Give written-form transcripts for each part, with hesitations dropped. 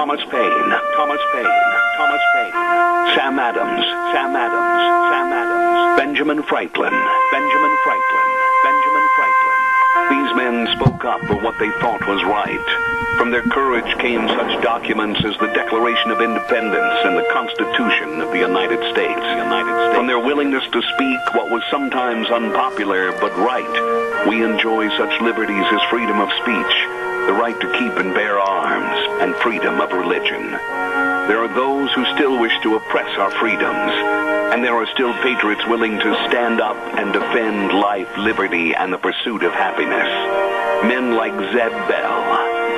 Thomas Paine, Thomas Paine, Thomas Paine, Sam Adams, Sam Adams, Sam Adams, Benjamin Franklin, Benjamin Franklin, Benjamin Franklin. These men spoke up for what they thought was right. From their courage came such documents as the Declaration of Independence and the Constitution of the United States. From their willingness to speak what was sometimes unpopular but right, we enjoy such liberties as freedom of speech, the right to keep and bear arms, and freedom of religion. There are those who still wish to oppress our freedoms, and there are still patriots willing to stand up and defend life, liberty, and the pursuit of happiness. Men like Zeb Bell,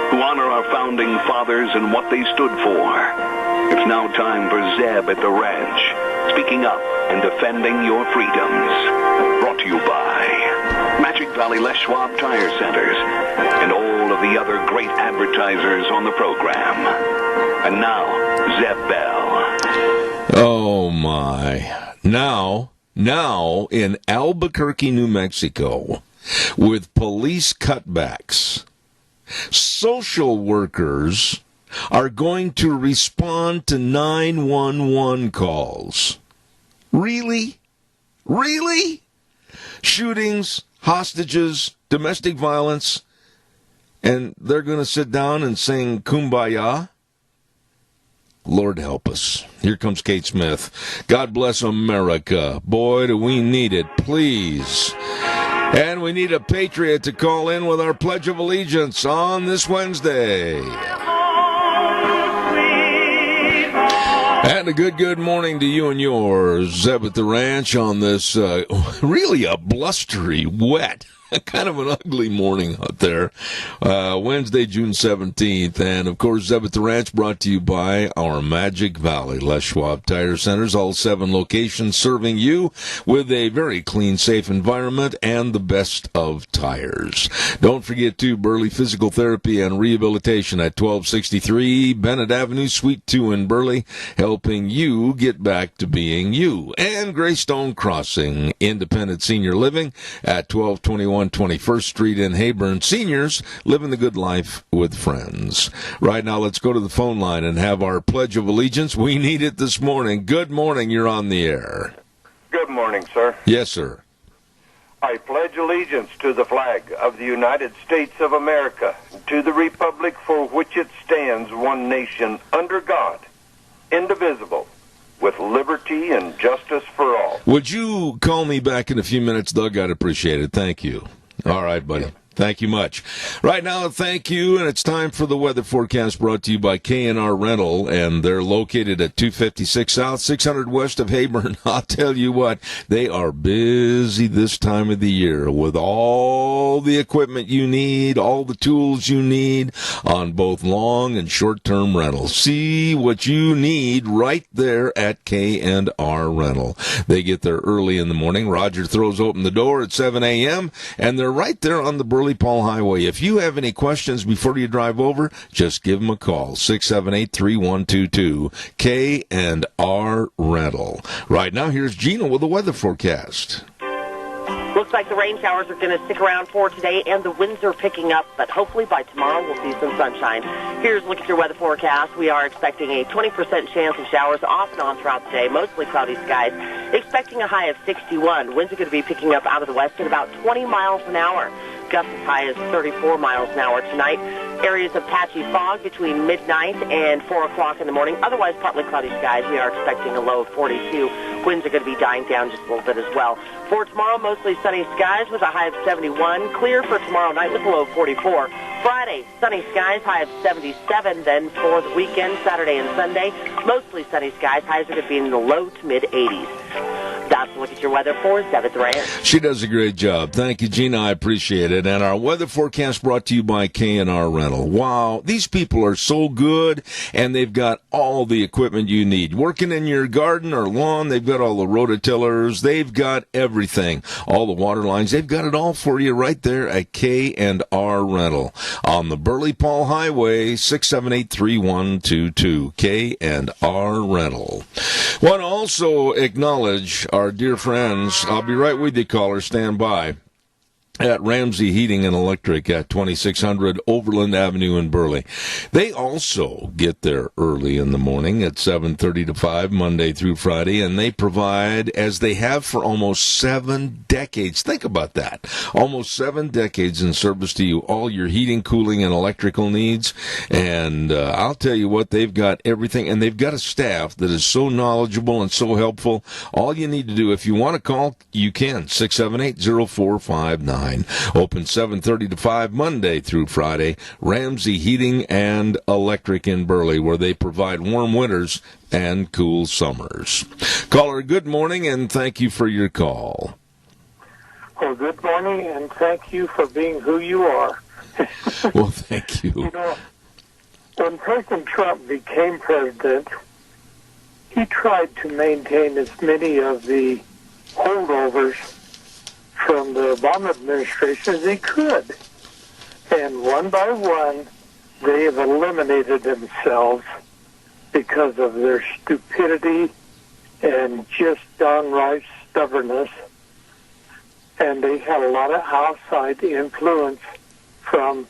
who honor our founding fathers and what they stood for. It's now time for Zeb at the ranch, speaking up and defending your freedoms. Brought to you by Magic Valley Les Schwab Tire Centers and all of the other great advertisers on the program. And now, Zeb Bell. Oh, my. Now in Albuquerque, New Mexico, with police cutbacks, social workers are going to respond to 911 calls. Really? Really? Shootings, hostages, domestic violence, and they're going to sit down and sing Kumbaya? Lord help us. Here comes Kate Smith. God bless America. Boy, do we need it, please. And we need a patriot to call in with our Pledge of Allegiance on this Wednesday. And a good morning to you and yours. Zeb at the ranch on this really a blustery, wet, kind of an ugly morning out there. Wednesday, June 17th. And, of course, Zeb at the Ranch brought to you by our Magic Valley Les Schwab Tire Centers. All 7 locations serving you with a very clean, safe environment and the best of tires. Don't forget, too, Burley Physical Therapy and Rehabilitation at 1263 Bennett Avenue, Suite 2 in Burley, helping you get back to being you. And Greystone Crossing Independent Senior Living at 1221 21st Street in Hayburn. Seniors living the good life with friends. Right now, let's go to the phone line and have our Pledge of Allegiance. We need it this morning. Good morning. You're on the air. Good morning, sir. Yes, sir. I pledge allegiance to the flag of the United States of America, to the republic for which it stands, one nation, under God, indivisible, with liberty and justice for all. Would you call me back in a few minutes, Doug? I'd appreciate it. Thank you. All right, buddy. Thank you much. Right now, thank you, and it's time for the weather forecast brought to you by K&R Rental, and they're located at 256 South, 600 west of Hayburn. I'll tell you what, they are busy this time of the year with all the equipment you need, all the tools you need on both long and short-term rentals. See what you need right there at K&R Rental. They get there early in the morning. Roger throws open the door at 7 a.m., and they're right there on the Burley Paul Highway. If you have any questions before you drive over, just give them a call, 678-3122, K&R Rental. Right now, here's Gina with the weather forecast. Looks like the rain showers are going to stick around for today, and the winds are picking up, but hopefully by tomorrow we'll see some sunshine. Here's a look at your weather forecast. We are expecting a 20% chance of showers off and on throughout the day, mostly cloudy skies, expecting a high of 61. Winds are going to be picking up out of the west at about 20 miles an hour. Gusts as high as 34 miles an hour tonight. Areas of patchy fog between midnight and 4 o'clock in the morning. Otherwise, partly cloudy skies. We are expecting a low of 42. Winds are going to be dying down just a little bit as well. For tomorrow, mostly sunny skies with a high of 71. Clear for tomorrow night with a low of 44. Friday, sunny skies, high of 77. Then for the weekend, Saturday and Sunday, mostly sunny skies. Highs are going to be in the low to mid-80s. That's a look at your weather for Zeb at the Ranch. She does a great job. Thank you, Gina. I appreciate it. And our weather forecast brought to you by K&R Rental. Wow, these people are so good, and they've got all the equipment you need. Working in your garden or lawn, they've got all the rototillers. They've got everything. All the water lines. They've got it all for you right there at K&R Rental. On the Burley Paul Highway, 678-3122, K&R Rental. Want to also acknowledge our dear friends. I'll be right with you, caller. Stand by. at Ramsey Heating and Electric at 2600 Overland Avenue in Burley. They also get there early in the morning at 7:30 to 5, Monday through Friday, and they provide, as they have for almost 7 decades. Think about that. Almost 7 decades in service to you, all your heating, cooling, and electrical needs. And I'll tell you what, they've got everything, and they've got a staff that is so knowledgeable and so helpful. All you need to do, if you want to call, you can, 678-0459. Open 7:30 to 5 Monday through Friday. Ramsey Heating and Electric in Burley, where they provide warm winters and cool summers. Caller, good morning, and thank you for your call. Well, good morning, and thank you for being who you are. Well, thank you. You know, when President Trump became president, he tried to maintain as many of the holdovers from the Obama administration as he could. And one by one, they have eliminated themselves because of their stupidity and just downright stubbornness. And they had a lot of outside influence from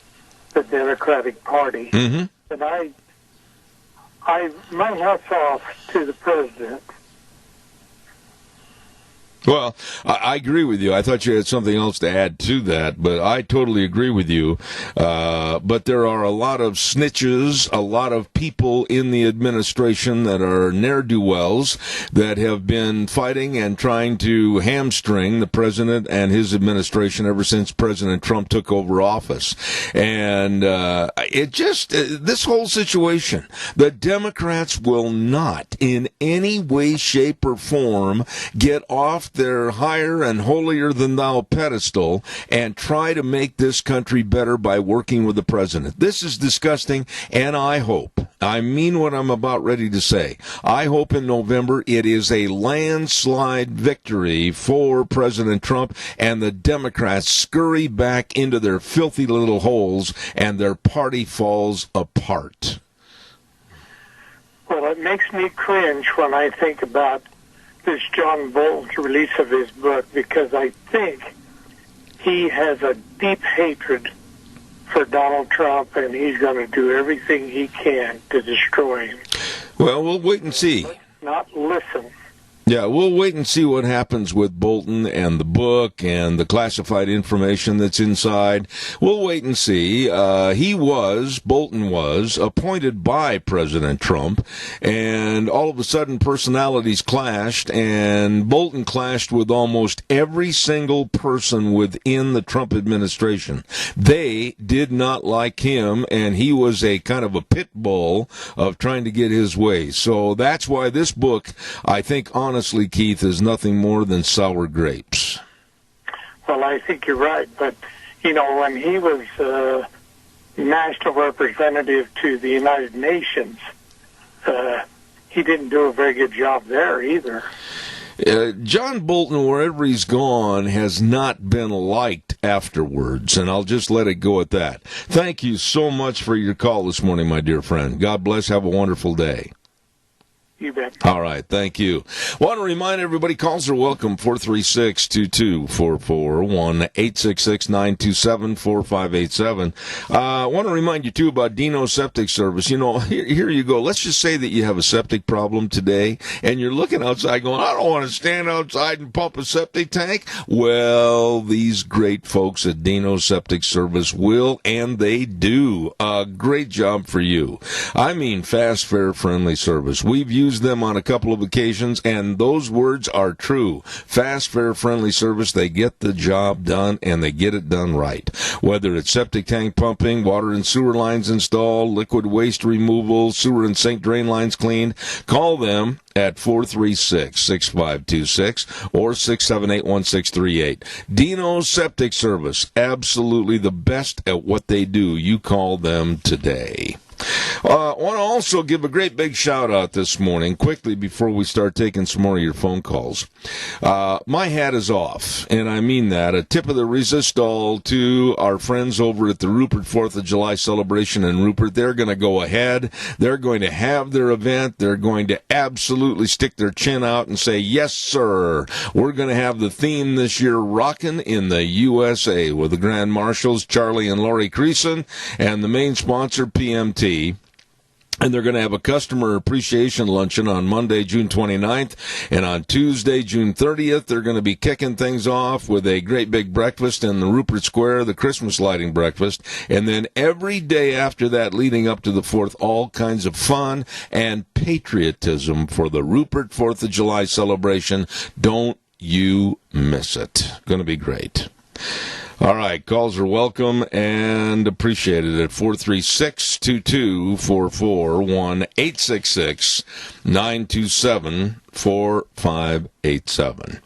the Democratic Party. Mm-hmm. And my hat's off to the president. Well, I agree with you. I thought you had something else to add to that, but I totally agree with you. But there are a lot of snitches, a lot of people in the administration that are ne'er-do-wells that have been fighting and trying to hamstring the president and his administration ever since President Trump took over office. And this whole situation, the Democrats will not in any way, shape, or form get off their higher and holier than thou pedestal and try to make this country better by working with the president. This is disgusting, and I mean what I'm about ready to say. I hope in November it is a landslide victory for President Trump, and the Democrats scurry back into their filthy little holes and their party falls apart. Well, it makes me cringe when I think about this John Bolton's release of his book, because I think he has a deep hatred for Donald Trump, and he's going to do everything he can to destroy him. Well, we'll wait and see. Let's not listen. Yeah, we'll wait and see what happens with Bolton and the book and the classified information that's inside. We'll wait and see. Bolton was appointed by President Trump, and all of a sudden personalities clashed, and Bolton clashed with almost every single person within the Trump administration. They did not like him, and he was a kind of a pit bull of trying to get his way. So that's why this book, I think, honestly, Keith, is nothing more than sour grapes. Well, I think you're right. But, you know, when he was national representative to the United Nations, he didn't do a very good job there either. John Bolton, wherever he's gone, has not been liked afterwards, and I'll just let it go at that. Thank you so much for your call this morning, my dear friend. God bless. Have a wonderful day. You bet. All right, thank you. Want to remind everybody, calls are welcome, 436-2244, 1-866-927-4587. I want to remind you, too, about Dino Septic Service. You know, here you go. Let's just say that you have a septic problem today, and you're looking outside going, I don't want to stand outside and pump a septic tank. Well, these great folks at Dino Septic Service will, and they do, a great job for you. I mean, fast, fair, friendly service. We've used them on a couple of occasions, and those words are true. Fast, fair, friendly service. They get the job done, and they get it done right. Whether it's septic tank pumping, water and sewer lines installed, liquid waste removal, sewer and sink drain lines cleaned, call them at 436-6526 or 678-1638. Dino Septic Service, absolutely the best at what they do. You call them today. I want to also give a great big shout-out this morning, quickly, before we start taking some more of your phone calls. My hat is off, and I mean that. A tip of the resistol to our friends over at the Rupert 4th of July celebration in Rupert. They're going to go ahead. They're going to have their event. They're going to absolutely stick their chin out and say, yes, sir. We're going to have the theme this year, Rockin' in the USA, with the Grand Marshals, Charlie and Lori Creason, and the main sponsor, PMT. And they're going to have a customer appreciation luncheon on Monday, June 29th. And on Tuesday, June 30th, they're going to be kicking things off with a great big breakfast in the Rupert Square, the Christmas lighting breakfast. And then every day after that, leading up to the 4th, all kinds of fun and patriotism for the Rupert 4th of July celebration. Don't you miss it. Going to be great. All right, calls are welcome and appreciated at 436-2244, 1-866-927-4587.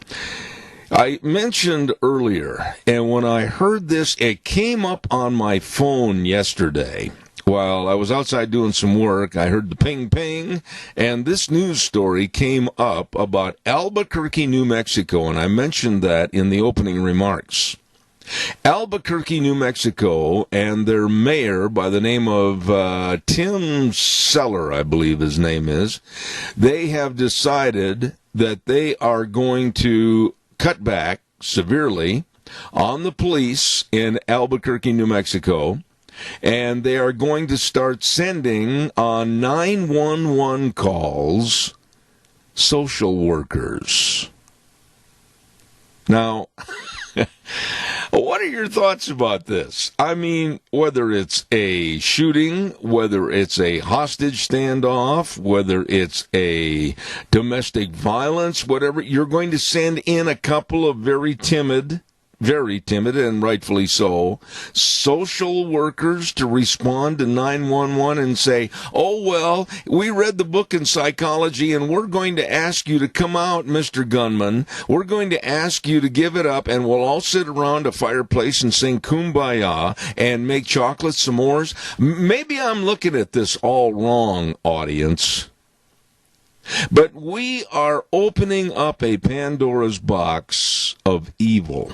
I mentioned earlier, and when I heard this, it came up on my phone yesterday. While I was outside doing some work, I heard the ping ping, and this news story came up about Albuquerque, New Mexico, and I mentioned that in the opening remarks. Albuquerque, New Mexico, and their mayor by the name of Tim Seller, I believe his name is, they have decided that they are going to cut back severely on the police in Albuquerque, New Mexico, and they are going to start sending on 911 calls social workers. Now, what are your thoughts about this? I mean, whether it's a shooting, whether it's a hostage standoff, whether it's a domestic violence, whatever, you're going to send in a couple of very timid, and rightfully so, social workers to respond to 911 and say, oh, well, we read the book in psychology and we're going to ask you to come out, Mr. Gunman. We're going to ask you to give it up, and we'll all sit around a fireplace and sing Kumbaya and make chocolate s'mores. Maybe I'm looking at this all wrong, audience. But we are opening up a Pandora's box of evil.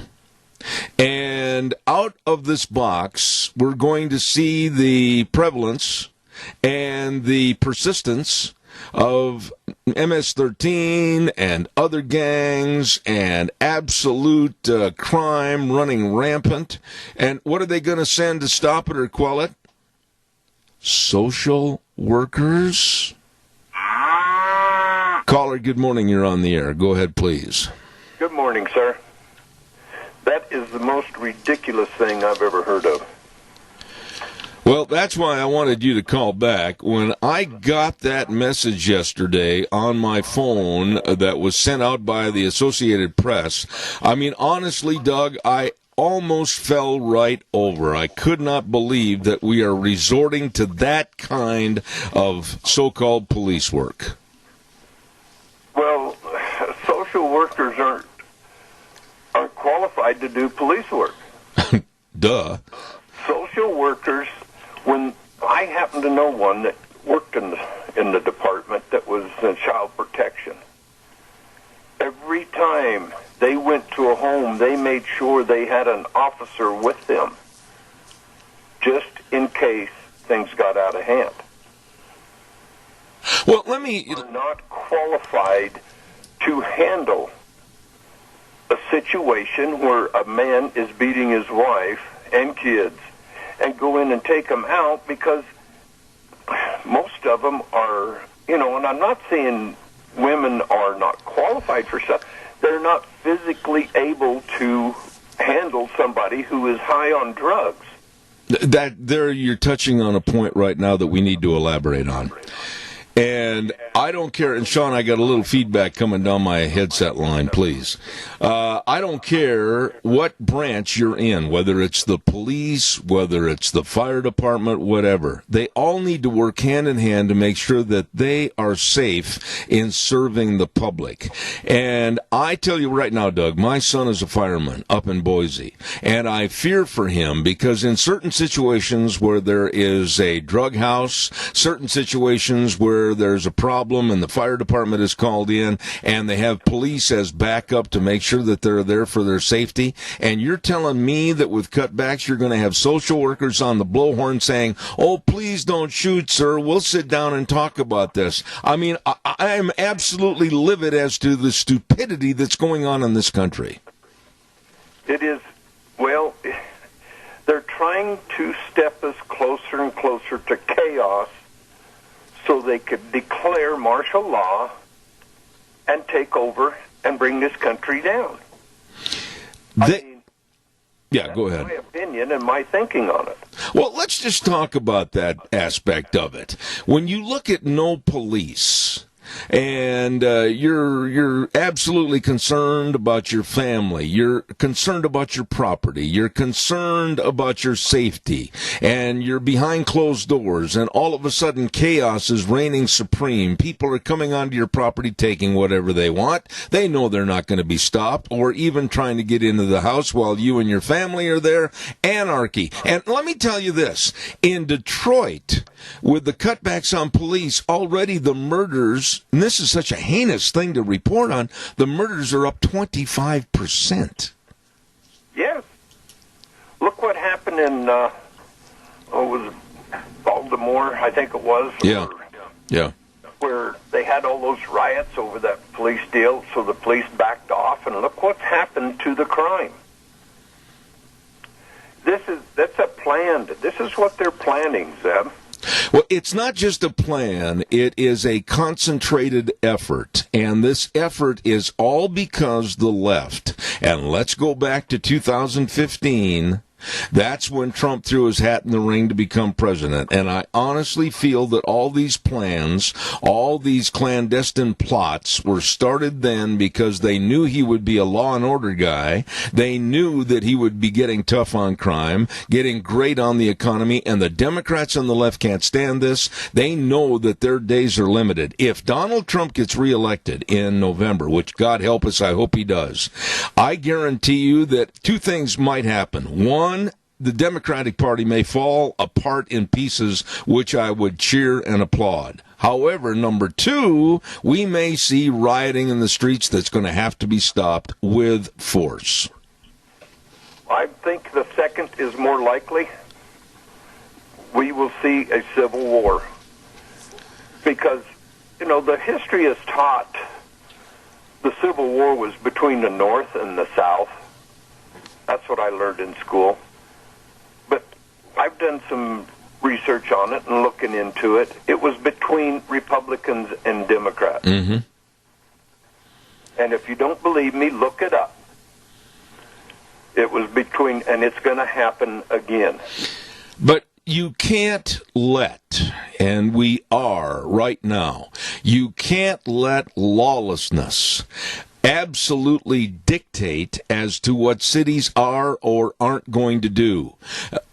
And out of this box, we're going to see the prevalence and the persistence of MS-13 and other gangs and absolute crime running rampant. And what are they going to send to stop it or quell it? Social workers? Caller, good morning. You're on the air. Go ahead, please. Good morning, sir. That is the most ridiculous thing I've ever heard of. Well, that's why I wanted you to call back. When I got that message yesterday on my phone that was sent out by the Associated Press, I mean, honestly, Doug, I almost fell right over. I could not believe that we are resorting to that kind of so-called police work. Well, social workers aren't qualified to do police work. Duh. Social workers, when I happen to know one that worked in the department that was in child protection, every time they went to a home, they made sure they had an officer with them, just in case things got out of hand. Well, let me... Are not qualified to handle a situation where a man is beating his wife and kids and go in and take them out, because most of them are, and I'm not saying women are not qualified for stuff. They're not physically able to handle somebody who is high on drugs. That there, you're touching on a point right now that we need to elaborate on. And I don't care, and Sean, I got a little feedback coming down my headset line, please. I don't care what branch you're in, whether it's the police, whether it's the fire department, whatever. They all need to work hand in hand to make sure that they are safe in serving the public. And I tell you right now, Doug, my son is a fireman up in Boise, and I fear for him because in certain situations where there is a drug house, certain situations where there's a problem and the fire department is called in and they have police as backup to make sure that they're there for their safety. And you're telling me that with cutbacks, you're going to have social workers on the blowhorn saying, oh, please don't shoot, sir. We'll sit down and talk about this. I mean, I am absolutely livid as to the stupidity that's going on in this country. It is, well, they're trying to step us closer and closer to chaos so they could declare martial law and take over and bring this country down. Go ahead. My opinion and my thinking on it. Well, let's just talk about that aspect of it. When you look at no police, and you're absolutely concerned about your family, you're concerned about your property, you're concerned about your safety, and you're behind closed doors, and all of a sudden chaos is reigning supreme. People are coming onto your property taking whatever they want. They know they're not going to be stopped or even trying to get into the house while you and your family are there. Anarchy. And let me tell you this, in Detroit, with the cutbacks on police, already the murders, and this is such a heinous thing to report on, the murders are up 25%. Yes. Look what happened in, was Baltimore, I think it was. Yeah. Where they had all those riots over that police deal, so the police backed off, and look what's happened to the crime. That's a planned. This is what they're planning, Zeb. Well, it's not just a plan, it is a concentrated effort, and this effort is all because the left, and let's go back to 2015, that's when Trump threw his hat in the ring to become president. And I honestly feel that all these plans, all these clandestine plots were started then because they knew he would be a law and order guy. They knew that he would be getting tough on crime, getting great on the economy, and the Democrats on the left can't stand this. They know that their days are limited. If Donald Trump gets reelected in November, which God help us, I hope he does, I guarantee you that two things might happen. One, the Democratic Party may fall apart in pieces, which I would cheer and applaud. However, number two, we may see rioting in the streets that's going to have to be stopped with force. I think the second is more likely. We will see a civil war. Because, the history has taught the Civil War was between the North and the South. That's what I learned in school. But I've done some research on it and looking into it. It was between Republicans and Democrats. Mm-hmm. And if you don't believe me, look it up. It was between, and it's going to happen again. But you can't let, and we are right now, you can't let lawlessness absolutely dictate as to what cities are or aren't going to do.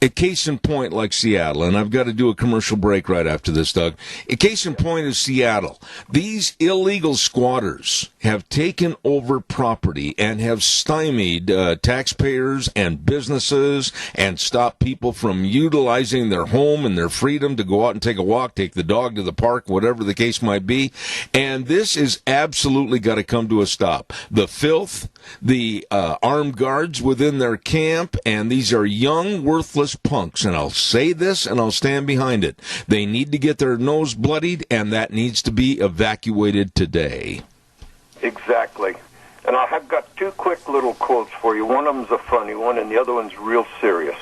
A case in point like Seattle, and I've got to do a commercial break right after this, Doug. A case in point is Seattle. These illegal squatters have taken over property and have stymied taxpayers and businesses and stopped people from utilizing their home and their freedom to go out and take a walk, take the dog to the park, whatever the case might be. And this is absolutely got to come to a stop. The filth, the armed guards within their camp, and these are young, worthless punks. And I'll say this, and I'll stand behind it. They need to get their nose bloodied, and that needs to be evacuated today. Exactly. And I've got two quick little quotes for you. One of them's a funny one, and the other one's real serious.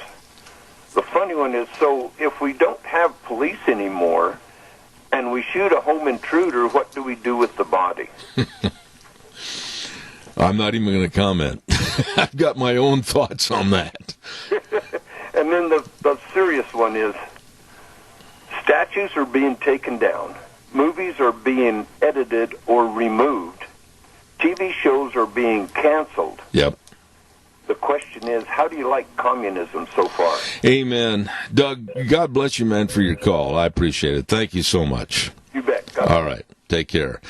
The funny one is, so if we don't have police anymore, and we shoot a home intruder, what do we do with the body? I'm not even going to comment. I've got my own thoughts on that. And then the serious one is, statues are being taken down, Movies are being edited or removed. TV shows are being canceled. Yep. The question is, how do you like communism so far? Amen. Doug, God bless you, man, for your call. I appreciate it. Thank you so much. You bet. God All right. Take care.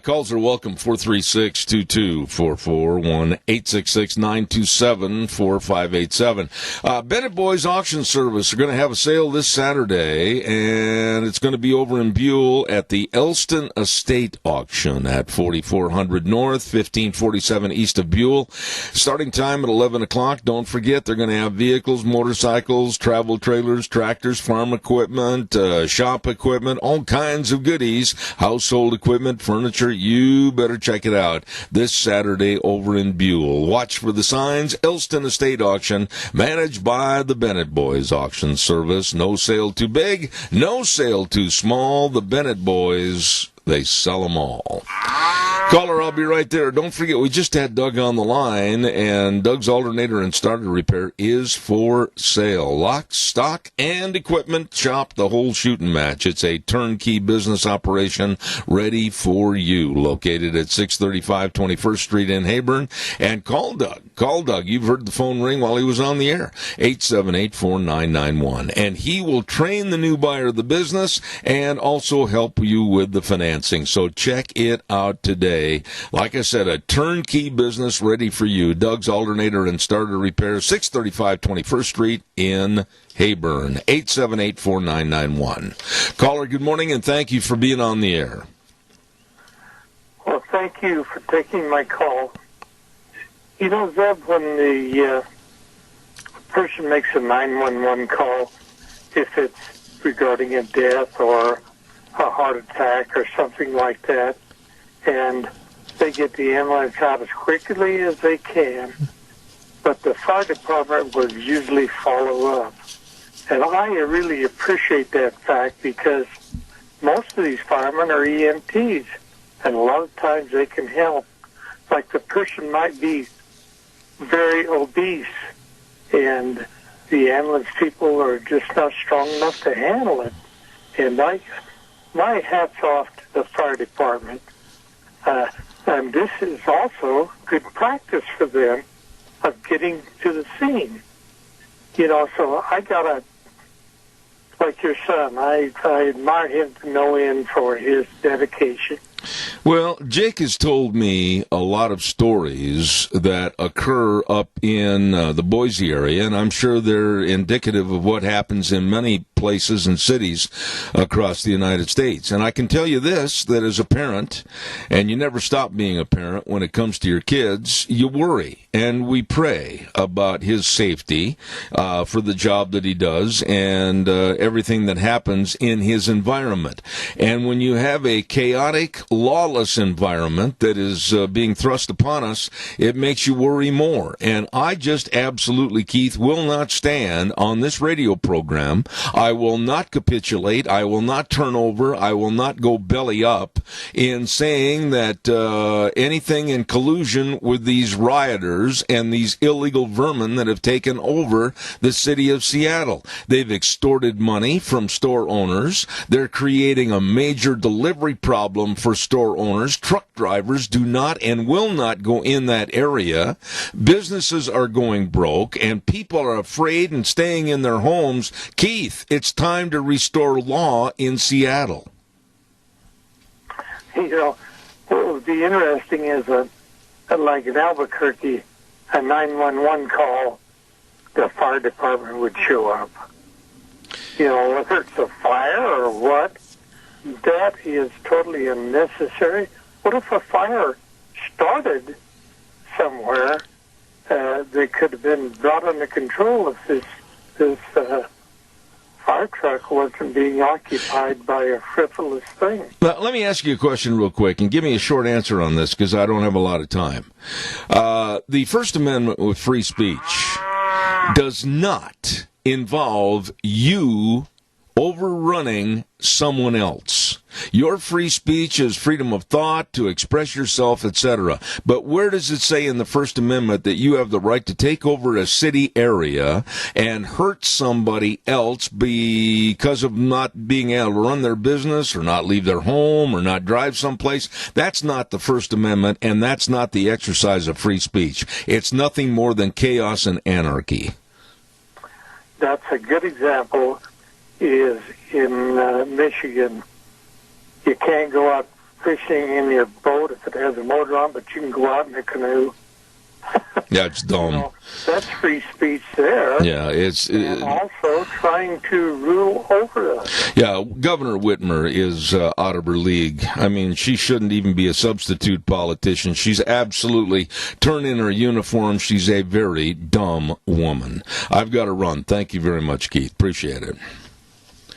Calls are welcome, 436-2244, 1-866-927-4587. Bennett Boys Auction Service are going to have a sale this Saturday, and it's going to be over in Buell at the Elston Estate Auction at 4400 North, 1547 east of Buell. Starting time at 11 o'clock. Don't forget, they're going to have vehicles, motorcycles, travel trailers, tractors, farm equipment, shop equipment, all kinds of goodies, household equipment, furniture. You better check it out this Saturday over in Buell. Watch for the signs. Elston Estate Auction, managed by the Bennett Boys Auction Service. No sale too big, no sale too small. The Bennett Boys, they sell them all. Caller, I'll be right there. Don't forget, we just had Doug on the line, and Doug's alternator and starter repair is for sale. Lock, stock, and equipment shop, the whole shooting match. It's a turnkey business operation ready for you. Located at 635 21st Street in Heyburn. And call Doug. Call Doug. You've heard the phone ring while he was on the air. 878-4991. And he will train the new buyer of the business and also help you with the financing. So check it out today. Like I said, a turnkey business ready for you. Doug's Alternator and Starter Repair, 635 21st Street in Heyburn, 878-4991. Caller, good morning, and thank you for being on the air. Well, thank you for taking my call. You know, Zeb, when the person makes a 911 call, if it's regarding a death or a heart attack or something like that, and they get the ambulance out as quickly as they can, but the fire department will usually follow up. And I really appreciate that fact, because most of these firemen are EMTs, and a lot of times they can help. Like, the person might be very obese, and the ambulance people are just not strong enough to handle it. And my hat's off to the fire department. And this is also good practice for them of getting to the scene. You know, so I gotta, like your son, I admire him to no end for his dedication. Well, Jake has told me a lot of stories that occur up in the Boise area, and I'm sure they're indicative of what happens in many places and cities across the United States. And I can tell you this, that as a parent, and you never stop being a parent when it comes to your kids, you worry, and we pray about his safety for the job that he does and everything that happens in his environment. And when you have a chaotic, lawless environment that is being thrust upon us, it makes you worry more. And I just absolutely, Keith, will not stand on this radio program. I will not capitulate. I will not turn over. I will not go belly up in saying that anything in collusion with these rioters and these illegal vermin that have taken over the city of Seattle. They've extorted money from store owners. They're creating a major delivery problem for store owners. Truck drivers do not and will not go in that area. Businesses are going broke, and people are afraid and staying in their homes. Keith, it's time to restore law in Seattle. You know, what would be interesting is like in Albuquerque, a 911 call, the fire department would show up. You know, whether it's a fire or what, that is totally unnecessary. What if a fire started somewhere? They could have been brought under control if this fire truck wasn't being occupied by a frivolous thing. Now, let me ask you a question real quick, and give me a short answer on this, because I don't have a lot of time. The First Amendment with free speech does not involve you overrunning someone else. Your free speech is freedom of thought, to express yourself, etc. But where does it say in the First Amendment that you have the right to take over a city area and hurt somebody else because of not being able to run their business or not leave their home or not drive someplace? That's not the First Amendment, and that's not the exercise of free speech. It's nothing more than chaos and anarchy. That's a good example. Is in Michigan, you can't go out fishing in your boat if it has a motor on, but you can go out in a canoe. Yeah, it's dumb. That's free speech there. Yeah, and also trying to rule over us. Yeah, Governor Whitmer is out of her league. I mean, she shouldn't even be a substitute politician. She's absolutely turned in her uniform. She's a very dumb woman. I've got to run. Thank you very much, Keith. Appreciate it.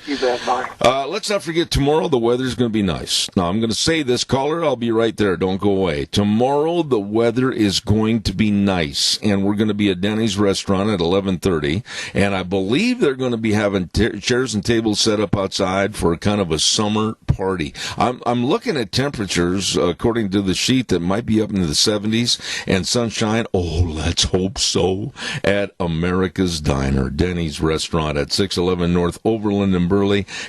You bet, Mike. Let's not forget, tomorrow the weather's going to be nice. Now, I'm going to say this, caller, I'll be right there. Don't go away. Tomorrow the weather is going to be nice, and we're going to be at Denny's restaurant at 11:30, and I believe they're going to be having chairs and tables set up outside for kind of a summer party. I'm looking at temperatures, according to the sheet, that might be up into the 70s, and sunshine. Oh, let's hope so, at America's Diner, Denny's restaurant at 611 North Overland and Burley.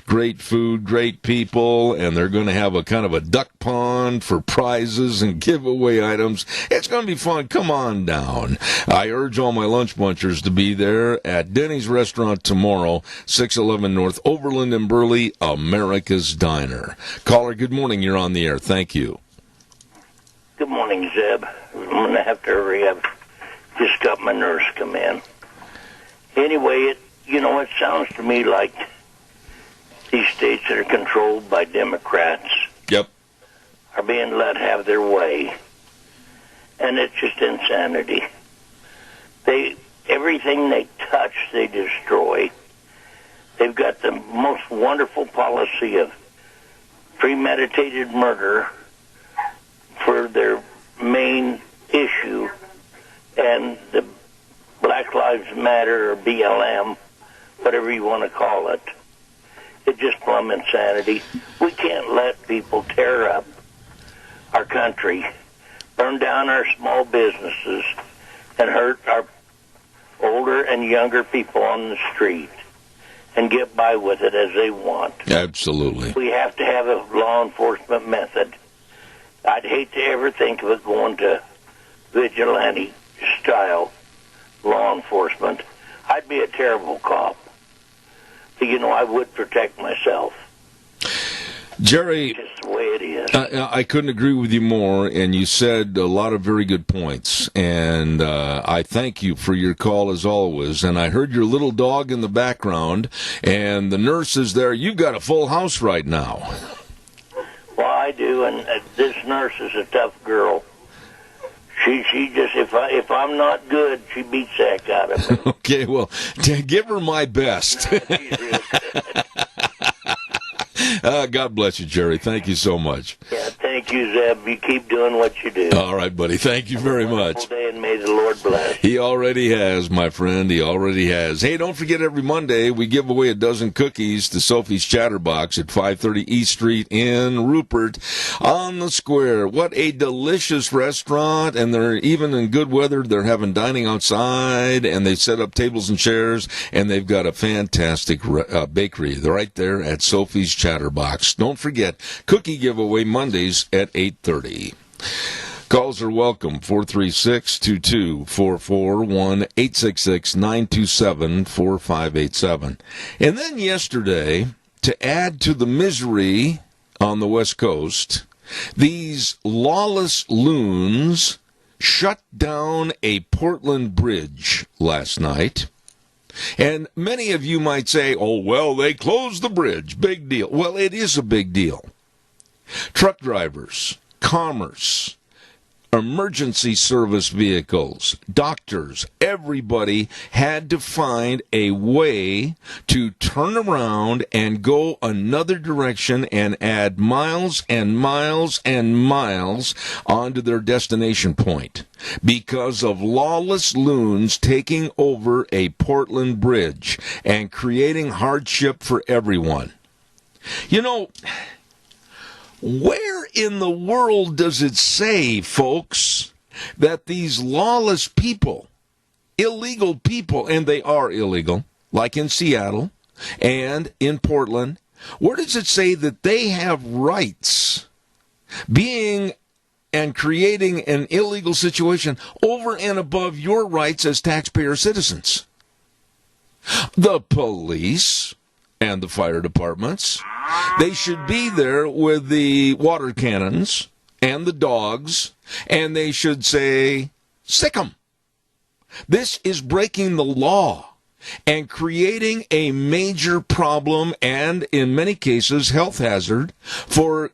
Great food, great people, and they're going to have a kind of a duck pond for prizes and giveaway items. It's going to be fun. Come on down. I urge all my lunch bunchers to be there at Denny's restaurant tomorrow, 611 North Overland and Burley, America's Diner. Caller, good morning. You're on the air. Thank you. Good morning, Zeb. I'm going to have to hurry up. Just got my nurse come in. Anyway, it sounds to me like these states that are controlled by Democrats are being let have their way. And it's just insanity. Everything they touch, they destroy. They've got the most wonderful policy of premeditated murder for their main issue, and the Black Lives Matter or BLM, whatever you want to call it. It's just plumb insanity. We can't let people tear up our country, burn down our small businesses, and hurt our older and younger people on the street and get by with it as they want. Absolutely. We have to have a law enforcement method. I'd hate to ever think of it going to vigilante-style law enforcement. I'd be a terrible cop. But, I would protect myself. Jerry, It's just the way it is. I couldn't agree with you more, and you said a lot of very good points, and I thank you for your call as always. And I heard your little dog in the background, and the nurse is there. You've got a full house right now. Well, I do, and this nurse is a tough girl. She just, if I'm not good, she beats the heck out of me. Okay, well, give her my best. She's real good. God bless you, Jerry. Thank you so much. Yeah, thank you, Zeb. You keep doing what you do. All right, buddy. Thank you very much. Wonderful day, and may the Lord bless. He already has, my friend. He already has. Hey, don't forget, every Monday we give away a dozen cookies to Sophie's Chatterbox at 530 East Street in Rupert on the square. What a delicious restaurant, and they're even in good weather. They're having dining outside, and they set up tables and chairs, and they've got a fantastic bakery. They're right there at Sophie's Chatterbox. Don't forget, cookie giveaway Mondays at 8:30. Calls are welcome, 436-2244, 1-866-927-4587. And then yesterday, to add to the misery on the West Coast, these lawless loons shut down a Portland bridge last night. And many of you might say, oh, well, they closed the bridge. Big deal. Well, it is a big deal. Truck drivers, commerce, emergency service vehicles, doctors, everybody had to find a way to turn around and go another direction and add miles and miles and miles onto their destination point because of lawless loons taking over a Portland bridge and creating hardship for everyone. Where in the world does it say, folks, that these lawless people, illegal people, and they are illegal, like in Seattle and in Portland, where does it say that they have rights being and creating an illegal situation over and above your rights as taxpayer citizens? The police and the fire departments, they should be there with the water cannons and the dogs, and they should say, sick 'em. This is breaking the law and creating a major problem and, in many cases, health hazard for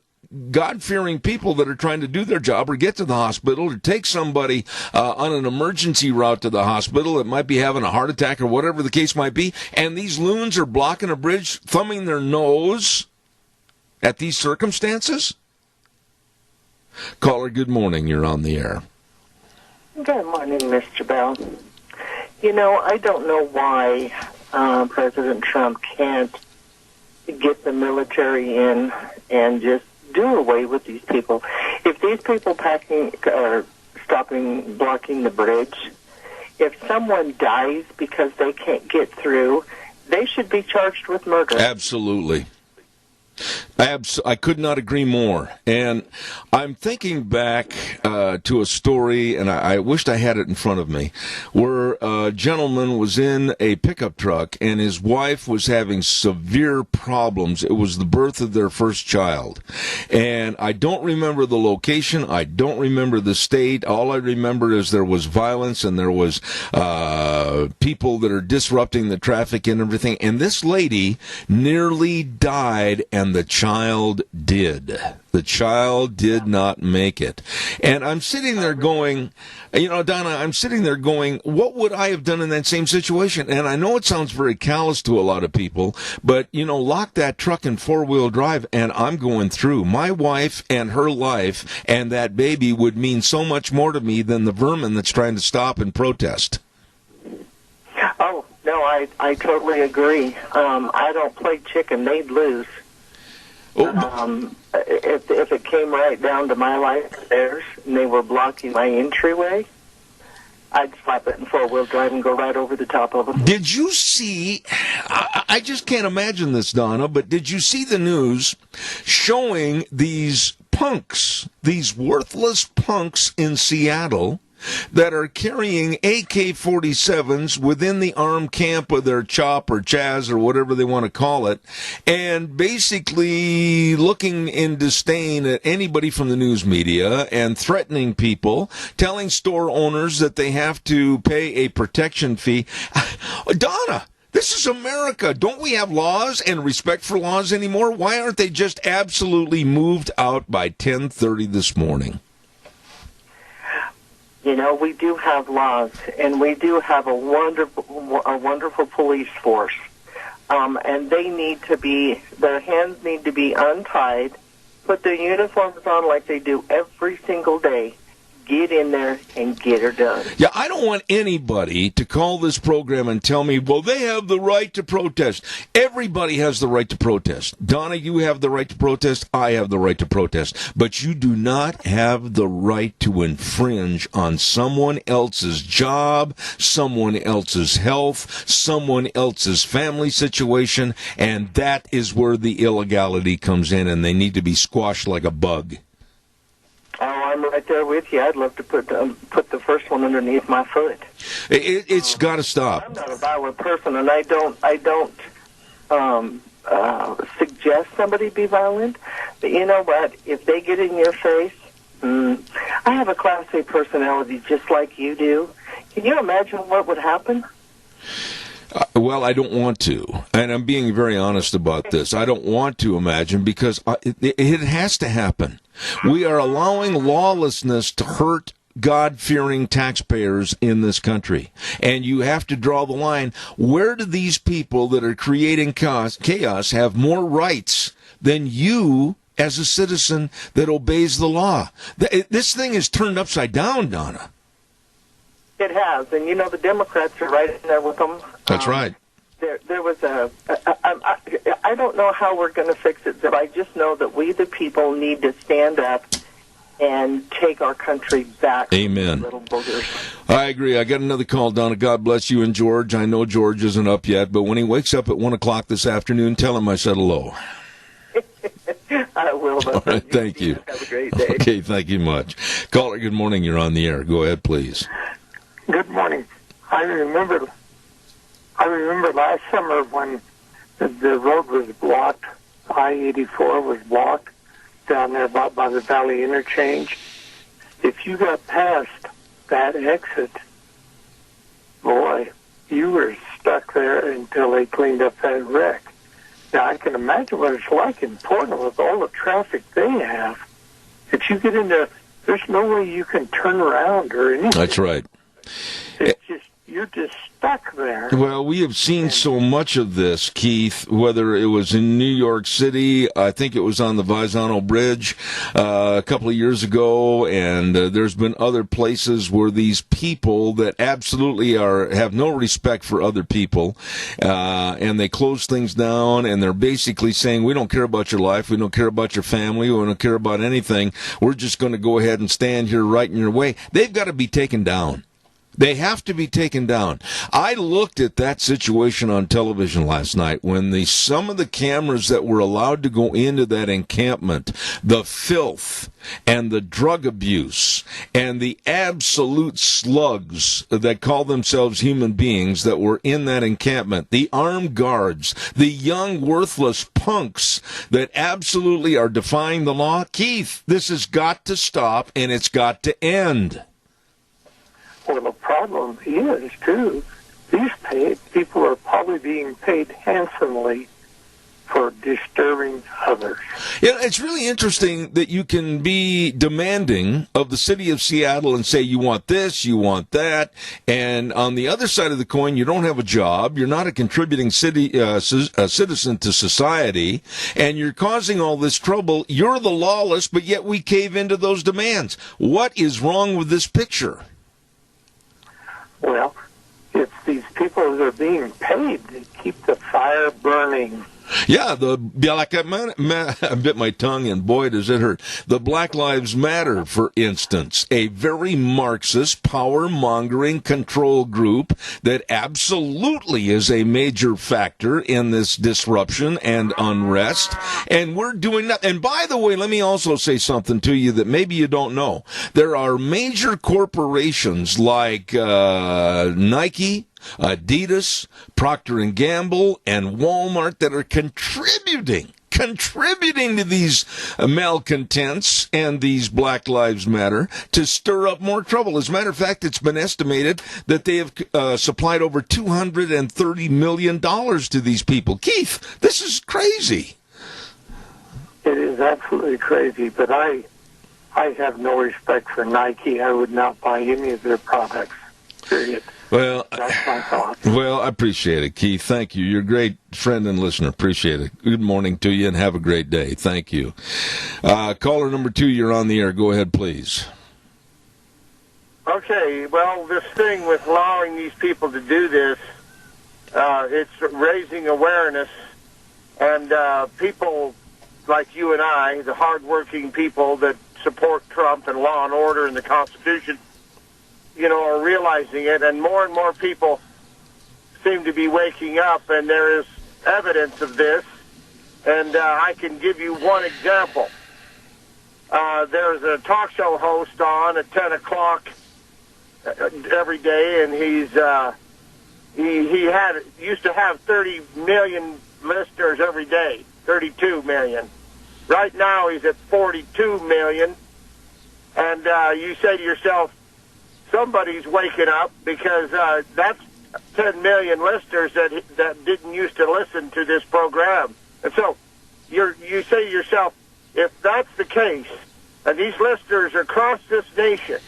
God-fearing people that are trying to do their job or get to the hospital or take somebody on an emergency route to the hospital that might be having a heart attack or whatever the case might be, and these loons are blocking a bridge, thumbing their nose at these circumstances? Caller, good morning. You're on the air. Good morning, Mr. Bell. You know, I don't know why President Trump can't get the military in and just do away with these people. If these people blocking the bridge, if someone dies because they can't get through, they should be charged with murder. Absolutely. I could not agree more. And I'm thinking back to a story, and I wished I had it in front of me, where a gentleman was in a pickup truck, and his wife was having severe problems. It was the birth of their first child. And I don't remember the location. I don't remember the state. All I remember is there was violence, and there was people that are disrupting the traffic and everything. And this lady nearly died, and the child did. The child did not make it. And I'm sitting there going, you know, Donna, I'm sitting there going, what would I have done in that same situation? And I know it sounds very callous to a lot of people, but, you know, lock that truck in four-wheel drive, and I'm going through. My wife and her life and that baby would mean so much more to me than the vermin that's trying to stop and protest. Oh, no, I totally agree. I don't play chicken. They'd lose. If it came right down to my life, theirs, and they were blocking my entryway, I'd slap it in four-wheel drive and go right over the top of them. Did you see, I just can't imagine this, Donna, but did you see the news showing these punks, these worthless punks in Seattle that are carrying AK-47s within the armed camp of their CHOP or CHAZ or whatever they want to call it, and basically looking in disdain at anybody from the news media and threatening people, telling store owners that they have to pay a protection fee. Donna, this is America. Don't we have laws and respect for laws anymore? Why aren't they just absolutely moved out by 10:30 this morning? You know, we do have laws, and we do have a wonderful police force. And they need to be, their hands need to be untied, put their uniforms on like they do every single day. Get in there and get her done. Yeah, I don't want anybody to call this program and tell me, well, they have the right to protest. Everybody has the right to protest. Donna, you have the right to protest. I have the right to protest. But you do not have the right to infringe on someone else's job, someone else's health, someone else's family situation, and that is where the illegality comes in, and they need to be squashed like a bug. Oh, I'm right there with you. I'd love to put the first one underneath my foot. It's got to stop. I'm not a violent person, and I don't suggest somebody be violent. But you know what? If they get in your face, I have a Class A personality just like you do. Can you imagine what would happen? Well, I don't want to, and I'm being very honest about this. I don't want to imagine because it has to happen. We are allowing lawlessness to hurt God-fearing taxpayers in this country, and you have to draw the line. Where do these people that are creating chaos have more rights than you as a citizen that obeys the law? This thing is turned upside down, Donna. It has, and you know the Democrats are right in there with them. That's right. there was I don't know how we're going to fix it, but I just know that we, the people, need to stand up and take our country back. Amen. Little boogers. I agree. I got another call, Donna. God bless you and George. I know George isn't up yet, but when he wakes up at 1 o'clock this afternoon, tell him I said hello. I will. All right, thank you. Have a great day. Okay, thank you much. Caller, good morning. You're on the air. Go ahead, please. Good morning. I remember last summer when the road was blocked, I-84 was blocked down there about by the Valley Interchange. If you got past that exit, boy, you were stuck there until they cleaned up that wreck. Now, I can imagine what it's like in Portland with all the traffic they have. If you get into, there's no way you can turn around or anything. That's right. It's just, you're just stuck there. Well, we have seen so much of this, Keith, whether it was in New York City, I think it was on the Visano Bridge a couple of years ago, and there's been other places where these people that absolutely have no respect for other people, and they close things down, and they're basically saying, we don't care about your life, we don't care about your family, we don't care about anything, we're just going to go ahead and stand here right in your way. They've got to be taken down. They have to be taken down. I looked at that situation on television last night when some of the cameras that were allowed to go into that encampment, the filth and the drug abuse and the absolute slugs that call themselves human beings that were in that encampment, the armed guards, the young worthless punks that absolutely are defying the law. Keith, this has got to stop and it's got to end. Well, the problem is, too, these people are probably being paid handsomely for disturbing others. Yeah, it's really interesting that you can be demanding of the city of Seattle and say you want this, you want that, and on the other side of the coin, you don't have a job, you're not a contributing citizen to society, and you're causing all this trouble. You're the lawless, but yet we cave into those demands. What is wrong with this picture? Well, it's these people that are being paid to keep the fire burning. Yeah, I bit my tongue, and boy, does it hurt. The Black Lives Matter, for instance, a very Marxist, power-mongering control group that absolutely is a major factor in this disruption and unrest, and we're doing that. And by the way, let me also say something to you that maybe you don't know. There are major corporations like Nike, Adidas, Procter & Gamble, and Walmart that are contributing to these malcontents and these Black Lives Matter to stir up more trouble. As a matter of fact, it's been estimated that they have supplied over $230 million to these people. Keith, this is crazy. It is absolutely crazy, but I have no respect for Nike. I would not buy any of their products, period. Well, that's my thought. Well, I appreciate it, Keith. Thank you. You're a great friend and listener. Appreciate it. Good morning to you, and have a great day. Thank you. Caller number 2, you're on the air. Go ahead, please. Okay, well, this thing with allowing these people to do this, it's raising awareness, and people like you and I, the hardworking people that support Trump and law and order and the Constitution, are realizing it, and more people seem to be waking up, and there is evidence of this, and I can give you one example. There's a talk show host on at 10 o'clock every day, and he used to have 30 million listeners every day, 32 million. Right now he's at 42 million, and you say to yourself, somebody's waking up, because that's 10 million listeners that didn't used to listen to this program. And so you say to yourself, if that's the case, and these listeners across this nation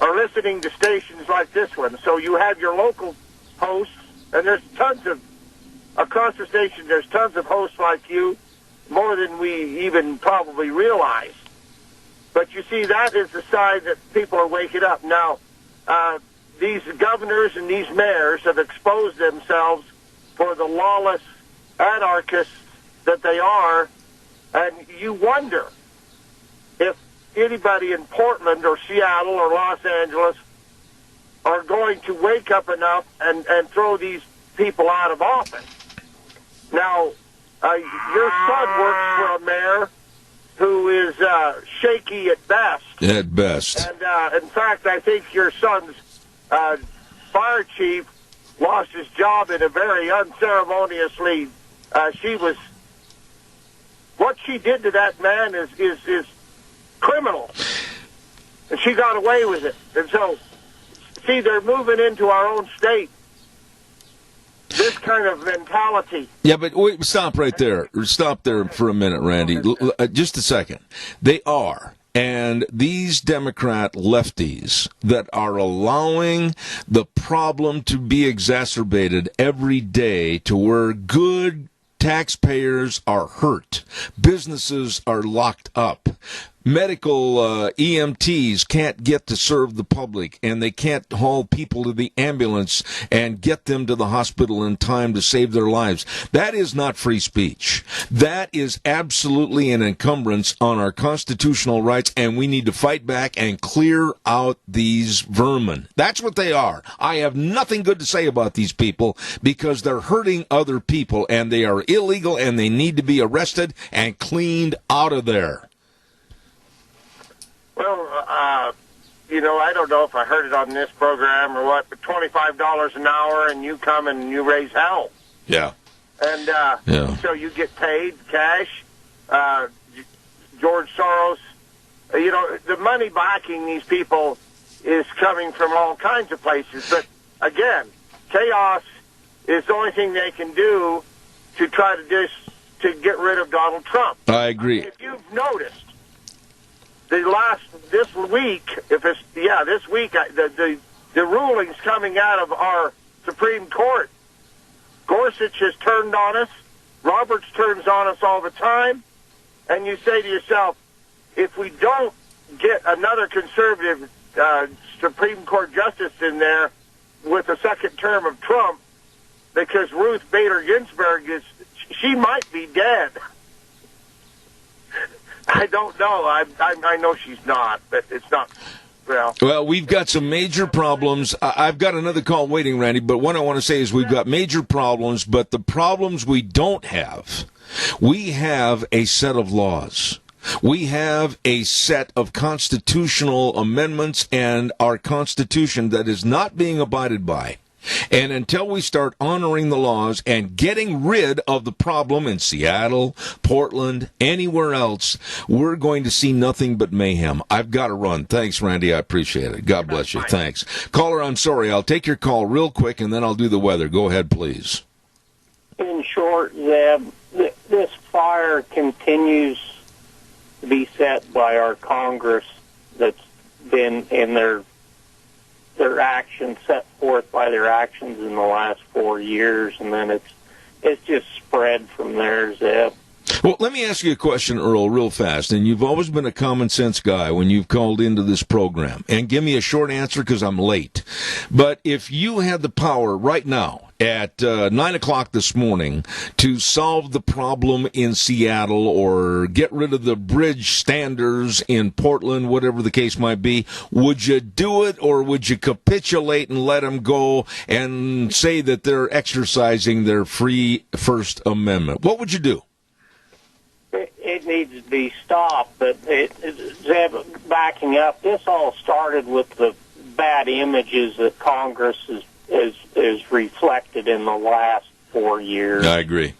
are listening to stations like this one, so you have your local hosts, and there's tons of, across the station, there's tons of hosts like you, more than we even probably realize. But you see, that is the sign that people are waking up. Now, these governors and these mayors have exposed themselves for the lawless anarchists that they are. And you wonder if anybody in Portland or Seattle or Los Angeles are going to wake up enough and throw these people out of office. Now, your son works for a mayor who is shaky at best. At best. And in fact, I think your son's fire chief lost his job in a very unceremoniously. What she did to that man is criminal, and she got away with it. And so, see, they're moving into our own state. This kind of mentality. Yeah, but wait, stop right there. Stop there for a minute, Randy. Just a second. They are. And these Democrat lefties that are allowing the problem to be exacerbated every day to where good taxpayers are hurt, businesses are locked up, medical EMTs can't get to serve the public, and they can't haul people to the ambulance and get them to the hospital in time to save their lives. That is not free speech. That is absolutely an encumbrance on our constitutional rights, and we need to fight back and clear out these vermin. That's what they are. I have nothing good to say about these people because they're hurting other people, and they are illegal, and they need to be arrested and cleaned out of there. Well, I don't know if I heard it on this program or what, but $25 an hour and you come and you raise hell. Yeah. And so you get paid cash. George Soros, the money backing these people is coming from all kinds of places. But again, chaos is the only thing they can do to try to get rid of Donald Trump. I agree. If you've noticed, this week, the rulings coming out of our Supreme Court, Gorsuch has turned on us, Roberts turns on us all the time, and you say to yourself, if we don't get another conservative Supreme Court justice in there with a second term of Trump, because Ruth Bader Ginsburg she might be dead. I don't know. I know she's not, but it's not. Well, we've got some major problems. I've got another call waiting, Randy, but what I want to say is we've got major problems, but the problems we don't have, we have a set of laws. We have a set of constitutional amendments and our Constitution that is not being abided by. And until we start honoring the laws and getting rid of the problem in Seattle, Portland, anywhere else, we're going to see nothing but mayhem. I've got to run. Thanks, Randy. I appreciate it. God bless you. Thanks. Caller, I'm sorry. I'll take your call real quick, and then I'll do the weather. Go ahead, please. In short, Zeb, this fire continues to be set by our Congress that's been in their actions, set forth by their actions in the last 4 years, and then it's just spread from there, Zeb. Well, let me ask you a question, Earl, real fast. And you've always been a common sense guy when you've called into this program. And give me a short answer because I'm late. But if you had the power right now at 9 o'clock this morning to solve the problem in Seattle or get rid of the bridge standards in Portland, whatever the case might be, would you do it or would you capitulate and let them go and say that they're exercising their free First Amendment? What would you do? It needs to be stopped, but Zeb, backing up, this all started with the bad images that Congress is reflected in the last 4 years. I agree.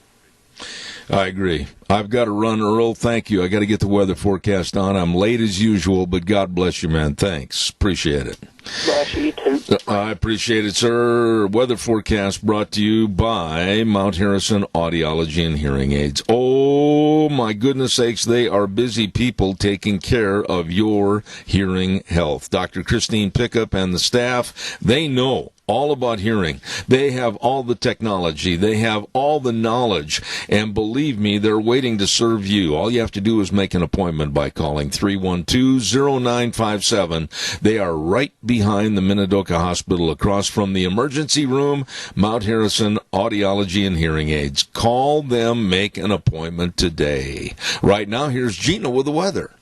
I've got to run, Earl. Thank you. I got to get the weather forecast on. I'm late as usual, but God bless you, man. Thanks. Appreciate it. Bless you, too. I appreciate it, sir. Weather forecast brought to you by Mount Harrison Audiology and Hearing Aids. Oh, my goodness sakes, they are busy people taking care of your hearing health. Dr. Christine Pickup and the staff, they know all about hearing. They have all the technology. They have all the knowledge. And believe me, they're waiting to serve you. All you have to do is make an appointment by calling 312-0957. They are right behind the Minidoka Hospital, across from the emergency room, Mount Harrison Audiology and Hearing Aids. Call them, make an appointment today. Right now, here's Gina with the weather.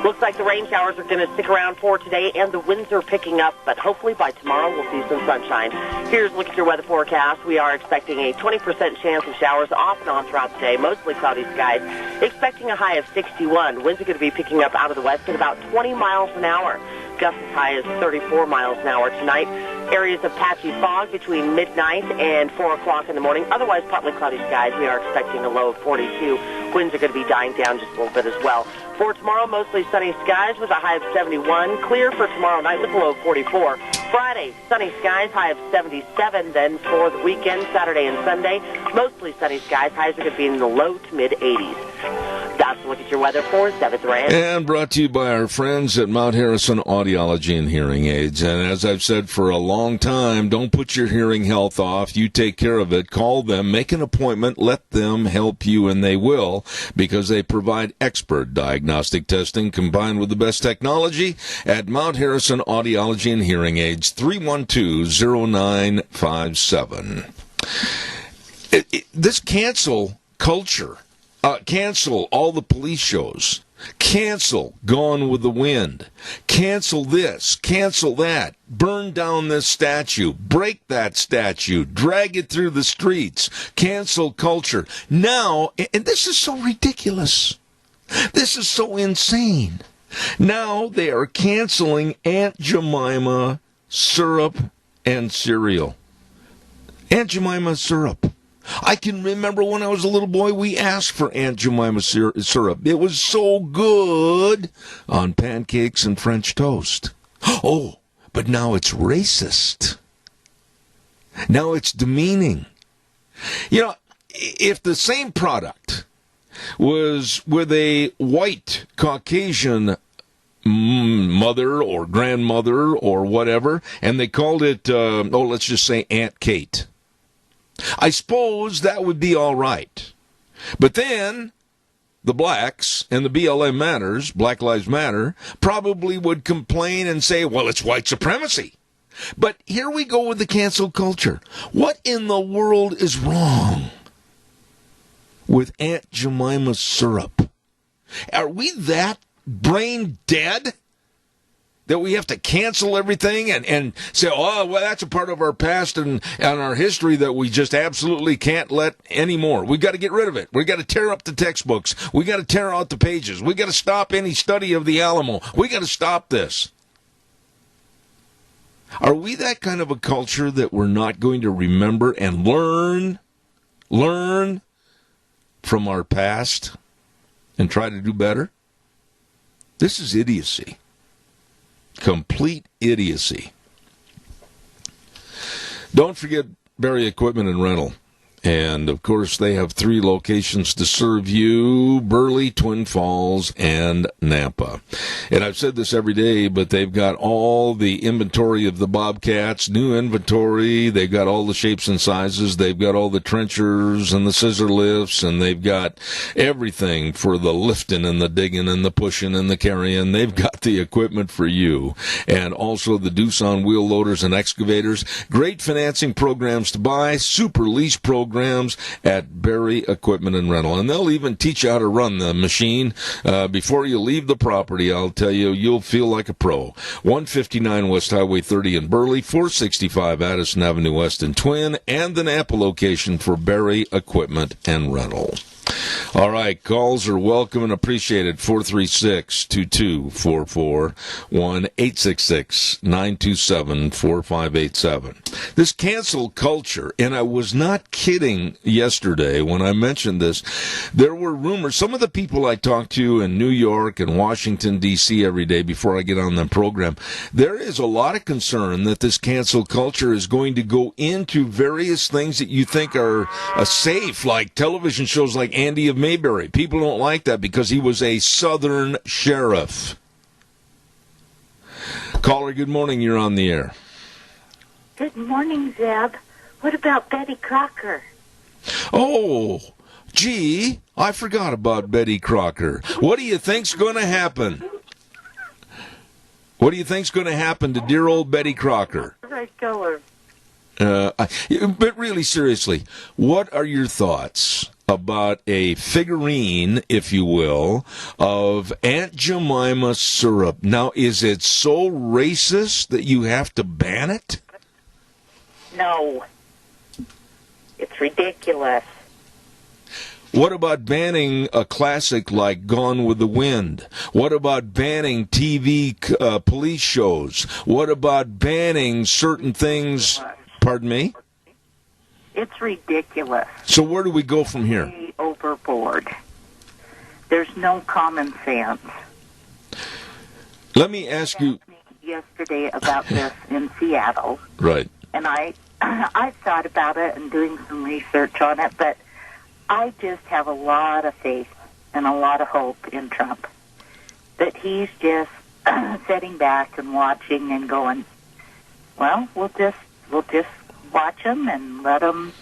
Looks like the rain showers are going to stick around for today, and the winds are picking up, but hopefully by tomorrow we'll see some sunshine. Here's a look at your weather forecast. We are expecting a 20% chance of showers off and on throughout the day, mostly cloudy skies, expecting a high of 61. Winds are going to be picking up out of the west at about 20 miles an hour. Gusts as high as 34 miles an hour tonight. Areas of patchy fog between midnight and 4 o'clock in the morning. Otherwise, partly cloudy skies. We are expecting a low of 42. Winds are going to be dying down just a little bit as well. For tomorrow, mostly sunny skies with a high of 71. Clear for tomorrow night with a low of 44. Friday, sunny skies, high of 77. Then for the weekend, Saturday and Sunday, mostly sunny skies. Highs are going to be in the low to mid-80s. That's a look at your weather for 7th Ranch. And brought to you by our friends at Mount Harrison Audiology and Hearing Aids. And as I've said for a long time, don't put your hearing health off. You take care of it. Call them, make an appointment, let them help you, and they will, because they provide expert diagnostic testing combined with the best technology at Mount Harrison Audiology and Hearing Aids, 312-0957. This cancel culture. Cancel all the police shows. Cancel Gone with the Wind. Cancel this. Cancel that. Burn down this statue. Break that statue. Drag it through the streets. Cancel culture. Now, and this is so ridiculous. This is so insane. Now they are canceling Aunt Jemima syrup and cereal. Aunt Jemima syrup. I can remember when I was a little boy, we asked for Aunt Jemima syrup. It was so good on pancakes and French toast. Oh, but now it's racist. Now it's demeaning. You know, if the same product was with a white Caucasian mother or grandmother or whatever, and they called it, let's just say Aunt Kate, I suppose that would be all right. But then the blacks and the BLM Matters, Black Lives Matter, probably would complain and say, well, it's white supremacy. But here we go with the cancel culture. What in the world is wrong with Aunt Jemima syrup? Are we that brain dead that we have to cancel everything and say, oh, well, that's a part of our past and our history that we just absolutely can't let anymore. We've got to get rid of it. We've got to tear up the textbooks. We've got to tear out the pages. We've got to stop any study of the Alamo. We've got to stop this. Are we that kind of a culture that we're not going to remember and learn from our past and try to do better? This is idiocy. Complete idiocy. Don't forget Berry Equipment and Rental. And, of course, they have 3 locations to serve you: Burley, Twin Falls, and Nampa. And I've said this every day, but they've got all the inventory of the Bobcats, new inventory. They've got all the shapes and sizes. They've got all the trenchers and the scissor lifts, and they've got everything for the lifting and the digging and the pushing and the carrying. They've got the equipment for you. And also the Doosan wheel loaders and excavators. Great financing programs to buy, super lease programs at Berry Equipment and Rental. And they'll even teach you how to run the machine before you leave the property. I'll tell you, you'll feel like a pro. 159 West Highway 30 in Burley, 465 Addison Avenue West in Twin, and the Napa location for Berry Equipment and Rental. All right, calls are welcome and appreciated. 436-2244, 1-866-927-4587. This cancel culture, and I was not kidding yesterday when I mentioned this, there were rumors. Some of the people I talk to in New York and Washington, D.C. every day before I get on the program, there is a lot of concern that this cancel culture is going to go into various things that you think are safe, like television shows like Andy of Mayberry. People don't like that because he was a Southern sheriff. Caller, good morning. You're on the air. Good morning, Zeb. What about Betty Crocker? Oh, gee, I forgot about Betty Crocker. What do you think's going to happen? What do you think's going to happen to dear old Betty Crocker? What did I tell her? But really, seriously, what are your thoughts about a figurine, if you will, of Aunt Jemima syrup? Now, is it so racist that you have to ban it? No. It's ridiculous. What about banning a classic like Gone with the Wind? What about banning TV police shows? What about banning certain things? Pardon me? It's ridiculous. So where do we go from here? Way overboard. There's no common sense. Let me ask you. Yesterday about this in Seattle. Right. And I thought about it and doing some research on it, but I just have a lot of faith and a lot of hope in Trump. That he's just sitting back and watching and going, well, we'll just watch them and let them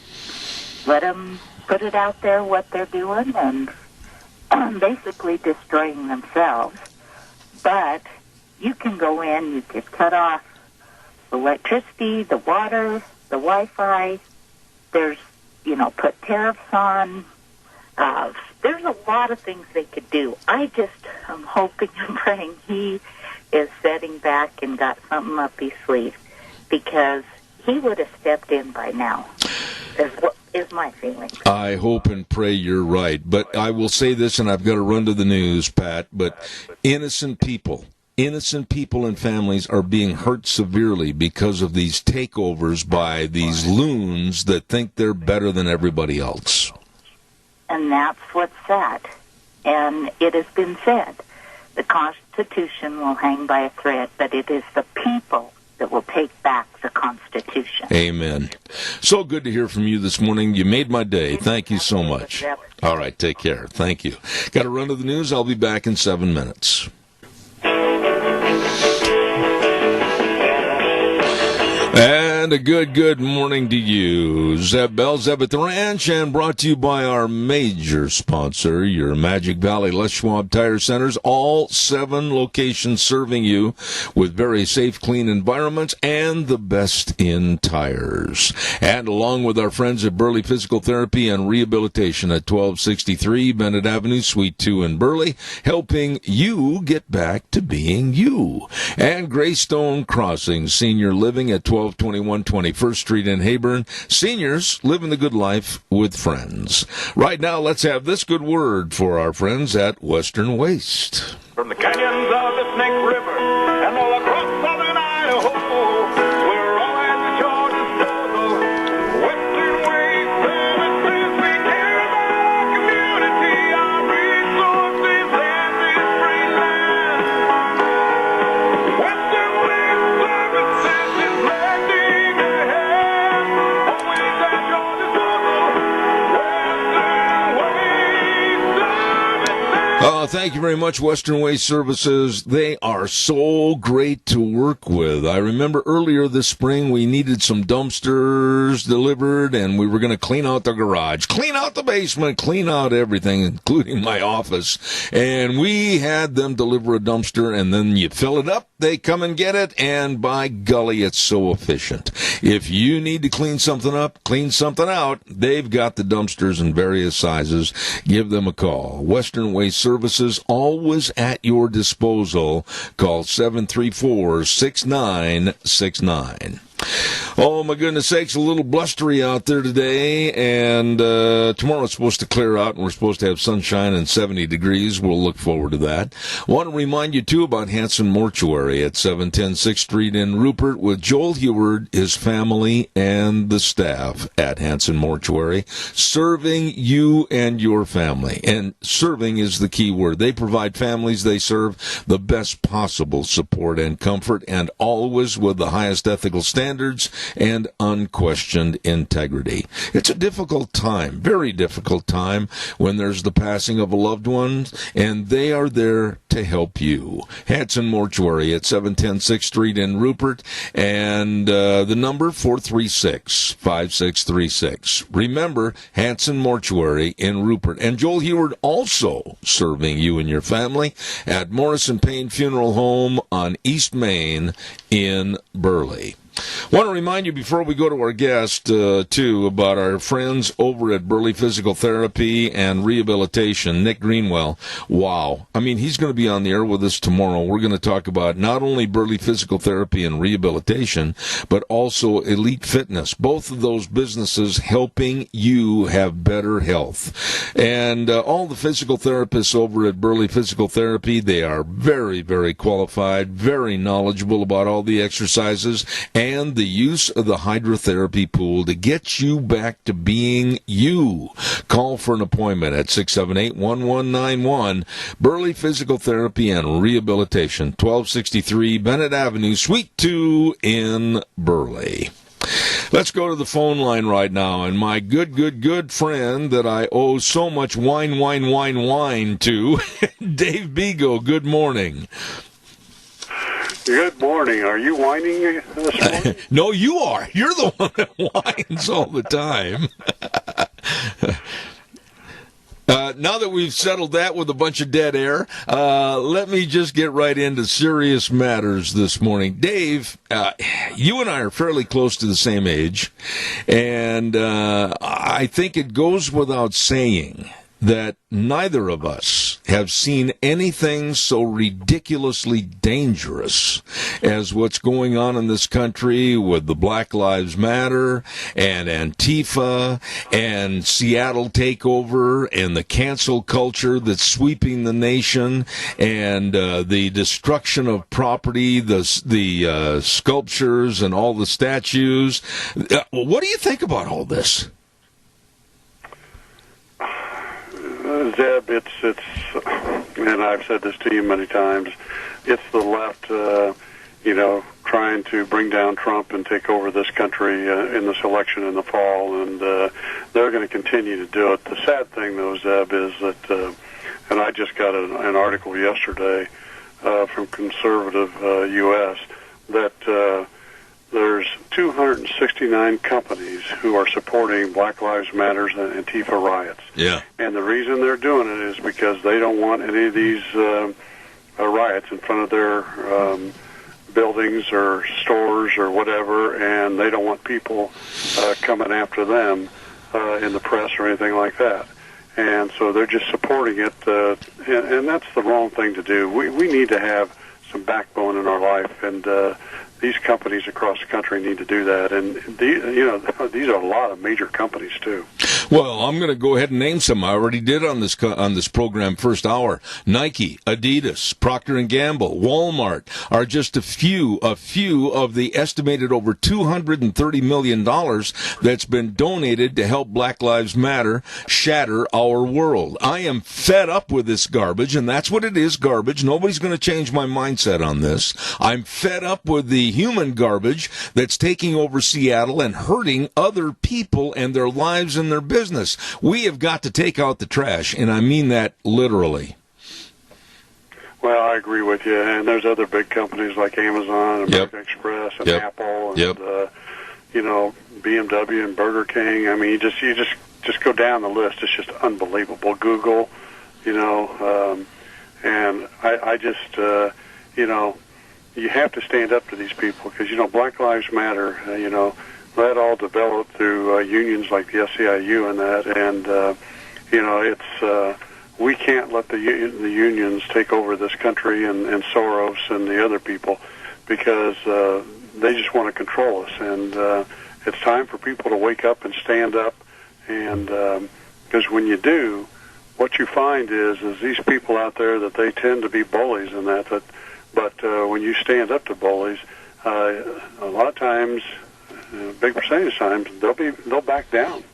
put it out there what they're doing and basically destroying themselves. But you can go in, you can cut off the electricity, the water, the Wi-Fi. There's, put tariffs on. There's a lot of things they could do. I'm hoping and praying he is sitting back and got something up his sleeve, because he would have stepped in by now, is my feeling. I hope and pray you're right. But I will say this, and I've got to run to the news, Pat, but innocent people and families are being hurt severely because of these takeovers by these loons that think they're better than everybody else. And that's what's sad. And it has been said, the Constitution will hang by a thread, but it is the people that will take back the Constitution. Amen. So good to hear from you this morning. You made my day. Thank you so much. All right, take care. Thank you. Got to run to the news. I'll be back in 7 minutes. And a good morning to you. Zeb Bell, Zeb at the Ranch, and brought to you by our major sponsor, your Magic Valley Les Schwab Tire Centers. All 7 locations serving you with very safe, clean environments and the best in tires. And along with our friends at Burley Physical Therapy and Rehabilitation at 1263 Bennett Avenue, Suite 2 in Burley, helping you get back to being you. And Greystone Crossing Senior Living at 1221 21st Street in Hayburn. Seniors living the good life with friends. Right now, let's have this good word for our friends at Western Waste. From the canyons of the Snake River and all across southern Idaho, we're all at your disposal. Western Waste Services, we care about our community, our resources, and this free land. Western Waste Services is lending a hand, always at your disposal. Western Waste Services. Thank you very much, Western Waste Services. They are so great to work with. I remember earlier this spring we needed some dumpsters delivered, and we were going to clean out the garage, clean out the basement, clean out everything, including my office. And we had them deliver a dumpster, and then you fill it up, they come and get it, and by golly, it's so efficient. If you need to clean something up, clean something out, they've got the dumpsters in various sizes. Give them a call. Western Waste Services, always at your disposal. Call 734-6969. Oh, my goodness sakes, a little blustery out there today, and tomorrow it's supposed to clear out, and we're supposed to have sunshine and 70 degrees. We'll look forward to that. Want to remind you, too, about Hanson Mortuary at 710 6th Street in Rupert with Joel Heward, his family, and the staff at Hanson Mortuary, serving you and your family. And serving is the key word. They provide families they serve the best possible support and comfort, and always with the highest ethical standards and unquestioned integrity. It's a difficult time, very difficult time, when there's the passing of a loved one, and they are there to help you. Hanson Mortuary at 710 6th Street in Rupert, and the number 436-5636. Remember, Hanson Mortuary in Rupert. And Joel Heward also serving you and your family at Morrison Payne Funeral Home on East Main in Burley. Want to remind you before we go to our guest, too, about our friends over at Burley Physical Therapy and Rehabilitation, Nick Greenwell. Wow. I mean, he's going to be on the air with us tomorrow. We're going to talk about not only Burley Physical Therapy and Rehabilitation, but also Elite Fitness. Both of those businesses helping you have better health. And all the physical therapists over at Burley Physical Therapy, they are very, very qualified, very knowledgeable about all the exercises and the use of the hydrotherapy pool to get you back to being you. Call for an appointment at 678-1191. Burley Physical Therapy and Rehabilitation, 1263 Bennett Avenue, Suite 2 in Burley. Let's go to the phone line right now, and my good friend that I owe so much wine to, Dave Bego. Good morning. Good morning. Are you whining this morning? No, you are. You're the one that whines all the time. Now that we've settled that with a bunch of dead air, let me just get right into serious matters this morning. Dave, you and I are fairly close to the same age, and I think it goes without saying that neither of us have seen anything so ridiculously dangerous as what's going on in this country with the Black Lives Matter and Antifa and Seattle takeover and the cancel culture that's sweeping the nation and the destruction of property, the sculptures and all the statues. What do you think about all this? Zeb, it's, and I've said this to you many times, it's the left, trying to bring down Trump and take over this country in this election in the fall, and they're going to continue to do it. The sad thing, though, Zeb, is that, and I just got an article yesterday from Conservative U.S., that there's 269 companies who are supporting Black Lives Matters and Antifa riots. Yeah. And the reason they're doing it is because they don't want any of these riots in front of their buildings or stores or whatever, and they don't want people coming after them in the press or anything like that. And so they're just supporting it, and that's the wrong thing to do. We need to have some backbone in our life, and these companies across the country need to do that. And these are a lot of major companies too. Well, I'm going to go ahead and name some. I already did on this program first hour. Nike, Adidas, Procter & Gamble, Walmart are just a few of the estimated over $230 million that's been donated to help Black Lives Matter shatter our world. I am fed up with this garbage, and that's what it is, garbage. Nobody's going to change my mindset on this. I'm fed up with the human garbage that's taking over Seattle and hurting other people and their lives and their business. We have got to take out the trash, and I mean that literally. Well, I agree with you. And there's other big companies like Amazon, American Express, and Apple, and BMW and Burger King. I mean, you just go down the list. It's just unbelievable. Google, and I just you have to stand up to these people because, Black Lives Matter, that all developed through unions like the SEIU and that, and, it's, we can't let the unions take over this country and Soros and the other people because they just want to control us, and it's time for people to wake up and stand up, and because when you do, what you find is these people out there that they tend to be bullies and that but when you stand up to bullies, a lot of times, a big percentage of times, they'll back down.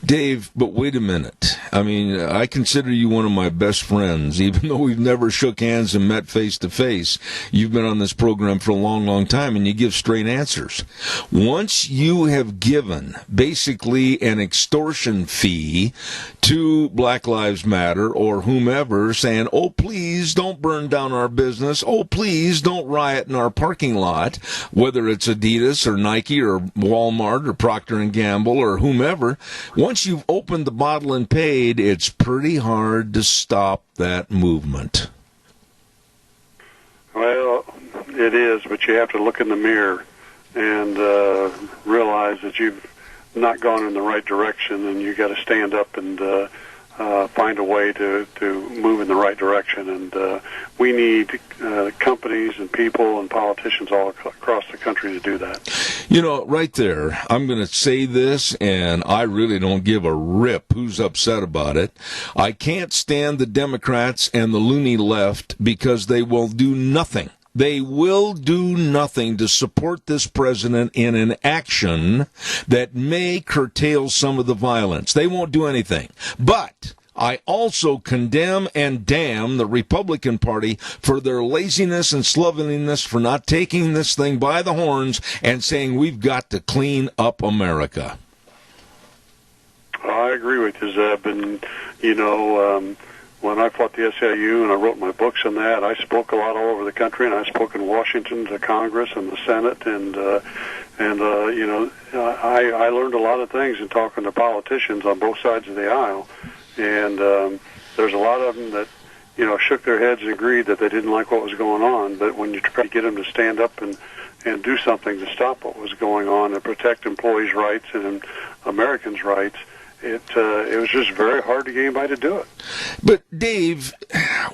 Dave, but wait a minute. I mean, I consider you one of my best friends, even though we've never shook hands and met face to face. You've been on this program for a long, long time, and you give straight answers. Once you have given basically an extortion fee to Black Lives Matter or whomever, saying, oh, please don't burn down our business, oh, please don't riot in our parking lot, whether it's Adidas or Nike or Walmart or Procter & Gamble or whomever, once you've opened the bottle and paid, it's pretty hard to stop that movement. Well, it is, but you have to look in the mirror and realize that you've not gone in the right direction, and you got to stand up and find a way to move in the right direction. And we need companies and people and politicians all across the country to do that. You know, right there, I'm going to say this, and I really don't give a rip who's upset about it. I can't stand the Democrats and the loony left because they will do nothing. They will do nothing to support this president in an action that may curtail some of the violence. They won't do anything. But I also condemn and damn the Republican Party for their laziness and slovenliness for not taking this thing by the horns and saying we've got to clean up America. I agree with you, Zeb. And, you know, when I fought the SIU and I wrote my books on that, I spoke a lot all over the country, and I spoke in Washington to Congress and the Senate, and you know, I learned a lot of things in talking to politicians on both sides of the aisle, and there's a lot of them that, you know, shook their heads and agreed that they didn't like what was going on, but when you try to get them to stand up and do something to stop what was going on and protect employees' rights and Americans' rights, it was just very hard to get anybody to do it. But, Dave,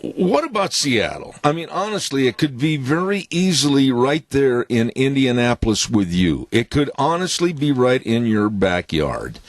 what about Seattle? I mean, honestly, it could be very easily right there in Indianapolis with you. It could honestly be right in your backyard.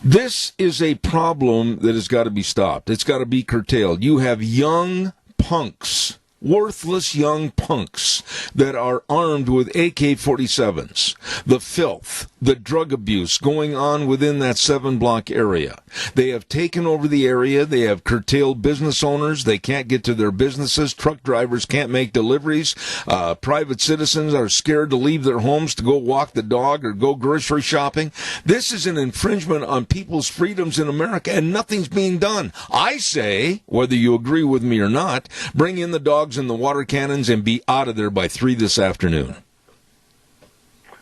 This is a problem that has got to be stopped. It's got to be curtailed. You have young punks, worthless young punks that are armed with AK-47s. The filth, the drug abuse going on within that 7-block area. They have taken over the area. They have curtailed business owners. They can't get to their businesses. Truck drivers can't make deliveries. Private citizens are scared to leave their homes to go walk the dog or go grocery shopping. This is an infringement on people's freedoms in America, and nothing's being done. I say, whether you agree with me or not, bring in the dogs and the water cannons and be out of there by 3 this afternoon.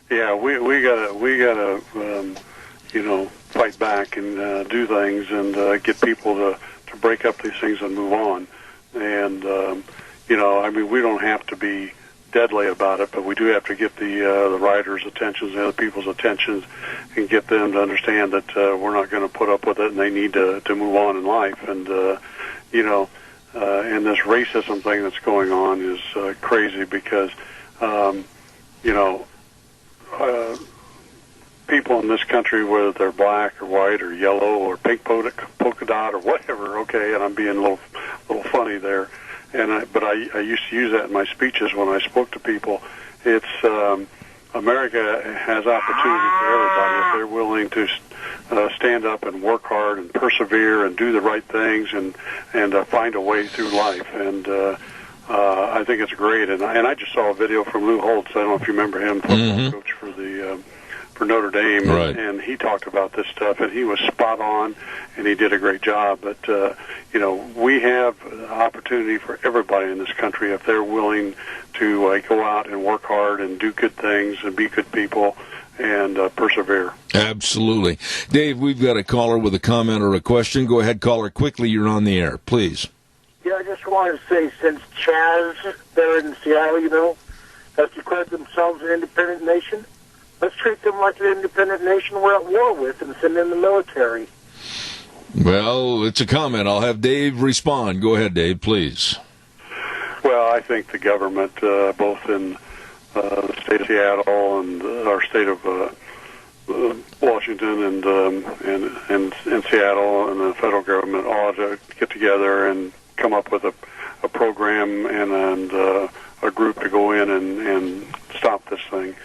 Yeah, we gotta you know, fight back and do things and get people to break up these things and move on. And you know, I mean, we don't have to be deadly about it, but we do have to get the riders' attentions, the other people's attentions, and get them to understand that we're not going to put up with it, and they need to move on in life. And you know, and this racism thing that's going on is crazy because you know, people in this country, whether they're black or white or yellow or pink polka dot or whatever, okay, and I'm being a little funny there, but I used to use that in my speeches when I spoke to people. It's America has opportunity for everybody if they're willing to stand up and work hard and persevere and do the right things and find a way through life. And I think it's great. And I just saw a video from Lou Holtz. I don't know if you remember him, football coach for Notre Dame, right. And he talked about this stuff, and he was spot on, and he did a great job. But you know, we have opportunity for everybody in this country if they're willing to go out and work hard and do good things and be good people and persevere. Absolutely. Dave, we've got a caller with a comment or a question. Go ahead, caller, quickly. You're on the air, please. Yeah, I just wanted to say, since Chaz there in Seattle, you know, has declared themselves an independent nation, let's treat them like an independent nation we're at war with and send in the military. Well, it's a comment. I'll have Dave respond. Go ahead, Dave, please. Well, I think the government, both in the state of Seattle and our state of Washington and Seattle and the federal government ought to get together and come up with a program and a group to go in and stop this thing.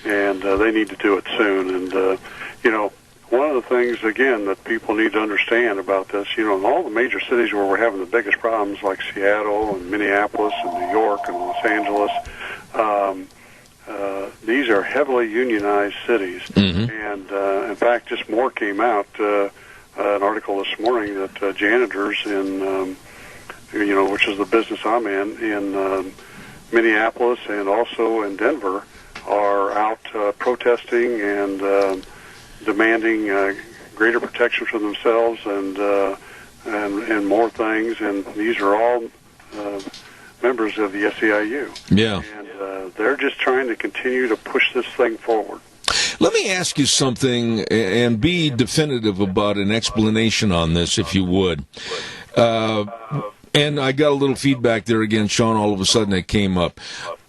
And they need to do it soon. And, you know, one of the things, again, that people need to understand about this, in all the major cities where we're having the biggest problems, like Seattle and Minneapolis and New York and Los Angeles, these are heavily unionized cities. Mm-hmm. And, in fact, just more came out, an article this morning that janitors in, which is the business I'm in Minneapolis and also in Denver, are out protesting and demanding greater protection for themselves and more things. And these are all members of the SEIU. Yeah. And they're just trying to continue to push this thing forward. Let me ask you something and be definitive about an explanation on this, if you would. And I got a little feedback there again, Sean. All of a sudden it came up.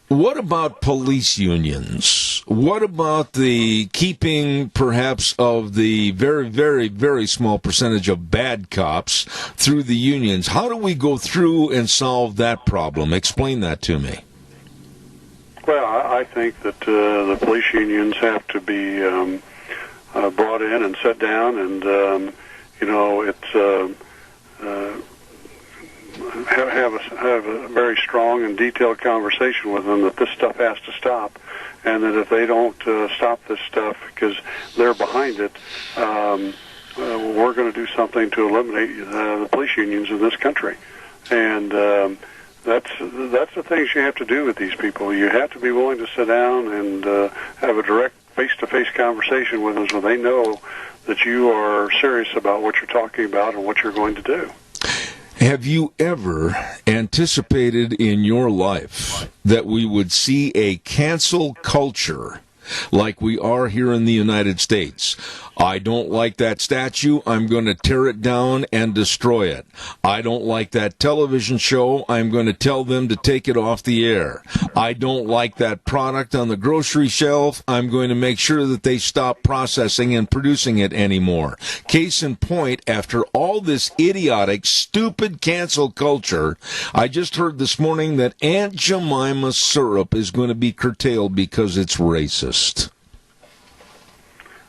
What about police unions? What about the keeping, perhaps, of the very, very, very small percentage of bad cops through the unions? How do we go through and solve that problem? Explain that to me. Well, I think that the police unions have to be brought in and set down, and it's have a very strong and detailed conversation with them that this stuff has to stop, and that if they don't stop this stuff because they're behind it, we're going to do something to eliminate the police unions in this country. And that's the things you have to do with these people. You have to be willing to sit down and have a direct face-to-face conversation with them so they know that you are serious about what you're talking about and what you're going to do. Have you ever anticipated in your life that we would see a cancel culture like we are here in the United States? I don't like that statue. I'm going to tear it down and destroy it. I don't like that television show. I'm going to tell them to take it off the air. I don't like that product on the grocery shelf. I'm going to make sure that they stop processing and producing it anymore. Case in point, after all this idiotic, stupid cancel culture, I just heard this morning that Aunt Jemima syrup is going to be curtailed because it's racist.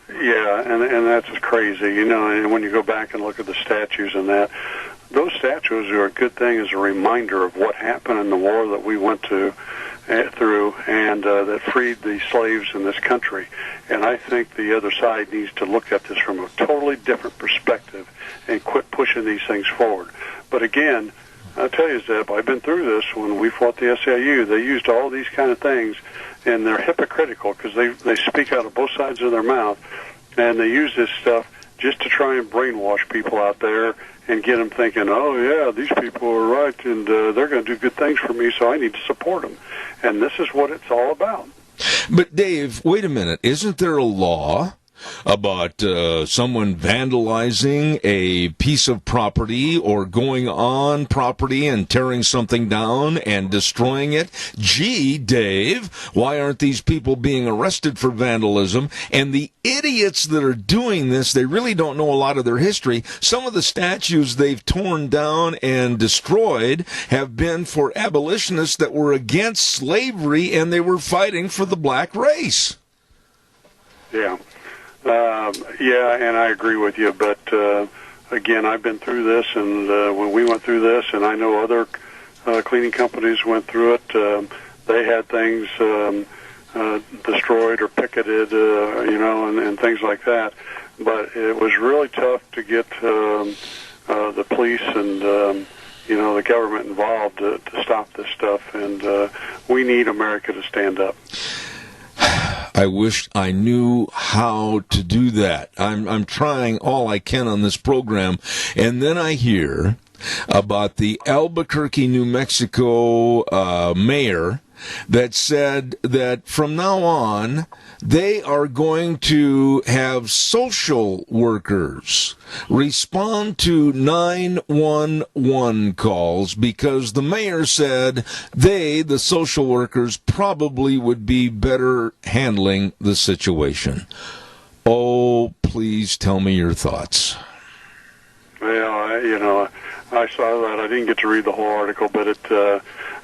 Yeah, and that's crazy, and when you go back and look at the statues and that, those statues are a good thing as a reminder of what happened in the war that we went through and that freed the slaves in this country. And I think the other side needs to look at this from a totally different perspective and quit pushing these things forward. But again, I'll tell you, Zeb, I've been through this when we fought the SEIU. They used all these kind of things, and they're hypocritical because they speak out of both sides of their mouth, and they use this stuff just to try and brainwash people out there and get them thinking, oh, yeah, these people are right, and they're going to do good things for me, so I need to support them. And this is what it's all about. But, Dave, wait a minute. Isn't there a law about someone vandalizing a piece of property or going on property and tearing something down and destroying it? Gee, Dave, why aren't these people being arrested for vandalism? And the idiots that are doing this, they really don't know a lot of their history. Some of the statues they've torn down and destroyed have been for abolitionists that were against slavery, and they were fighting for the black race. Yeah. Yeah, and I agree with you, but again, I've been through this, and when we went through this, and I know other cleaning companies went through it, they had things destroyed or picketed, and things like that. But it was really tough to get the police and the government involved to stop this stuff, and we need America to stand up. I wish I knew how to do that. I'm trying all I can on this program, and then I hear about the Albuquerque, New Mexico mayor that said that from now on they are going to have social workers respond to 911 calls because the mayor said the social workers, probably would be better handling the situation. Oh, please tell me your thoughts. Well, I saw that. I didn't get to read the whole article, but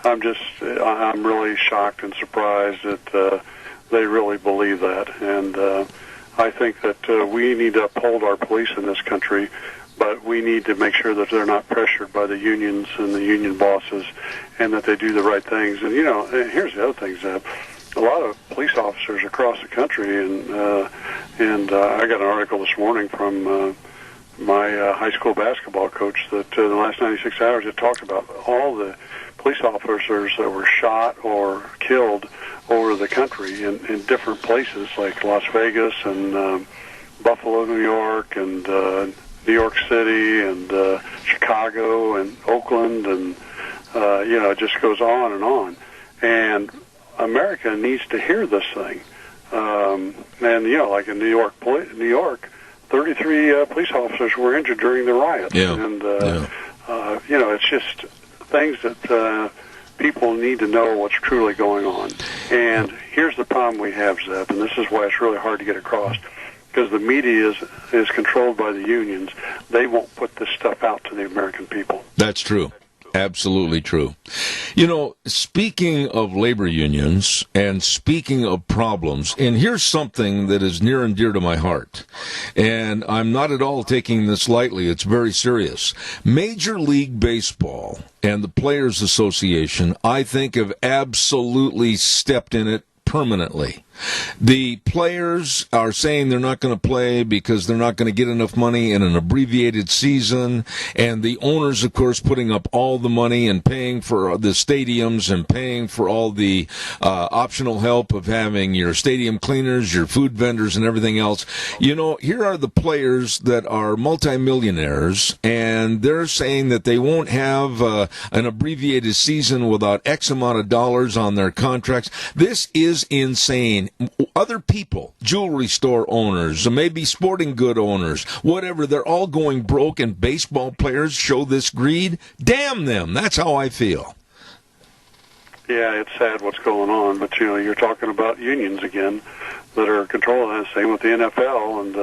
I'm really shocked and surprised that they really believe that. And I think that we need to uphold our police in this country, but we need to make sure that they're not pressured by the unions and the union bosses, and that they do the right things. And, here's the other thing, Zeb. A lot of police officers across the country, and I got an article this morning from my high school basketball coach that the last 96 hours it talked about all the police officers that were shot or killed over the country in different places like Las Vegas and Buffalo, New York, and New York City, and Chicago, and Oakland, and it just goes on and on. And America needs to hear this thing. Like in New York, 33 police officers were injured during the riot. Yeah. And it's just things that people need to know what's truly going on. And here's the problem we have, Zeb, and this is why it's really hard to get across. Because the media is controlled by the unions, they won't put this stuff out to the American people. That's true. Absolutely true. Speaking of labor unions and speaking of problems, and here's something that is near and dear to my heart, and I'm not at all taking this lightly. It's very serious. Major League Baseball and the Players Association, I think, have absolutely stepped in it permanently. The players are saying they're not going to play because they're not going to get enough money in an abbreviated season, and the owners, of course, putting up all the money and paying for the stadiums and paying for all the optional help of having your stadium cleaners, your food vendors, and everything else. Here are the players that are multimillionaires, and they're saying that they won't have an abbreviated season without X amount of dollars on their contracts. This is insane. Other people, jewelry store owners, maybe sporting good owners, whatever, they're all going broke, and baseball players show this greed. Damn them. That's how I feel. Yeah, it's sad what's going on, but you're talking about unions again that are controlling that. Same with the NFL, and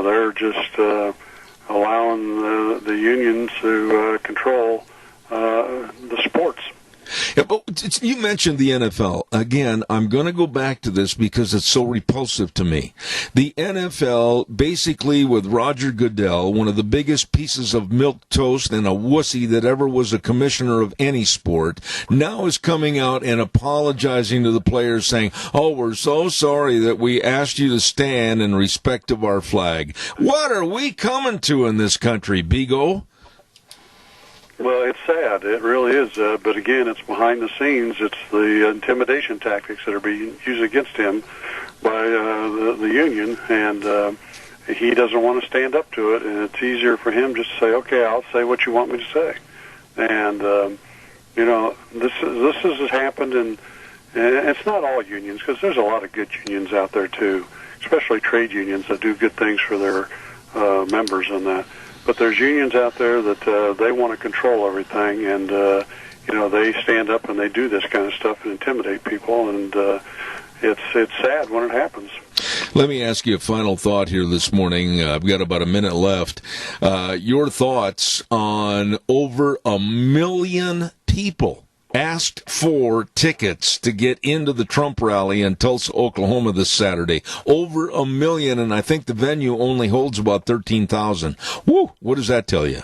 they're just allowing the unions to control the sports. Yeah, but you mentioned the NFL. Again, I'm going to go back to this because it's so repulsive to me. The NFL, basically with Roger Goodell, one of the biggest pieces of milk toast and a wussy that ever was a commissioner of any sport, now is coming out and apologizing to the players, saying, "Oh, we're so sorry that we asked you to stand in respect of our flag." What are we coming to in this country, Bigo? Well, it's sad. It really is. But again, it's behind the scenes. It's the intimidation tactics that are being used against him by the union, and he doesn't want to stand up to it. And it's easier for him just to say, "Okay, I'll say what you want me to say." And this has happened, and it's not all unions, because there's a lot of good unions out there too, especially trade unions that do good things for their members and that. But there's unions out there that they want to control everything, and they stand up and they do this kind of stuff and intimidate people, and it's sad when it happens. Let me ask you a final thought here this morning. I've got about a minute left. Your thoughts on over 1 million people asked for tickets to get into the Trump rally in Tulsa, Oklahoma this Saturday. Over 1 million, and I think the venue only holds about 13,000. Woo! What does that tell you?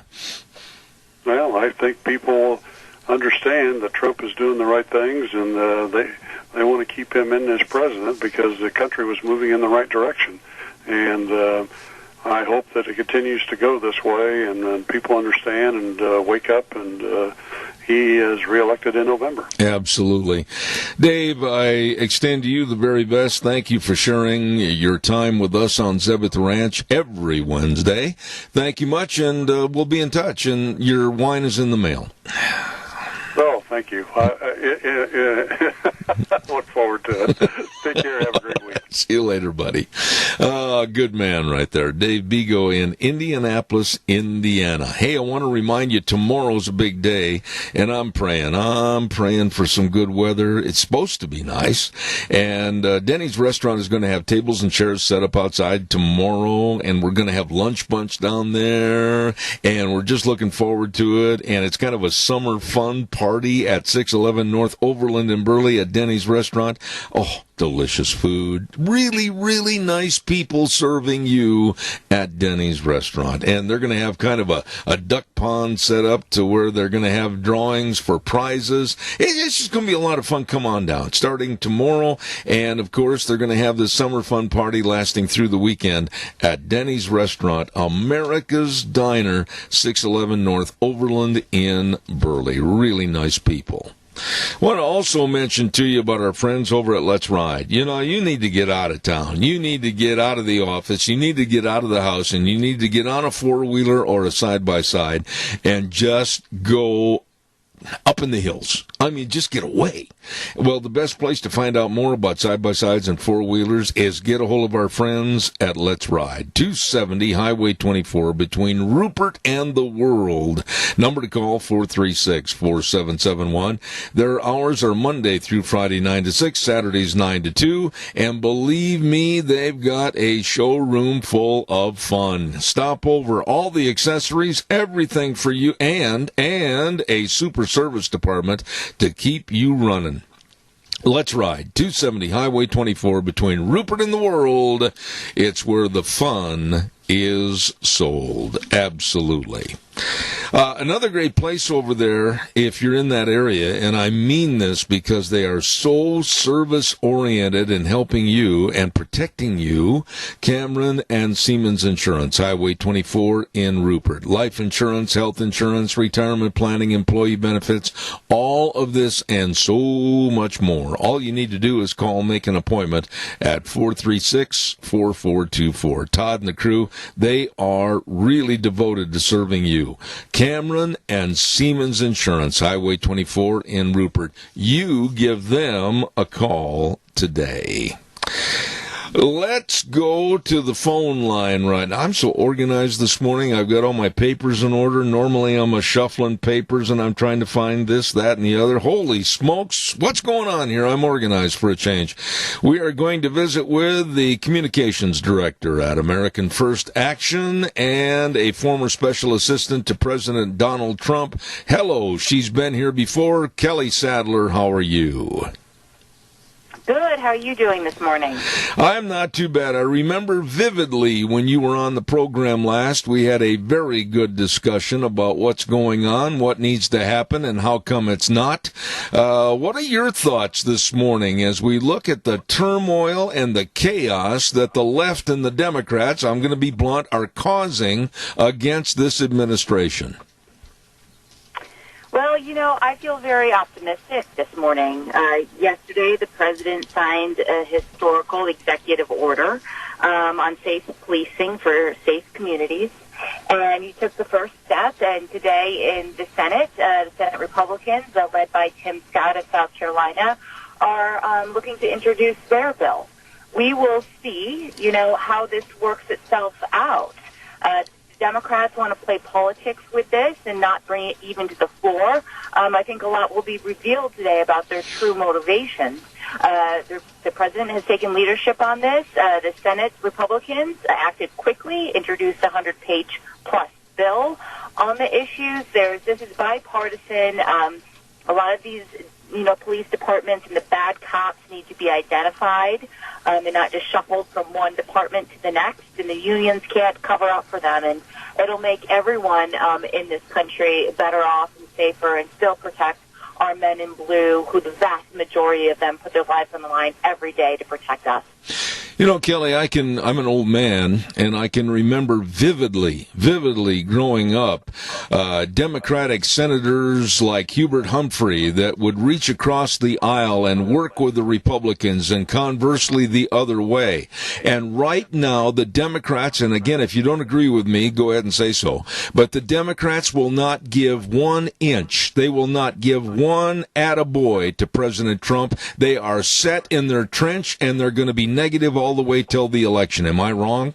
Well, I think people understand that Trump is doing the right things, and they want to keep him in as president because the country was moving in the right direction. And I hope that it continues to go this way, and people understand and wake up, and he is reelected in November. Absolutely. Dave, I extend to you the very best. Thank you for sharing your time with us on Zeb at the Ranch every Wednesday. Thank you much, and we'll be in touch, and your wine is in the mail. Oh, thank you. I look forward to it. Take care. Have a great week. See you later, buddy. Good man right there. Dave Bigo in Indianapolis, Indiana. Hey, I want to remind you, tomorrow's a big day, and I'm praying for some good weather. It's supposed to be nice. And Denny's restaurant is going to have tables and chairs set up outside tomorrow, and we're going to have lunch bunch down there, and we're just looking forward to it. And it's kind of a summer fun party at 611 North Overland in Burley at Denny's restaurant. Oh, delicious food. Really, really nice people serving you at Denny's restaurant. And they're going to have kind of a duck pond set up to where they're going to have drawings for prizes. It's just going to be a lot of fun. Come on down. Starting tomorrow. And, of course, they're going to have this summer fun party lasting through the weekend at Denny's restaurant, America's Diner, 611 North Overland in Burley. Really nice people. I want to also mention to you about our friends over at Let's Ride. You know, you need to get out of town. You need to get out of the office. You need to get out of the house, and you need to get on a four-wheeler or a side-by-side and just go up in the hills. I mean, just get away. Well, the best place to find out more about side-by-sides and four-wheelers is get a hold of our friends at Let's Ride, 270 Highway 24 between Rupert and the World. Number to call, 436-4771. Their hours are Monday through Friday, 9 to 6, Saturdays, 9 to 2. And believe me, they've got a showroom full of fun. Stop over, all the accessories, everything for you, and a super service department to keep you running. Let's Ride, 270 Highway 24 between Rupert and the World. It's where the fun is sold. Absolutely. Another great place over there, if you're in that area, and I mean this because they are so service-oriented in helping you and protecting you, Cameron and Siemens Insurance, Highway 24 in Rupert. Life insurance, health insurance, retirement planning, employee benefits, all of this and so much more. All you need to do is call, make an appointment at 436-4424. Todd and the crew, they are really devoted to serving you. Cameron and Siemens Insurance, Highway 24 in Rupert. You give them a call today. Let's go to the phone line right now. I'm so organized this morning. I've got all my papers in order. Normally I'm a shuffling papers and I'm trying to find this, that, and the other. Holy smokes, what's going on here? I'm organized for a change. We are going to visit with the communications director at American First Action and a former special assistant to President Donald Trump. Hello, she's been here before. Kelly Sadler, how are you? Good. How are you doing this morning? I'm not too bad. I remember vividly when you were on the program last, we had a very good discussion about what's going on, what needs to happen, and how come it's not. What are your thoughts this morning as we look at the turmoil and the chaos that the left and the Democrats, I'm going to be blunt, are causing against this administration? Well, you know, I feel very optimistic this morning. Yesterday, the president signed a historical executive order on safe policing for safe communities, and he took the first step. And today in the Senate Republicans, led by Tim Scott of South Carolina, are looking to introduce their bill. We will see, you know, how this works itself out. Democrats want to play politics with this and not bring it even to the floor. I think a lot will be revealed today about their true motivations. The president has taken leadership on this. The Senate Republicans acted quickly, introduced a 100-page plus bill on the issues. This is bipartisan. A lot of these, you know, police departments and the bad cops need to be identified and not just shuffled from one department to the next, and the unions can't cover up for them, and it'll make everyone in this country better off and safer and still protect our men in blue, who the vast majority of them put their lives on the line every day to protect us. You know, Kelly, I'm an old man, and I can remember vividly growing up, Democratic senators like Hubert Humphrey that would reach across the aisle and work with the Republicans, and conversely the other way. And right now, the Democrats, and again, if you don't agree with me, go ahead and say so, but the Democrats will not give 1 inch. They will not give one attaboy to President Trump. They are set in their trench, and they're going to be negative all the way till the election. Am I wrong?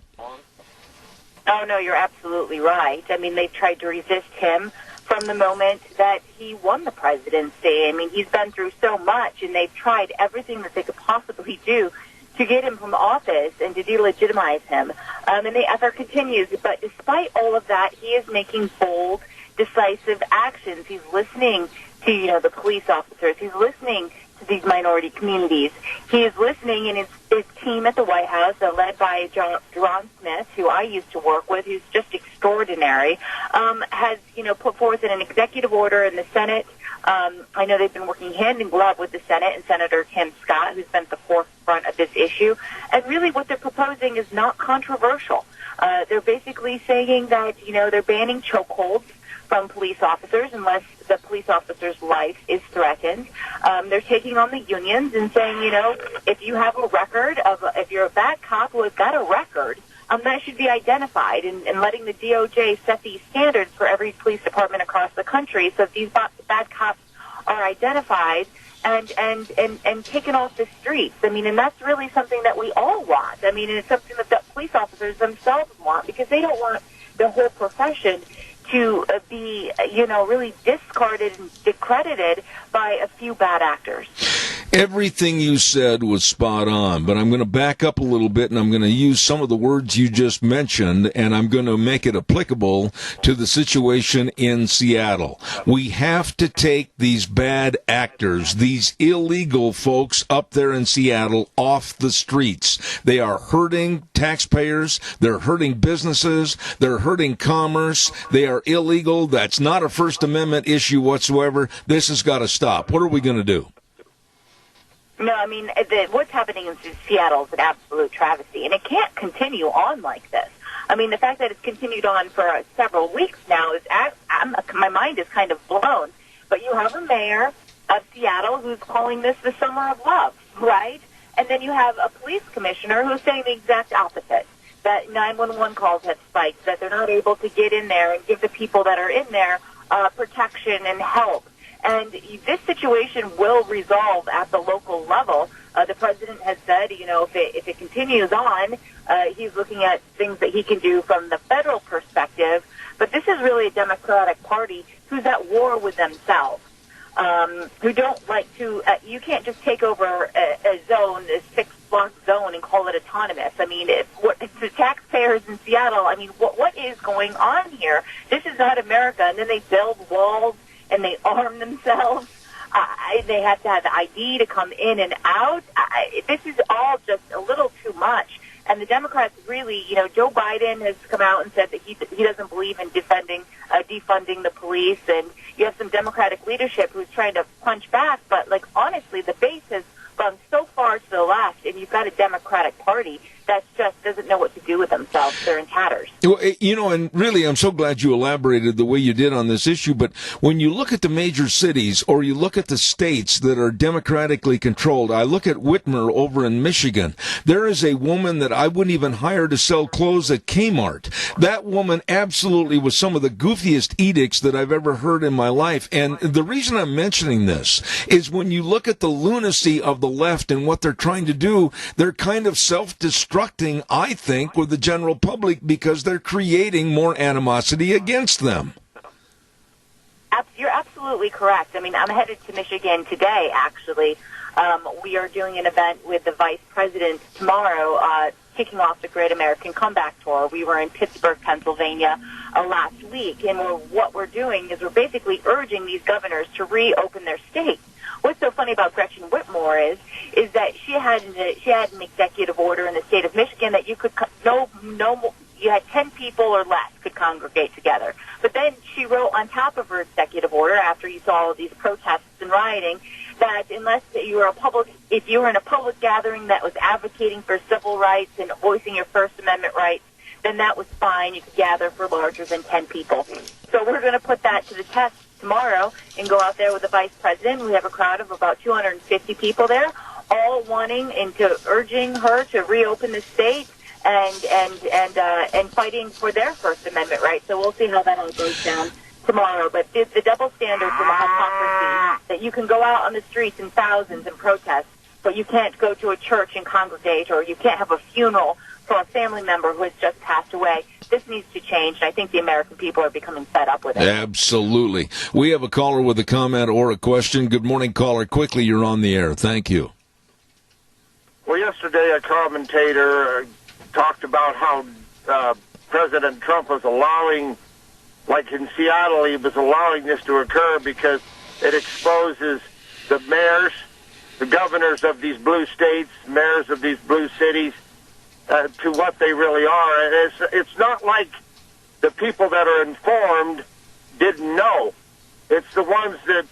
Oh, no, you're absolutely right. I mean, they've tried to resist him from the moment that he won the presidency. I mean, he's been through so much, and they've tried everything that they could possibly do to get him from office and to delegitimize him. And the effort continues. But despite all of that, he is making bold, decisive actions. He's listening to, you know, the police officers. He's listening to these minority communities. He is listening, and his team at the White House, led by Ron Smith, who I used to work with, who's just extraordinary, has, put forth an executive order in the Senate. I know they've been working hand in glove with the Senate and Senator Tim Scott, who's been at the forefront of this issue. And really what they're proposing is not controversial. They're basically saying that, they're banning chokeholds from police officers unless the police officer's life is threatened. They're taking on the unions and saying, if you have a record if you're a bad cop who has got a record, that should be identified, and letting the DOJ set these standards for every police department across the country. So if these bad cops are identified and taken off the streets, and that's really something that we all want. And it's something that the police officers themselves want, because they don't want the whole profession to be, really discarded and discredited by a few bad actors. Everything you said was spot on, but I'm going to back up a little bit, and I'm going to use some of the words you just mentioned, and I'm going to make it applicable to the situation in Seattle. We have to take these bad actors, these illegal folks up there in Seattle, off the streets. They are hurting taxpayers, they're hurting businesses, they're hurting commerce, they are illegal. That's not a First Amendment issue whatsoever. This has got to stop. What are we going to do? No, what's happening in Seattle is an absolute travesty, and it can't continue on like this. The fact that it's continued on for several weeks now is, my mind is kind of blown. But you have a mayor of Seattle who's calling this the summer of love, right? And then you have a police commissioner who's saying the exact opposite, that 911 calls have spiked, that they're not able to get in there and give the people that are in there protection and help. And this situation will resolve at the local level. The president has said, if it continues on, he's looking at things that he can do from the federal perspective. But this is really a Democratic Party who's at war with themselves, who don't like to. You can't just take over a zone, a 6-block zone, and call it autonomous. It's the taxpayers in Seattle. What is going on here? This is not America. And then they build walls and they arm themselves. They have to have the ID to come in and out. This is all just a little too much. And the Democrats really, Joe Biden has come out and said that he doesn't believe in defunding the police. And you have some Democratic leadership who's trying to punch back. But, honestly, the base has gone so far to the left, and you've got a Democratic Party that just doesn't know what to do with themselves. They're in tatters. Well, and really, I'm so glad you elaborated the way you did on this issue. But when you look at the major cities, or you look at the states that are democratically controlled, I look at Whitmer over in Michigan. There is a woman that I wouldn't even hire to sell clothes at Kmart. That woman absolutely was some of the goofiest edicts that I've ever heard in my life. And the reason I'm mentioning this is when you look at the lunacy of the left and what they're trying to do, they're kind of self-destructing, I think, with the general public, because they're creating more animosity against them. You're absolutely correct. I'm headed to Michigan today, actually. We are doing an event with the vice president tomorrow, kicking off the Great American Comeback Tour. We were in Pittsburgh, Pennsylvania last week, and what we're doing is we're basically urging these governors to reopen their states. What's so funny about Gretchen Whitmer is that she had an executive order in the state of Michigan that you could you had 10 people or less could congregate together. But then she wrote on top of her executive order, after you saw all these protests and rioting, that unless you were if you were in a public gathering that was advocating for civil rights and voicing your First Amendment rights, then that was fine. You could gather for larger than 10 people. So we're going to put that to the test tomorrow and go out there with the vice president. We have a crowd of about 250 people there, all wanting and urging her to reopen the state and fighting for their First Amendment rights. So we'll see how that all goes down tomorrow. But the double standards and the hypocrisy that you can go out on the streets in thousands and protest, but you can't go to a church and congregate, or you can't have a funeral for a family member who has just passed away. This needs to change, and I think the American people are becoming fed up with it. Absolutely. We have a caller with a comment or a question. Good morning, caller. Quickly, you're on the air. Thank you. Well, yesterday a commentator talked about how President Trump was allowing, like in Seattle, he was allowing this to occur because it exposes the mayors governors of these blue states, mayors of these blue cities, to what they really are. And it's not like the people that are informed didn't know. It's the ones that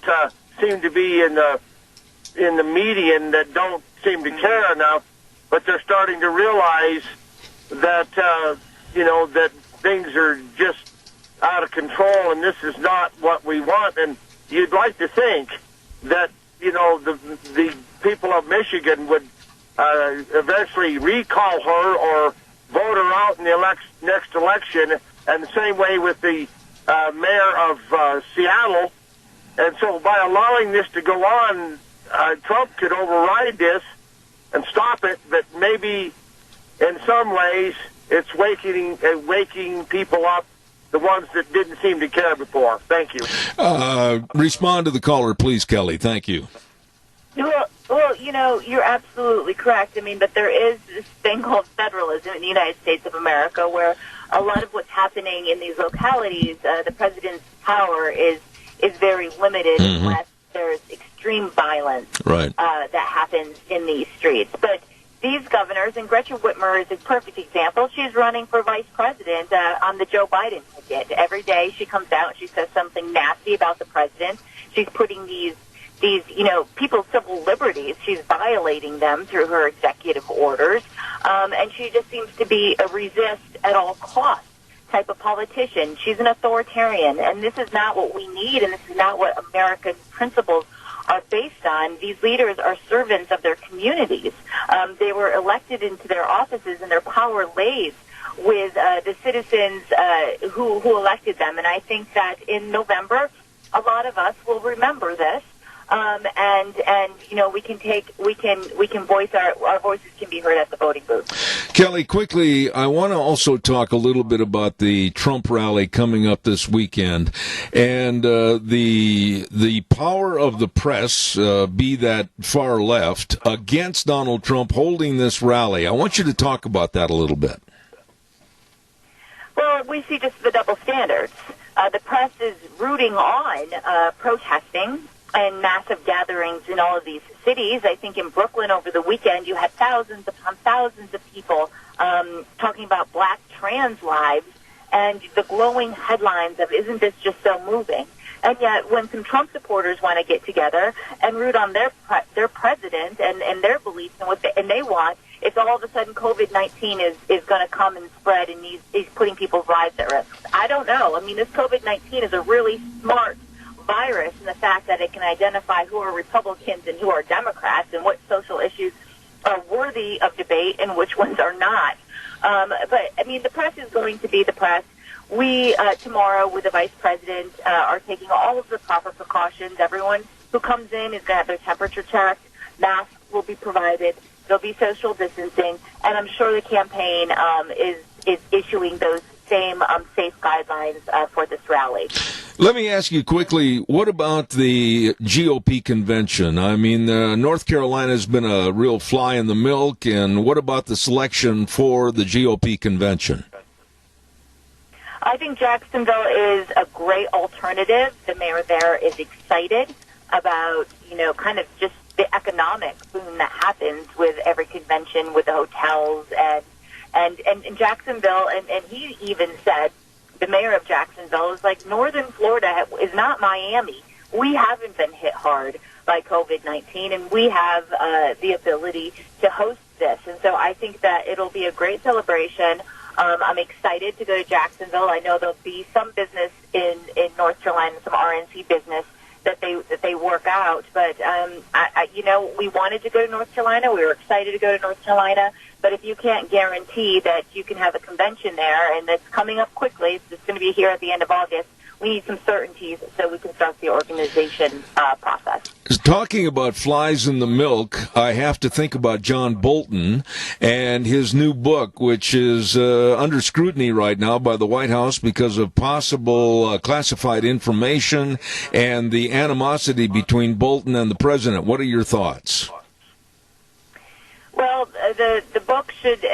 seem to be in the median that don't seem to care enough, but they're starting to realize that that things are just out of control, and this is not what we want. And you'd like to think that the people of Michigan would eventually recall her or vote her out in the next election, and the same way with the mayor of Seattle. And so by allowing this to go on, Trump could override this and stop it, but maybe in some ways it's waking people up, the ones that didn't seem to care before. Thank you. Respond to the caller, please, Kelly. Thank you. Well, you're absolutely correct. I mean, but there is this thing called federalism in the United States of America where a lot of what's happening in these localities, the president's power is very limited unless there's extreme violence that happens in these streets. But these governors, and Gretchen Whitmer is a perfect example. She's running for vice president on the Joe Biden ticket. Every day she comes out and she says something nasty about the president. She's putting these people's civil liberties. She's violating them through her executive orders. And she just seems to be a resist at all costs type of politician. She's an authoritarian, and this is not what we need, and this is not what American principles are based on. These leaders are servants of their communities. They were elected into their offices, and their power lays with the citizens who elected them. And I think that in November, a lot of us will remember this. We can voice our voices can be heard at the voting booth. Kelly, quickly, I want to also talk a little bit about the Trump rally coming up this weekend, and the power of the press, be that far left, against Donald Trump holding this rally. I want you to talk about that a little bit. Well, we see just the double standards. The press is rooting on protesting and massive gatherings in all of these cities. I think in Brooklyn over the weekend you had thousands upon thousands of people talking about black trans lives and the glowing headlines of "Isn't this just so moving?" And yet when some Trump supporters want to get together and root on their president and their beliefs and what they want, it's all of a sudden COVID-19 is going to come and spread, and he's putting people's lives at risk. I don't know. I mean, this COVID-19 is a really smart virus in the fact that it can identify who are Republicans and who are Democrats and what social issues are worthy of debate and which ones are not. But, I mean, the press is going to be the press. We, tomorrow, with the vice president, are taking all of the proper precautions. Everyone who comes in is going to have their temperature checked. Masks will be provided. There'll be social distancing. And I'm sure the campaign is issuing those same safe guidelines for this rally. Let me ask you quickly, what about the GOP convention? I mean, North Carolina has been a real fly in the milk, and what about the selection for the GOP convention? I think Jacksonville is a great alternative. The mayor there is excited about, kind of just the economic boom that happens with every convention, with the hotels and Jacksonville, and he even said, the mayor of Jacksonville is like, Northern Florida is not Miami. We haven't been hit hard by COVID-19, and we have the ability to host this. And so I think that it'll be a great celebration. I'm excited to go to Jacksonville. I know there'll be some business in North Carolina, some RNC business that they work out. But we wanted to go to North Carolina. We were excited to go to North Carolina. But if you can't guarantee that you can have a convention there, and it's coming up quickly, it's just going to be here at the end of August, we need some certainties so we can start the organization process. Talking about flies in the milk, I have to think about John Bolton and his new book, which is under scrutiny right now by the White House because of possible classified information and the animosity between Bolton and the president. What are your thoughts? Well, the book should.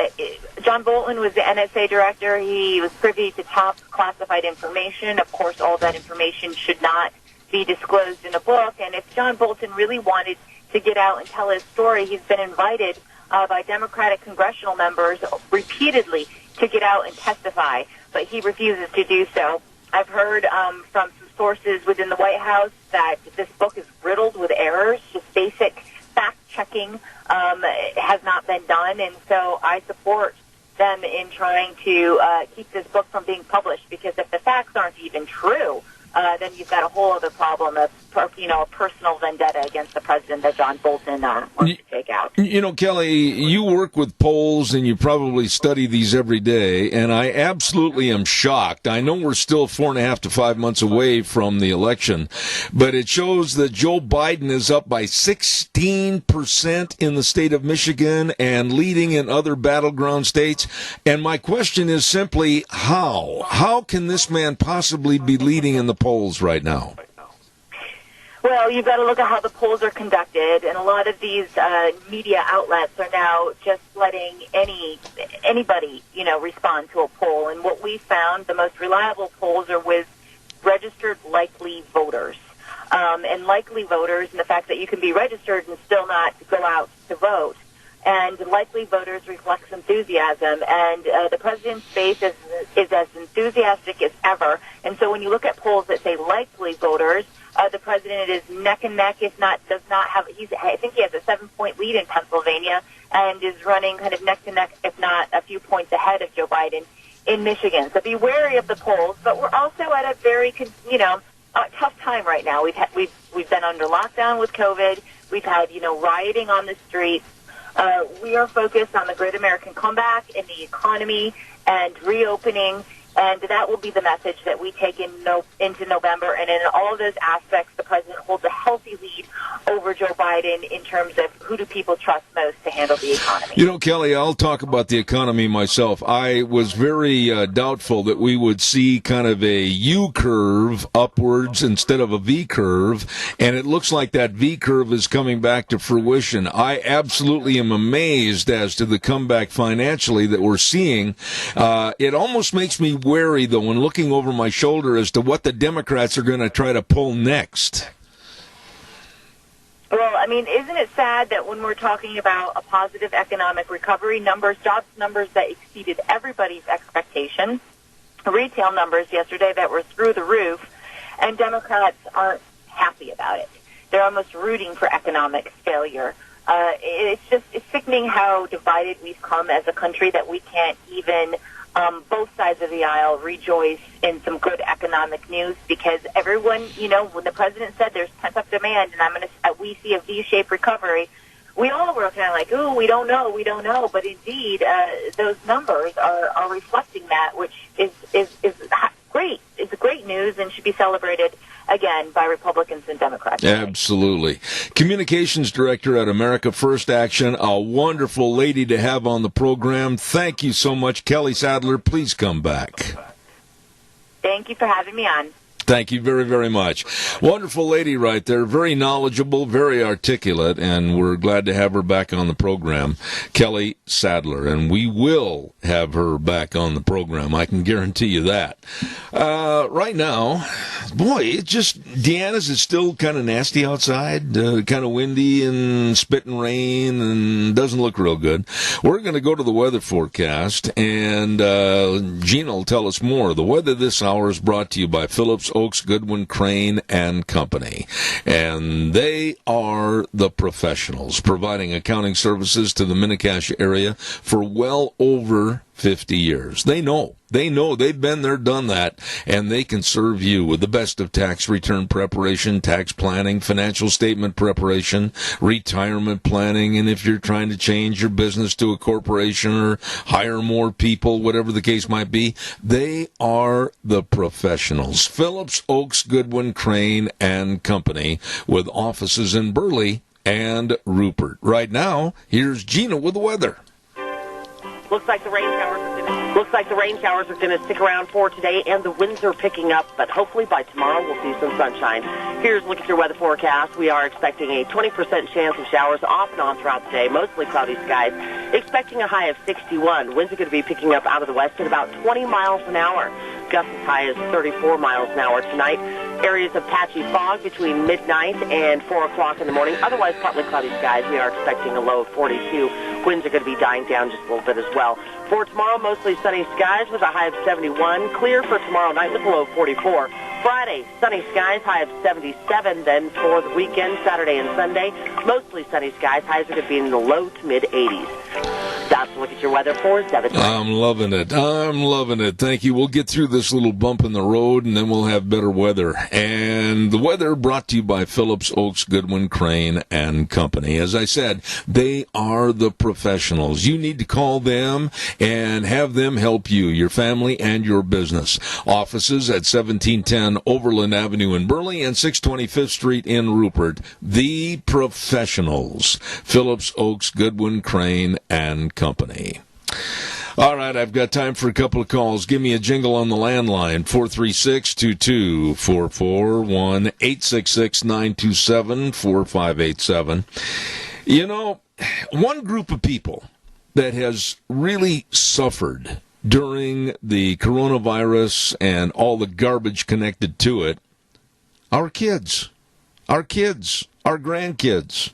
John Bolton was the NSA director. He was privy to top classified information. Of course, all that information should not be disclosed in a book. And if John Bolton really wanted to get out and tell his story, he's been invited by Democratic congressional members repeatedly to get out and testify, but he refuses to do so. I've heard from some sources within the White House that this book is riddled with errors, just basic fact-checking has not been done, and so I support them in trying to keep this book from being published, because if the facts aren't even true, then you've got a whole other problem of, a personal vendetta against the president that John Bolton wants to take out. Kelly, you work with polls and you probably study these every day, and I absolutely am shocked. I know we're still 4.5 to 5 months away from the election, but it shows that Joe Biden is up by 16% in the state of Michigan and leading in other battleground states. And my question is simply, how? How can this man possibly be leading in the polls right now? Well, you've got to look at how the polls are conducted, and a lot of these media outlets are now just letting anybody, respond to a poll. And what we found, the most reliable polls are with registered likely voters. And likely voters, and the fact that you can be registered and still not go out to vote. And likely voters reflects enthusiasm, and the president's base is as enthusiastic as ever. And so when you look at polls that say likely voters, the president is neck and neck, if not does not have. I think he has a 7-point lead in Pennsylvania, and is running kind of neck to neck, if not a few points ahead of Joe Biden in Michigan. So be wary of the polls. But we're also at a very, tough time right now. We've been under lockdown with COVID. We've had rioting on the streets. We are focused on the great American comeback in the economy and reopening, and that will be the message that we take into November. And in all of those aspects, the president holds a healthy lead over Joe Biden in terms of who do people trust most to handle the economy. Kelly, I'll talk about the economy myself. I was very doubtful that we would see kind of a U-curve upwards instead of a V-curve, and it looks like that V-curve is coming back to fruition. I absolutely am amazed as to the comeback financially that we're seeing. It almost makes me wary, though, when looking over my shoulder as to what the Democrats are going to try to pull next. Well, isn't it sad that when we're talking about a positive economic recovery, jobs numbers that exceeded everybody's expectations, retail numbers yesterday that were through the roof, and Democrats aren't happy about it. They're almost rooting for economic failure. It's sickening how divided we've come as a country that we can't even both sides of the aisle rejoice in some good economic news, because everyone, when the president said there's pent-up demand and we see a V-shaped recovery, we all were kind of like, ooh, we don't know. But indeed, those numbers are reflecting that, which is great. It's great news and should be celebrated again by Republicans and Democrats. Absolutely. Communications Director at America First Action, a wonderful lady to have on the program. Thank you so much, Kelly Sadler. Please come back. Thank you for having me on. Thank you very, very much. Wonderful lady right there. Very knowledgeable, very articulate, and we're glad to have her back on the program, Kelly Sadler. And we will have her back on the program. I can guarantee you that. Right now, Deanna's is still kind of nasty outside, kind of windy and spitting rain, and doesn't look real good. We're going to go to the weather forecast, and Gina will tell us more. The weather this hour is brought to you by Phillips Oaks, Goodwin, Crane, and Company. And they are the professionals, providing accounting services to the Mini-Cash area for well over 50 years. They know. They've been there, done that, and they can serve you with the best of tax return preparation, tax planning, financial statement preparation, retirement planning, and if you're trying to change your business to a corporation or hire more people, whatever the case might be, they are the professionals. Phillips Oaks, Goodwin, Crane, and Company, with offices in Burley and Rupert. Right now, here's Gina with the weather. Looks like the rain showers are going to stick around for today, and the winds are picking up, but hopefully by tomorrow we'll see some sunshine. Here's a look at your weather forecast. We are expecting a 20% chance of showers off and on throughout the day, mostly cloudy skies, expecting a high of 61. Winds are going to be picking up out of the west at about 20 miles an hour. Gusts as high as 34 miles an hour tonight. Areas of patchy fog between midnight and 4 o'clock in the morning. Otherwise, partly cloudy skies. We are expecting a low of 42. Winds are going to be dying down just a little bit as well. For tomorrow, mostly sunny skies with a high of 71. Clear for tomorrow night with a low of 44. Friday, sunny skies, high of 77. Then for the weekend, Saturday and Sunday, mostly sunny skies. Highs are going to be in the low to mid-80s. That's a look at your weather for 7. I'm loving it. I'm loving it. Thank you. We'll get through this little bump in the road, and then we'll have better weather. And the weather brought to you by Phillips, Oaks, Goodwin, Crane, and Company. As I said, they are the professionals. You need to call them and have them help you, your family, and your business. Offices at 1710 Overland Avenue in Burley and 625th Street in Rupert. The professionals. Phillips, Oaks, Goodwin, Crane, and Company. All right, I've got time for a couple of calls. Give me a jingle on the landline, 436-2244, 1-866-927-4587. You know, one group of people that has really suffered during the coronavirus and all the garbage connected to it, our kids, our grandkids.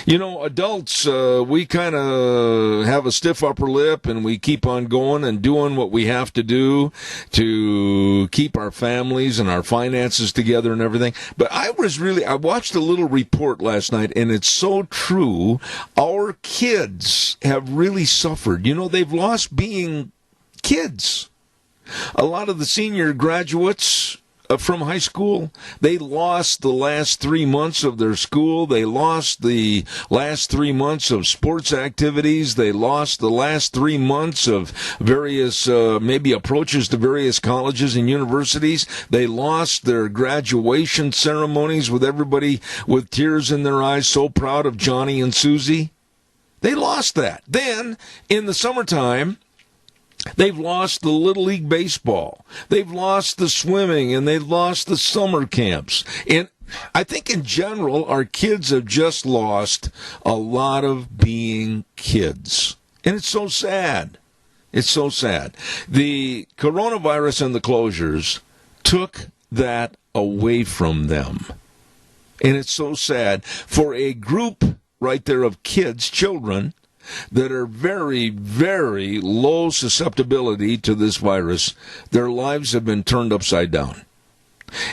You know, adults, we kind of have a stiff upper lip and we keep on going and doing what we have to do to keep our families and our finances together and everything. But I watched a little report last night, and it's so true. Our kids have really suffered. You know, they've lost being kids. A lot of the senior graduates from high school, they lost the last 3 months of their school. They lost the last 3 months of sports activities. They lost the last 3 months of various, maybe approaches to various colleges and universities. They lost their graduation ceremonies with everybody with tears in their eyes, so proud of Johnny and Susie. They lost that. Then, in the summertime, they've lost the Little League Baseball. They've lost the swimming, and they've lost the summer camps. And I think in general, our kids have just lost a lot of being kids. And it's so sad. It's so sad. The coronavirus and the closures took that away from them. And it's so sad for a group right there of kids, children, that are very, very low susceptibility to this virus. Their lives have been turned upside down.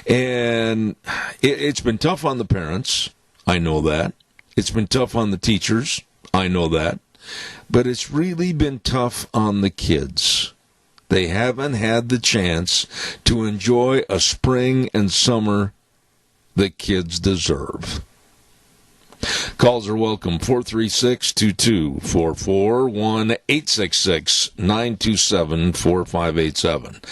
And it's been tough on the parents. I know that. It's been tough on the teachers. I know that. But it's really been tough on the kids. They haven't had the chance to enjoy a spring and summer the kids deserve. Calls are welcome, 436-2244, 1-866-927-4587. I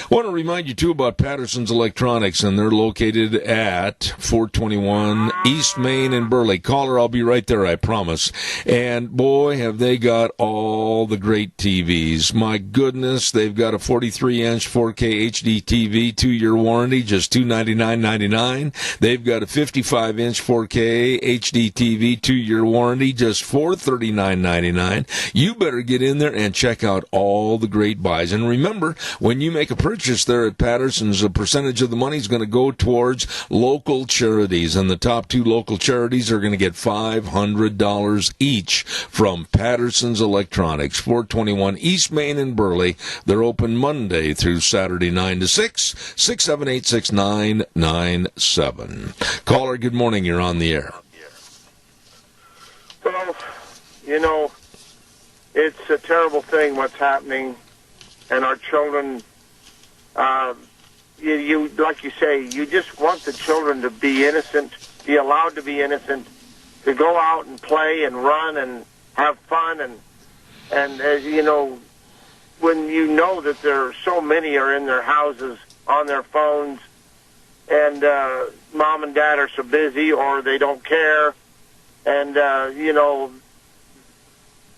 want to remind you, too, about Patterson's Electronics, and they're located at 421 East Main in Burley. Caller, I'll be right there, I promise. And, boy, have they got all the great TVs. My goodness, they've got a 43-inch 4K HD TV, 2-year warranty, just $299.99. They've got a 55-inch 4K HD TV, 2-year warranty, just $439.99. You better get in there and check out all the great buys. And remember, when you make a purchase there at Patterson's, a percentage of the money is going to go towards local charities. And the top 2 local charities are going to get $500 each from Patterson's Electronics, 421 East Main in Burley. They're open Monday through Saturday, 9 to 6, 678-6997. Caller, good morning. You're on the air. Well, you know, it's a terrible thing what's happening, and our children, you like you say, you just want the children to be innocent, be allowed to be innocent, to go out and play and run and have fun, and you know, when you know that there are so many are in their houses on their phones, and mom and dad are so busy or they don't care. And, you know,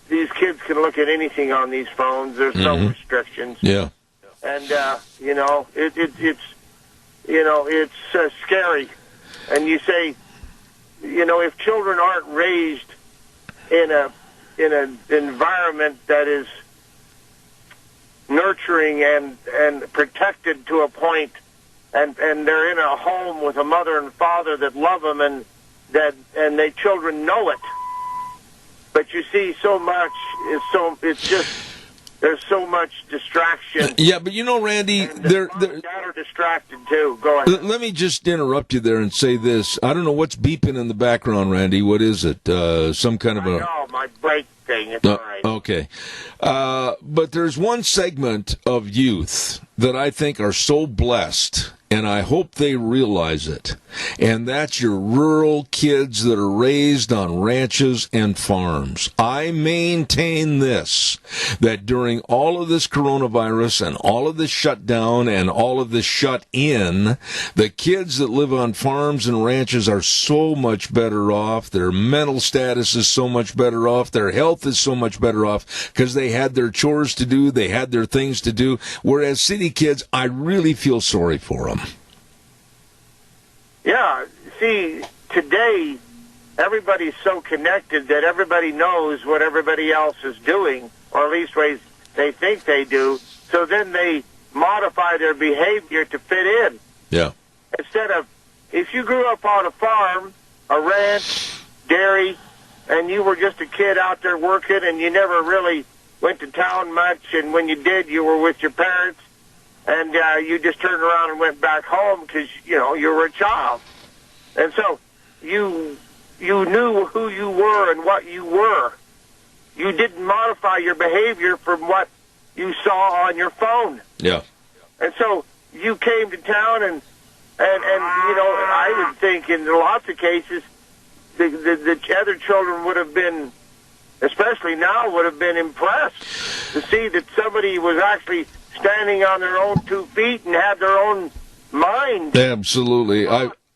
these kids can look at anything on these phones. There's no restrictions. Yeah. And, you know, it's scary. And you say, you know, if children aren't raised in an environment that is nurturing and protected to a point and they're in a home with a mother and father that love them, and their children know it. But you see, so much it's just there's so much distraction. Yeah, but you know, Randy, they're distracted too. Go ahead. Let me just interrupt you there and say this. I don't know what's beeping in the background, Randy. What is it? Some kind of my brake thing. It's all right. Okay. But there's one segment of youth that I think are so blessed, and I hope they realize it. And that's your rural kids that are raised on ranches and farms. I maintain this, that during all of this coronavirus and all of this shutdown and all of this shut in, the kids that live on farms and ranches are so much better off. Their mental status is so much better off. Their health is so much better off because they had their chores to do. They had their things to do. Whereas city kids, I really feel sorry for them. Yeah, see, today everybody's so connected that everybody knows what everybody else is doing, or at least ways they think they do. So then they modify their behavior to fit in. Yeah. Instead of, if you grew up on a farm, a ranch, dairy, and you were just a kid out there working and you never really went to town much, and when you did, you were with your parents, and you just turned around and went back home because, you were a child. And so you knew who you were and what you were. You didn't modify your behavior from what you saw on your phone. Yeah. And so you came to town, and I would think in lots of cases the other children would have been, especially now, would have been impressed to see that somebody was actually standing on their own 2 feet and had their own mind. Absolutely.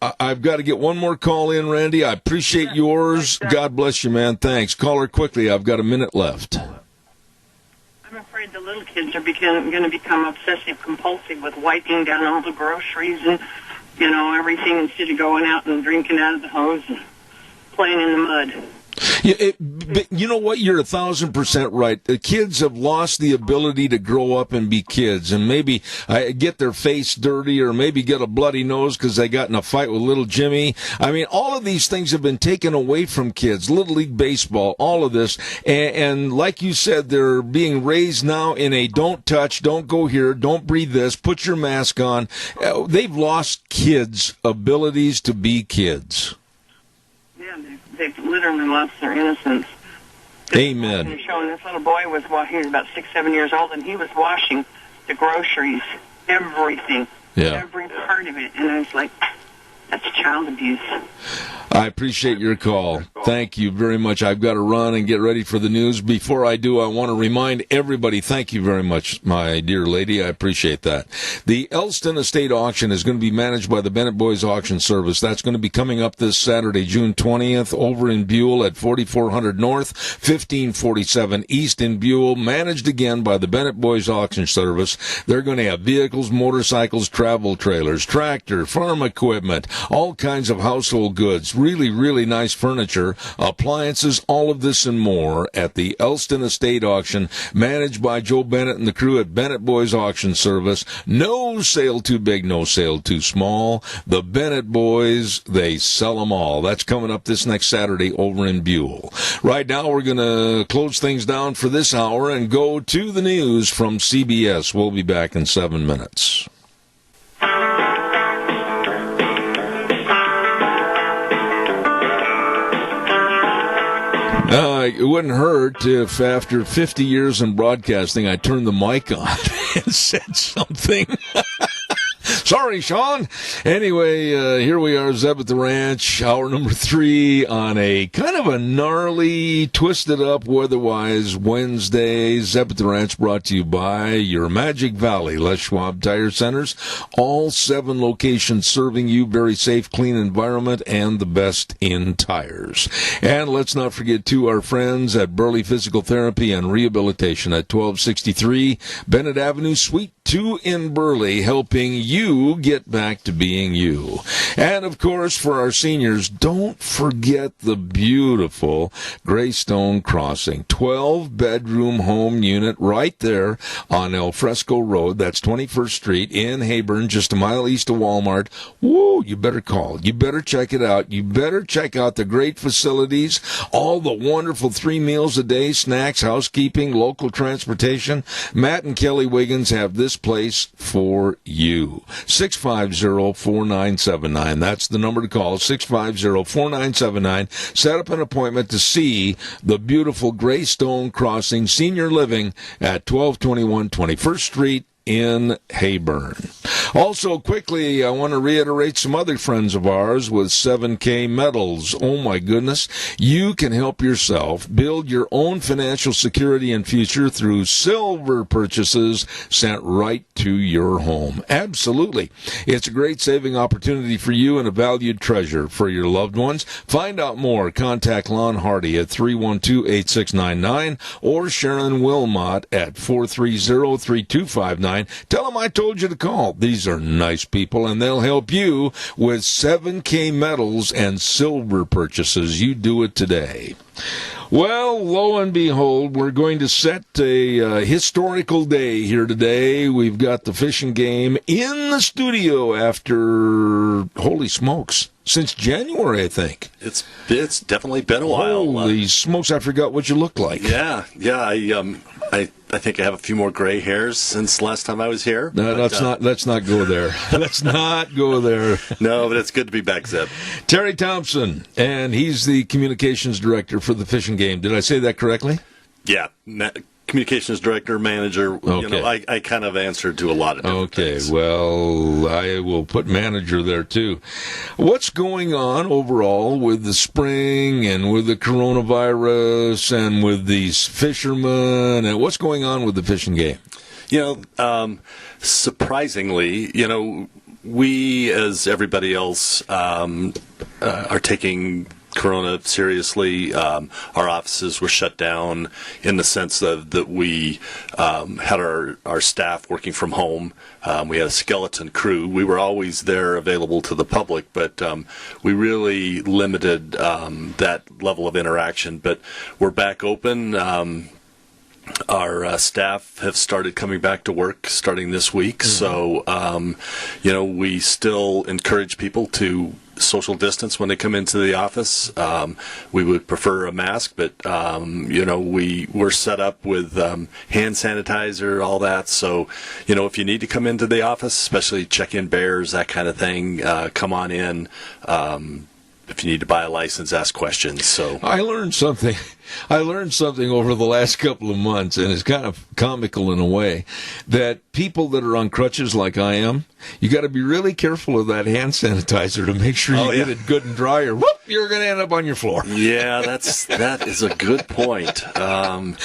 I've got to get one more call in, Randy. I appreciate yours. God bless you, man. Thanks. Call her quickly. I've got a minute left. I'm afraid the little kids are going to become obsessive compulsive with wiping down all the groceries and, everything, instead of going out and drinking out of the hose and playing in the mud. Yeah, but you know what? You're 1,000% right. The kids have lost the ability to grow up and be kids, and maybe get their face dirty, or maybe get a bloody nose because they got in a fight with little Jimmy. I mean, all of these things have been taken away from kids. Little League Baseball, all of this, and like you said, they're being raised now in a don't touch, don't go here, don't breathe this, put your mask on. They've lost kids' abilities to be kids. They've literally lost their innocence. Amen. Showing this little boy he was about 6, 7 years old, and he was washing the groceries, everything, every part of it, and I was like, that's child abuse. I appreciate your call. Thank you very much. I've got to run and get ready for the news. Before I do, I want to remind everybody, thank you very much, my dear lady. I appreciate that. The Elston Estate Auction is going to be managed by the Bennett Boys Auction Service. That's going to be coming up this Saturday, June 20th, over in Buell at 4400 North, 1547 East in Buell, managed again by the Bennett Boys Auction Service. They're going to have vehicles, motorcycles, travel trailers, tractor, farm equipment, all kinds of household goods, really, really nice furniture, appliances, all of this and more at the Elston Estate Auction, managed by Joe Bennett and the crew at Bennett Boys Auction Service. No sale too big, no sale too small. The Bennett Boys, they sell them all. That's coming up this next Saturday over in Buell. Right now, we're going to close things down for this hour and go to the news from CBS. We'll be back in 7 minutes. It wouldn't hurt if after 50 years in broadcasting, I turned the mic on and said something. Sorry, Sean. Anyway, here we are, Zeb at the Ranch, hour number 3 on a kind of a gnarly, twisted up weather-wise Wednesday. Zeb at the Ranch brought to you by your Magic Valley, Les Schwab Tire Centers. All 7 locations serving you very safe, clean environment, and the best in tires. And let's not forget, too, our friends at Burley Physical Therapy and Rehabilitation at 1263 Bennett Avenue, Suite 2 in Burley, helping you you get back to being you. And, of course, for our seniors, don't forget the beautiful Greystone Crossing. 12-bedroom home unit right there on El Fresco Road. That's 21st Street in Heyburn, just a mile east of Walmart. Woo, you better call. You better check it out. You better check out the great facilities, all the wonderful 3 meals a day, snacks, housekeeping, local transportation. Matt and Kelly Wiggins have this place for you. 650-4979. That's the number to call, 650-4979. Set up an appointment to see the beautiful Greystone Crossing Senior Living at 1221 21st Street in Heyburn. Also, quickly, I want to reiterate some other friends of ours with 7K Metals. Oh, my goodness. You can help yourself build your own financial security and future through silver purchases sent right to your home. Absolutely. It's a great saving opportunity for you and a valued treasure for your loved ones. Find out more. Contact Lon Hardy at 312-8699 or Sharon Wilmot at 430-3259. Tell them I told you to call. These are nice people, and they'll help you with 7K Metals and silver purchases. You do it today. Well, lo and behold, we're going to set a historical day here today. We've got the fishing game in the studio after, holy smokes, since January, I think. It's definitely been a while. Holy smokes, I forgot what you looked like. Yeah. I think I have a few more gray hairs since last time I was here. No, let's not go there. Let's not go there. No, but it's good to be back, Zeb. Terry Thompson, and he's the communications director for the fishing game. Did I say that correctly? Yeah. Communications director, manager. Okay. You know, I kind of answer to a lot of different things. Well, I will put manager there too. What's going on overall with the spring and with the coronavirus and with these fishermen, and what's going on with the fishing game? You know, surprisingly, you know, we, as everybody else, are taking Corona seriously. Our offices were shut down in the sense that we had our staff working from home. We had a skeleton crew. We were always there available to the public, but we really limited that level of interaction. But we're back open. Our staff have started coming back to work starting this week. Mm-hmm. So, you know, we still encourage people to social distance when they come into the office. We would prefer a mask, but, you know, we're set up with hand sanitizer, all that. So, you know, if you need to come into the office, especially check-in bears, that kind of thing, come on in. If you need to buy a license, ask questions. So I learned something over the last couple of months, and it's kind of comical in a way, that people that are on crutches like I am, you got to be really careful of that hand sanitizer to make sure you get it good and dry, or whoop, you're going to end up on your floor. Yeah, that is a good point.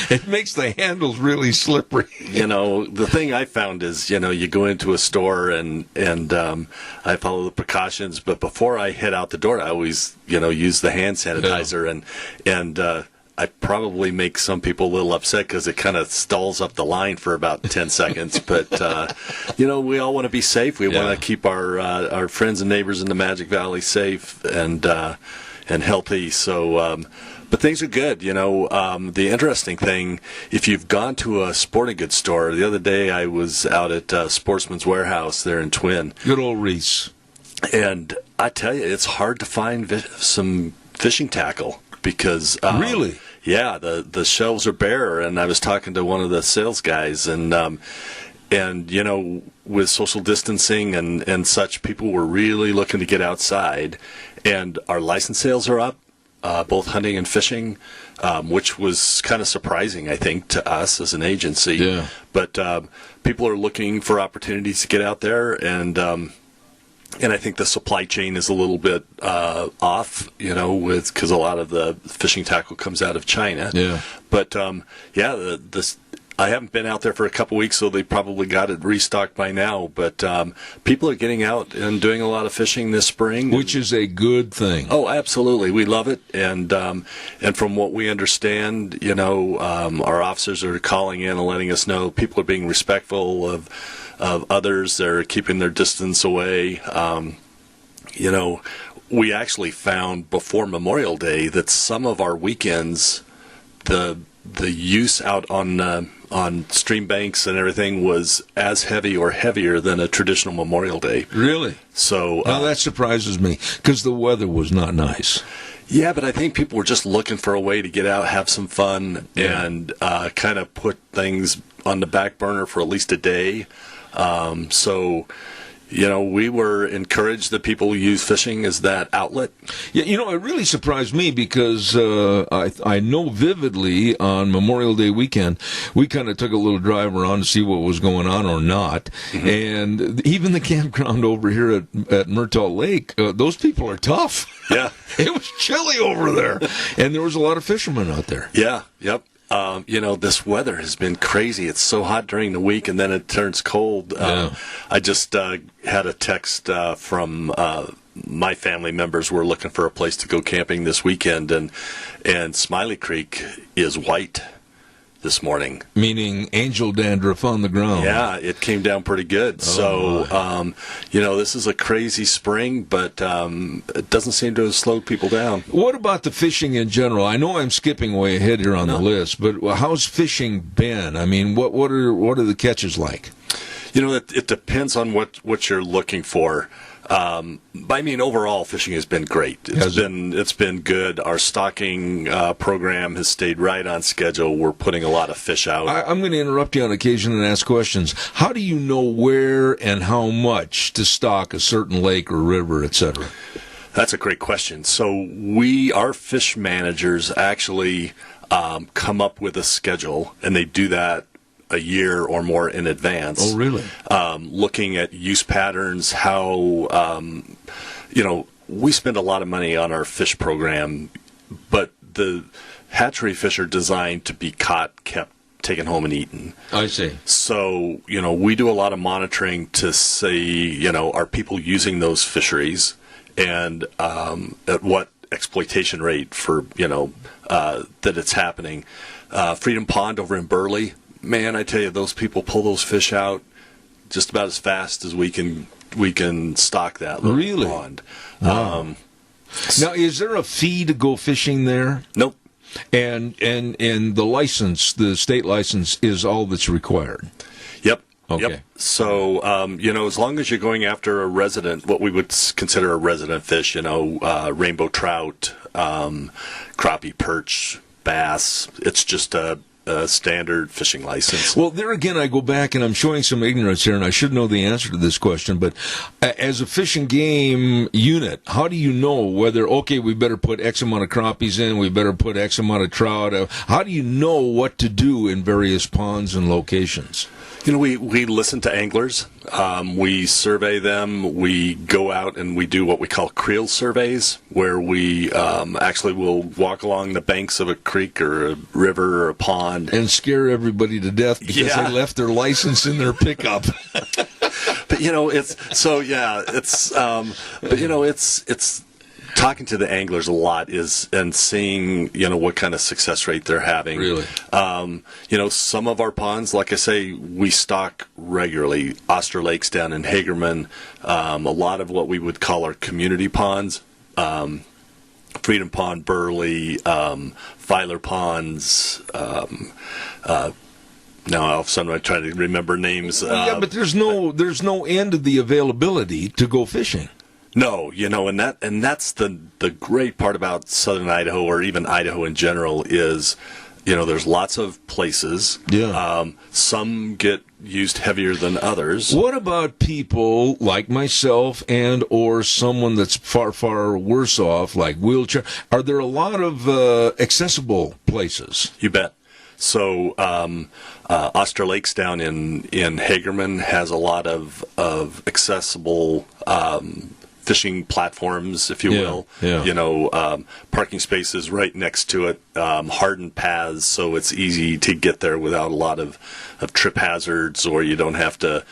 It makes the handles really slippery. You know, the thing I found is, you know, you go into a store and I follow the precautions, but before I head out the door, I always, you know, use the hand sanitizer, and I probably make some people a little upset because it kind of stalls up the line for about 10 seconds. But, you know, we all want to be safe. We want to keep our friends and neighbors in the Magic Valley safe and healthy. So, but things are good. You know, the interesting thing, if you've gone to a sporting goods store, the other day I was out at Sportsman's Warehouse there in Twin. Good old Reese. And I tell you, it's hard to find some fishing tackle because really, yeah, the shelves are bare. And I was talking to one of the sales guys, and you know, with social distancing and such, people were really looking to get outside, and our license sales are up, both hunting and fishing, which was kind of surprising, I think, to us as an agency. Yeah. But people are looking for opportunities to get out there, and I think the supply chain is a little bit off, you know, because a lot of the fishing tackle comes out of China. Yeah. But yeah, I haven't been out there for a couple weeks, so they probably got it restocked by now. But people are getting out and doing a lot of fishing this spring, which is a good thing. Oh, absolutely, we love it. And from what we understand, our officers are calling in and letting us know people are being respectful of others. They're keeping their distance away. We actually found before Memorial Day that some of our weekends, the use out on stream banks and everything was as heavy or heavier than a traditional Memorial Day. Really? So now that surprises me because the weather was not nice. Yeah, but I think people were just looking for a way to get out, have some fun, and kind of put things on the back burner for at least a day. We were encouraged that people use fishing as that outlet. Yeah, it really surprised me because I know vividly on Memorial Day weekend, we kind of took a little drive around to see what was going on or not. Mm-hmm. And even the campground over here at Murtaugh Lake, those people are tough. Yeah. It was chilly over there. And there was a lot of fishermen out there. Yeah, yep. This weather has been crazy. It's so hot during the week, and then it turns cold. I just had a text from my family members who were looking for a place to go camping this weekend, and Smiley Creek is white this morning. Meaning angel dandruff on the ground. Yeah, it came down pretty good. This is a crazy spring, but it doesn't seem to have slowed people down. What about the fishing in general? I know I'm skipping way ahead here on the list, but how's fishing been? I mean, what are the catches like? It depends on what you're looking for. Overall, fishing has been great. It's been good. Our stocking program has stayed right on schedule. We're putting a lot of fish out. I'm going to interrupt you on occasion and ask questions. How do you know where and how much to stock a certain lake or river, etc.? That's a great question. So our fish managers actually come up with a schedule, and they do that a year or more in advance. Oh, really? Looking at use patterns, how, we spend a lot of money on our fish program, but the hatchery fish are designed to be caught, kept, taken home and eaten. I see. So, we do a lot of monitoring to see, are people using those fisheries and at what exploitation rate for, that it's happening. Freedom Pond over in Burley, man, I tell you, those people pull those fish out just about as fast as we can stock that little pond. Wow. Now, is there a fee to go fishing there? Nope. And the license, the state license, is all that's required? Yep. Okay. Yep. So, as long as you're going after what we would consider a resident fish, rainbow trout, crappie, perch, bass, it's just a standard fishing license. Well, there again, I go back and I'm showing some ignorance here, and I should know the answer to this question, but as a fish and game unit, how do you know whether, we better put X amount of crappies in, we better put X amount of trout? How do you know what to do in various ponds and locations? We listen to anglers. We survey them. We go out and we do what we call creel surveys, where we actually will walk along the banks of a creek or a river or a pond. And scare everybody to death because they left their license in their pickup. It's talking to the anglers a lot and seeing what kind of success rate they're having. Really, some of our ponds, like I say, we stock regularly. Oster Lakes down in Hagerman, a lot of what we would call our community ponds, Freedom Pond, Burley, Filer Ponds. Now all of a sudden I'm trying to remember names. But there's no end to the availability to go fishing. No, and that's the great part about southern Idaho, or even Idaho in general, is, there's lots of places. Yeah. Some get used heavier than others. What about people like myself and or someone that's far, far worse off, like wheelchair? Are there a lot of accessible places? You bet. So Oster Lakes down in Hagerman has a lot of accessible fishing platforms, if you will. Yeah. You know, parking spaces right next to it, hardened paths, so it's easy to get there without a lot of trip hazards, or you don't have to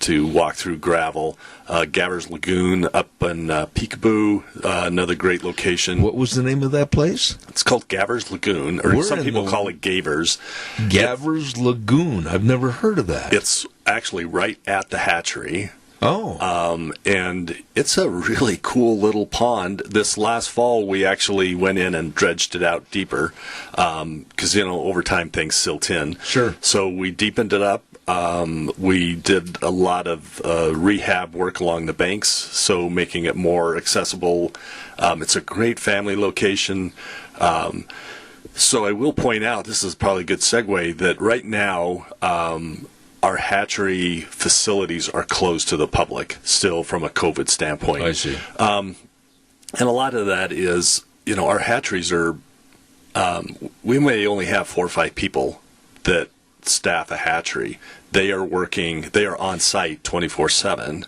walk through gravel. Gavers Lagoon up in Peekaboo, another great location. What was the name of that place? It's called Gavers Lagoon, or some people call it Gavers. Gavers Lagoon. I've never heard of that. It's actually right at the hatchery. Oh. And it's a really cool little pond. This last fall, we actually went in and dredged it out deeper because, over time things silt in. Sure. So we deepened it up. We did a lot of rehab work along the banks, so making it more accessible. It's a great family location. So I will point out, this is probably a good segue, that right now our hatchery facilities are closed to the public still from a COVID standpoint. I see. And a lot of that is, our hatcheries are, we may only have 4 or 5 people that staff a hatchery. They are on site 24/7.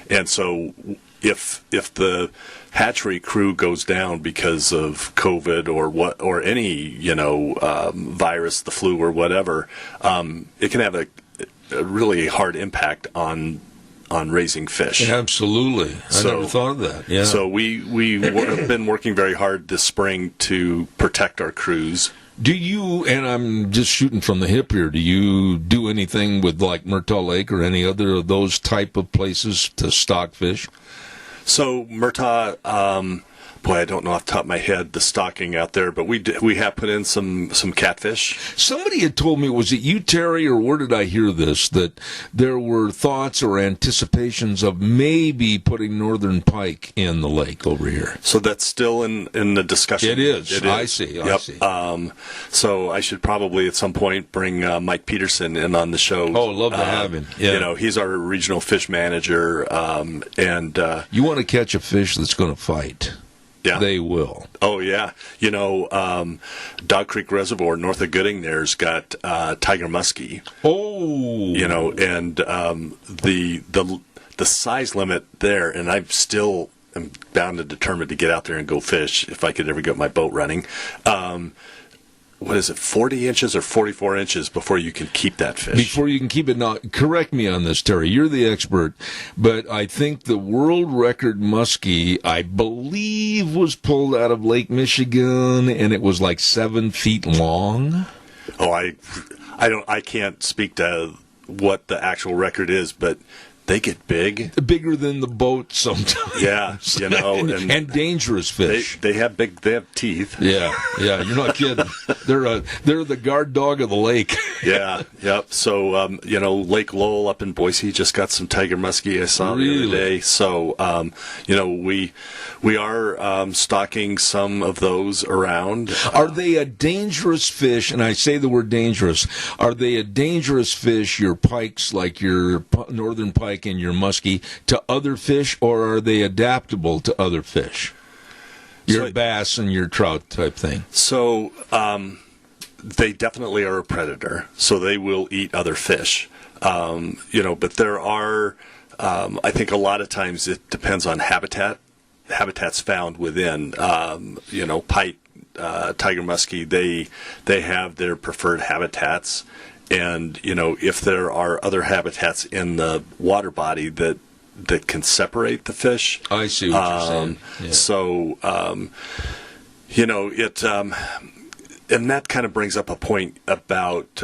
And so if the hatchery crew goes down because of COVID or any, virus, the flu or whatever, it can have a really hard impact on raising fish. Absolutely. I never thought of that. Yeah. So we have been working very hard this spring to protect our crews. Do you, and I'm just shooting from the hip here, do you do anything with like Murtaugh Lake or any other of those type of places to stock fish? So Murtaugh, I don't know off the top of my head the stocking out there, but we have put in some catfish. Somebody had told me, was it you, Terry, or where did I hear this, that there were thoughts or anticipations of maybe putting northern pike in the lake over here? So that's still in the discussion. It is. I see. I see. So I should probably at some point bring Mike Peterson in on the show. Oh, love to have him. Yeah. He's our regional fish manager, and you want to catch a fish that's going to fight. Yeah. They will. Oh, yeah. Dog Creek Reservoir north of Gooding there's got tiger muskie. Oh. And the size limit there, and I'm still bound and determined to get out there and go fish if I could ever get my boat running. What is it, 40 inches or 44 inches before you can keep that fish? Before you can keep it. Now, correct me on this, Terry. You're the expert, but I think the world record muskie, I believe, was pulled out of Lake Michigan, and it was like 7 feet long. Oh, I can't speak to what the actual record is, but they get big. Bigger than the boat sometimes. Yeah, and dangerous fish. They have teeth. Yeah, you're not kidding. They're the guard dog of the lake. Yeah, yep. So, Lake Lowell up in Boise just got some tiger muskie I saw the other day. So, we are stocking some of those around. Are they a dangerous fish? And I say the word dangerous. Are they a dangerous fish, your pikes, like your northern pike and your muskie, to other fish, or are they adaptable to other fish? Your bass and your trout type thing. So, they definitely are a predator, so they will eat other fish. But there are, I think a lot of times it depends on habitats found within, pike, tiger muskie, they have their preferred habitats. And, if there are other habitats in the water body that can separate the fish. I see what you're saying. Yeah. So, and that kind of brings up a point about,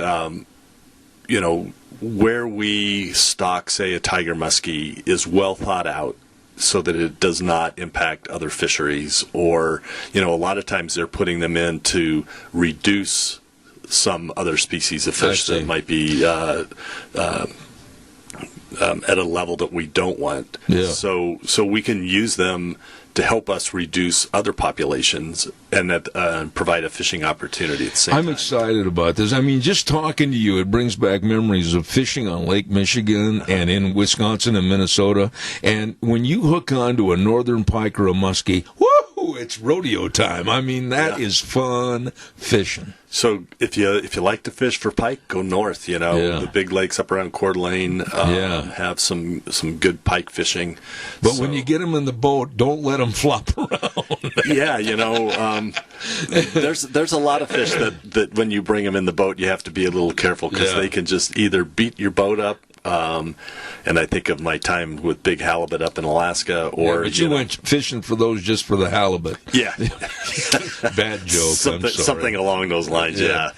where we stock, say, a tiger muskie is well thought out so that it does not impact other fisheries. Or, a lot of times they're putting them in to reduce some other species of fish that might be at a level that we don't want. Yeah. So we can use them to help us reduce other populations and provide a fishing opportunity at the same time. I'm excited about this. I mean, just talking to you, it brings back memories of fishing on Lake Michigan and in Wisconsin and Minnesota. And when you hook onto a northern pike or a muskie, woo! Woo! It's rodeo time. I mean, that is fun fishing. So if you like to fish for pike, go north. The big lakes up around Coeur d'Alene have some good pike fishing. But when you get them in the boat, don't let them flop around. There's a lot of fish that when you bring them in the boat, you have to be a little careful because they can just either beat your boat up. And I think of my time with big halibut up in Alaska, but you went fishing for those just for the halibut. Yeah, bad joke. Something along those lines. Yeah.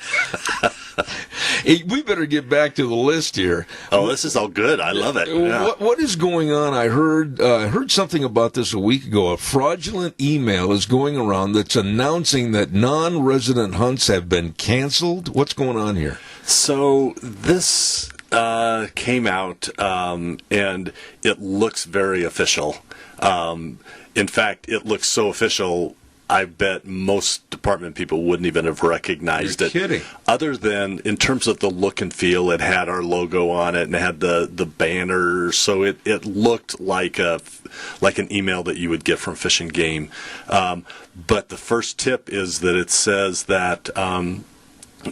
Hey, we better get back to the list here. Oh, this is all good. I love it. Yeah. What is going on? I heard something about this a week ago. A fraudulent email is going around that's announcing that non-resident hunts have been canceled. What's going on here? So this came out, and it looks very official. In fact, it looks so official, I bet most department people wouldn't even have recognized it. You're kidding. Other than in terms of the look and feel, it had our logo on it and it had the banner, so it looked like an email that you would get from Fish and Game. But the first tip is that it says that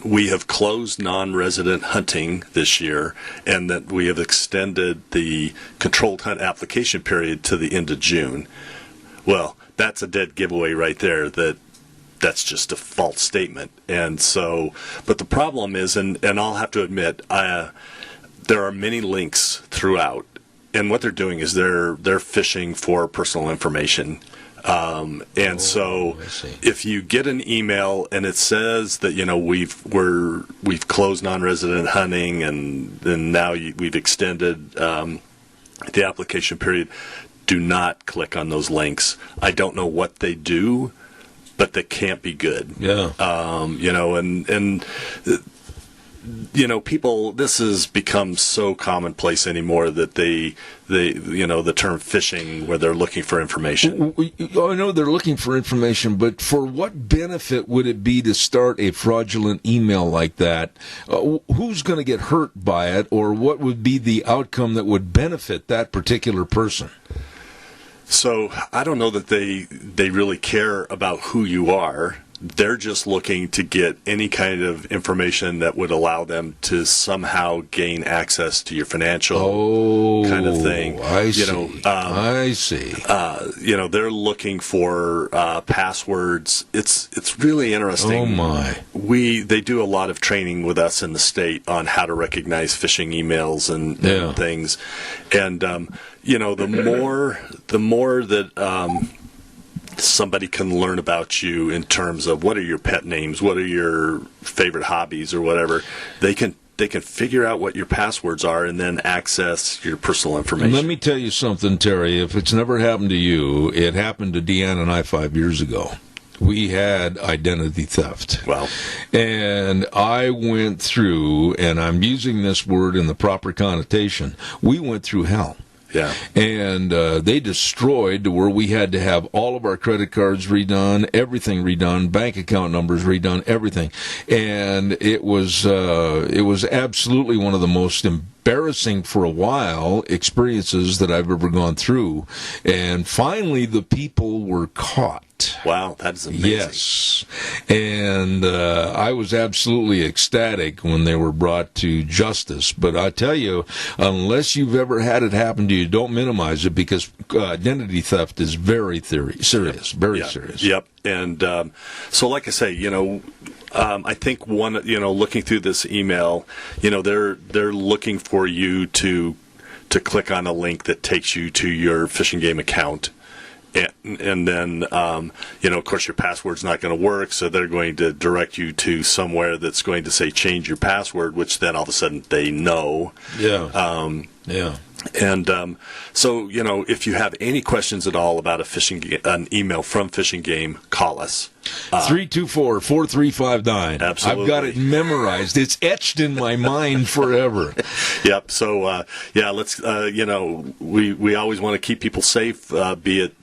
we have closed non-resident hunting this year, and that we have extended the controlled hunt application period to the end of June. Well, that's a dead giveaway right there. That's just a false statement. And so, but the problem is, and I'll have to admit, there are many links throughout, and what they're doing is they're fishing for personal information. So if you get an email and it says that we've closed non-resident hunting and now we've extended the application period, do not click on those links. I don't know what they do, but they can't be good. Yeah. People, this has become so commonplace anymore that the term phishing, where they're looking for information. I know they're looking for information, but for what benefit would it be to start a fraudulent email like that? Who's going to get hurt by it, or what would be the outcome that would benefit that particular person? So I don't know that they really care about who you are. They're just looking to get any kind of information that would allow them to somehow gain access to your financial kind of thing. I see. They're looking for passwords. It's really interesting. Oh my! They do a lot of training with us in the state on how to recognize phishing emails and things, and the more that somebody can learn about you in terms of what are your pet names, what are your favorite hobbies or whatever, they can figure out what your passwords are and then access your personal information. Let me tell you something, Terry. If it's never happened to you, it happened to Deanna and I 5 years ago. We had identity theft. Wow. And I went through, and I'm using this word in the proper connotation, we went through hell. Yeah. And they destroyed to where we had to have all of our credit cards redone, everything redone, bank account numbers redone, everything. And it was absolutely one of the most embarrassing for a while experiences that I've ever gone through. And finally, the people were caught. Wow, that is amazing. Yes. And I was absolutely ecstatic when they were brought to justice. But I tell you, unless you've ever had it happen to you, don't minimize it, because identity theft is very serious, very serious. Yep. And so like I say, I think looking through this email, they're looking for you to click on a link that takes you to your Fish and Game account. And then, of course, your password's not going to work, so they're going to direct you to somewhere that's going to say change your password, which then all of a sudden they know. Yeah. And so, if you have any questions at all about an email from Fish and Game, call us. 324-4359. Absolutely. I've got it memorized. It's etched in my mind forever. Yep. So, let's, we always want to keep people safe, be it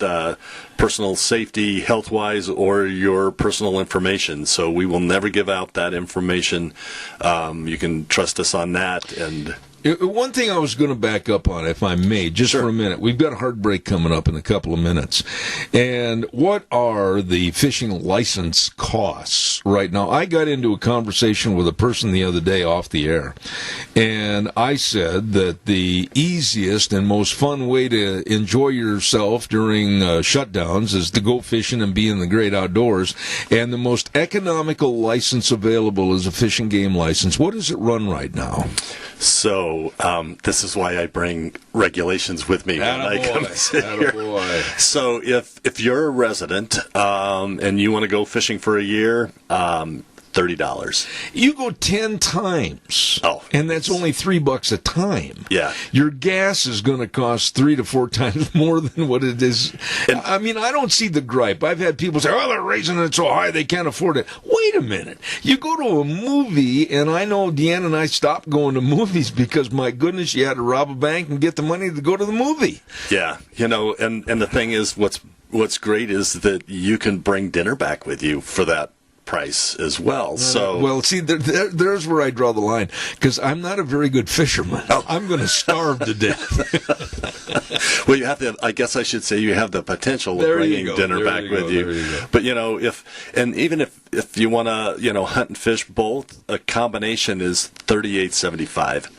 personal safety, health-wise, or your personal information. So we will never give out that information. You can trust us on that. And One thing I was going to back up on, if I may, just for a minute. We've got a hard break coming up in a couple of minutes. And what are the fishing license costs right now? I got into a conversation with a person the other day off the air, and I said that the easiest and most fun way to enjoy yourself during shutdowns is to go fishing and be in the great outdoors, and the most economical license available is a fish and game license. What does it run right now? So this is why I bring regulations with me when I come sit here. So if you're a resident and you want to go fishing for a year, $30. You go 10 times. Oh. And that's only $3 a time. Yeah. Your gas is going to cost 3 to 4 times more than what it is. And, I mean, I don't see the gripe. I've had people say, oh, they're raising it so high they can't afford it. Wait a minute. You go to a movie, and I know Deanna and I stopped going to movies because, my goodness, you had to rob a bank and get the money to go to the movie. Yeah. You know, and the thing is, what's great is that you can bring dinner back with you for that price as well. So well, see, there's where I draw the line, because I'm not a very good fisherman. I'm going to starve to death. Well, you have the. I guess I should say you have the potential of bringing dinner back with you. But even if you want to hunt and fish both, a combination is $38.75.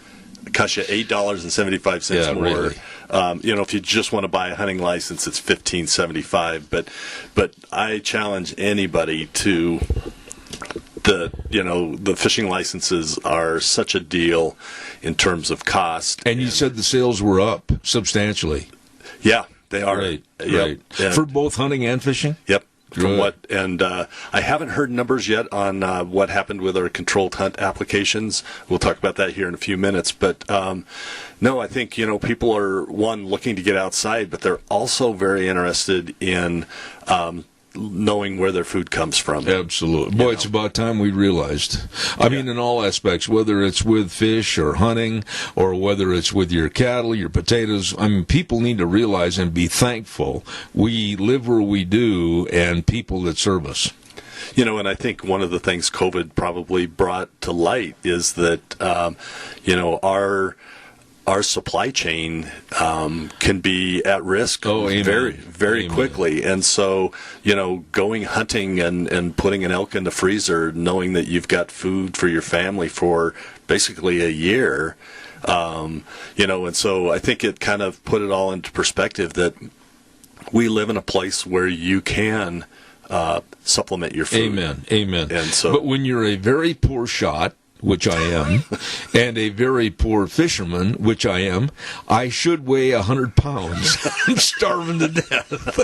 It costs you $8.75 more. Really. If you just want to buy a hunting license, it's $15.75. But I challenge anybody to the fishing licenses are such a deal in terms of cost. And you said the sales were up substantially. Yeah, they are. Right. Yep. For both hunting and fishing? Yep. I haven't heard numbers yet on what happened with our controlled hunt applications. We'll talk about that here in a few minutes. But no, I think people are looking to get outside, but they're also very interested in knowing where their food comes from. Absolutely. Boy, it's about time we realized. I mean, in all aspects, whether it's with fish or hunting or whether it's with your cattle, your potatoes, I mean, people need to realize and be thankful we live where we do and people that serve us. And I think one of the things COVID probably brought to light is that, our supply chain can be at risk very, very quickly. And so, going hunting and putting an elk in the freezer, knowing that you've got food for your family for basically a year, and so I think it kind of put it all into perspective that we live in a place where you can supplement your food. Amen. And so, but when you're a very poor shot, which I am, and a very poor fisherman, which I am, I should weigh 100 pounds. I'm starving to death.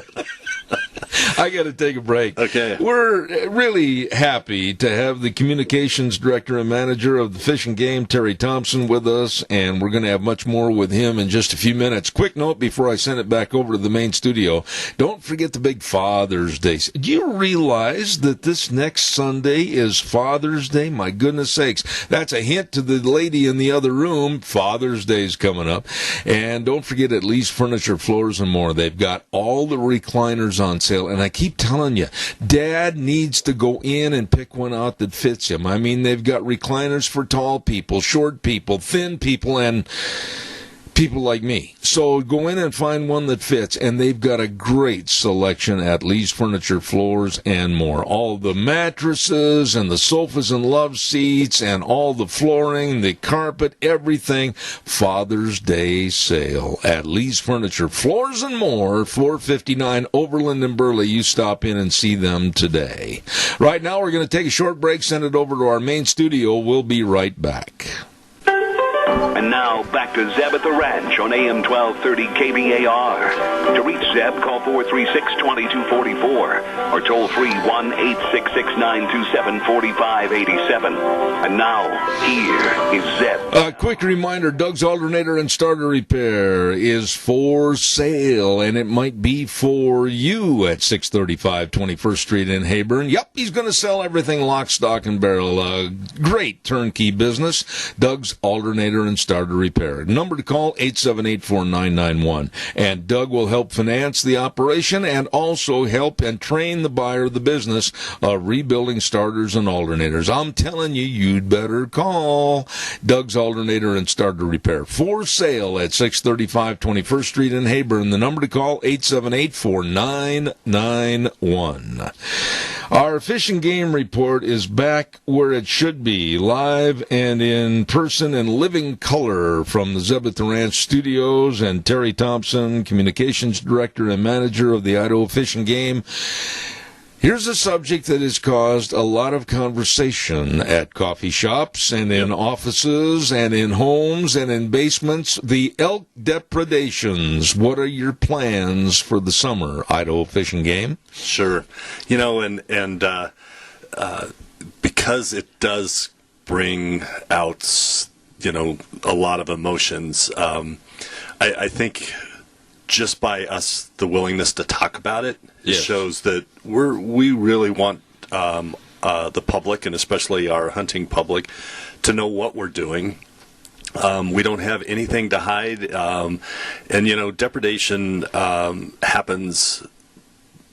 I got to take a break. Okay. We're really happy to have the communications director and manager of the Fish and Game, Terry Thompson, with us, and we're going to have much more with him in just a few minutes. Quick note before I send it back over to the main studio. Don't forget the big Father's Day. Do you realize that this next Sunday is Father's Day? My goodness sakes. That's a hint to the lady in the other room. Father's Day is coming up. And don't forget At Least Furniture, Floors, and More. They've got all the recliners on sale. And I keep telling you, Dad needs to go in and pick one out that fits him. I mean, they've got recliners for tall people, short people, thin people, and people like me. So go in and find one that fits, and they've got a great selection at Lee's Furniture, Floors, and More. All the mattresses and the sofas and love seats and all the flooring, the carpet, everything. Father's Day sale at Lee's Furniture, Floors, and More, 459 Overland and Burley. You stop in and see them today. Right now, we're going to take a short break, send it over to our main studio. We'll be right back. And now, back to Zeb at the Ranch on AM 1230 KBAR. To reach Zeb, call 436-2244 or toll free 1-866-927-4587. And now, here is Zeb. A quick reminder, Doug's Alternator and Starter Repair is for sale, and it might be for you at 635 21st Street in Hayburn. Yep, he's going to sell everything lock, stock, and barrel. Great turnkey business. Doug's Alternator Alternator and Starter Repair. Number to call, 878-4991. And Doug will help finance the operation and also help and train the buyer of the business of rebuilding starters and alternators. I'm telling you, you'd better call Doug's Alternator and Starter Repair. For sale at 635 21st Street in Hayburn. The number to call, 878-4991. Our Fish and Game Report is back where it should be, live and in person and living color from the Zeb at the Ranch studios. And Terry Thompson, Communications Director and Manager of the Idaho Fish and Game. Here's a subject that has caused a lot of conversation at coffee shops and in offices and in homes and in basements. The elk depredations. What are your plans for the summer, Idaho Fish and Game? Sure. You know, and because it does bring out, you know, a lot of emotions, I think just by us, the willingness to talk about it, Yes. shows that we really want the public, and especially our hunting public, to know what we're doing. We don't have anything to hide, and you know, depredation happens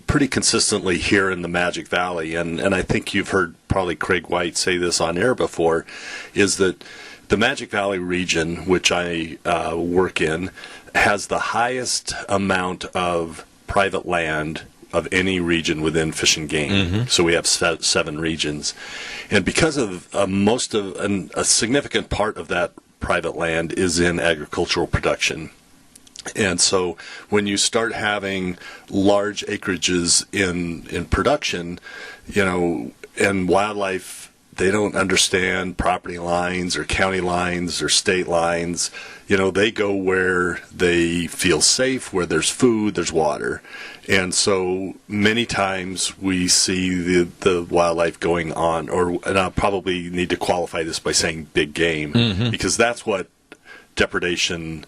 pretty consistently here in the Magic Valley, and I think you've heard probably Craig White say this on air before, is that the Magic Valley region, which I work in, has the highest amount of private land of any region within Fish and Game. Mm-hmm. So we have 7 regions. And because of a significant part of that private land is in agricultural production. And so when you start having large acreages in production, you know, and wildlife, they don't understand property lines or county lines or state lines. You know, they go where they feel safe, where there's food, there's water. And so many times we see the wildlife going on, and I probably need to qualify this by saying big game, because that's what the depredation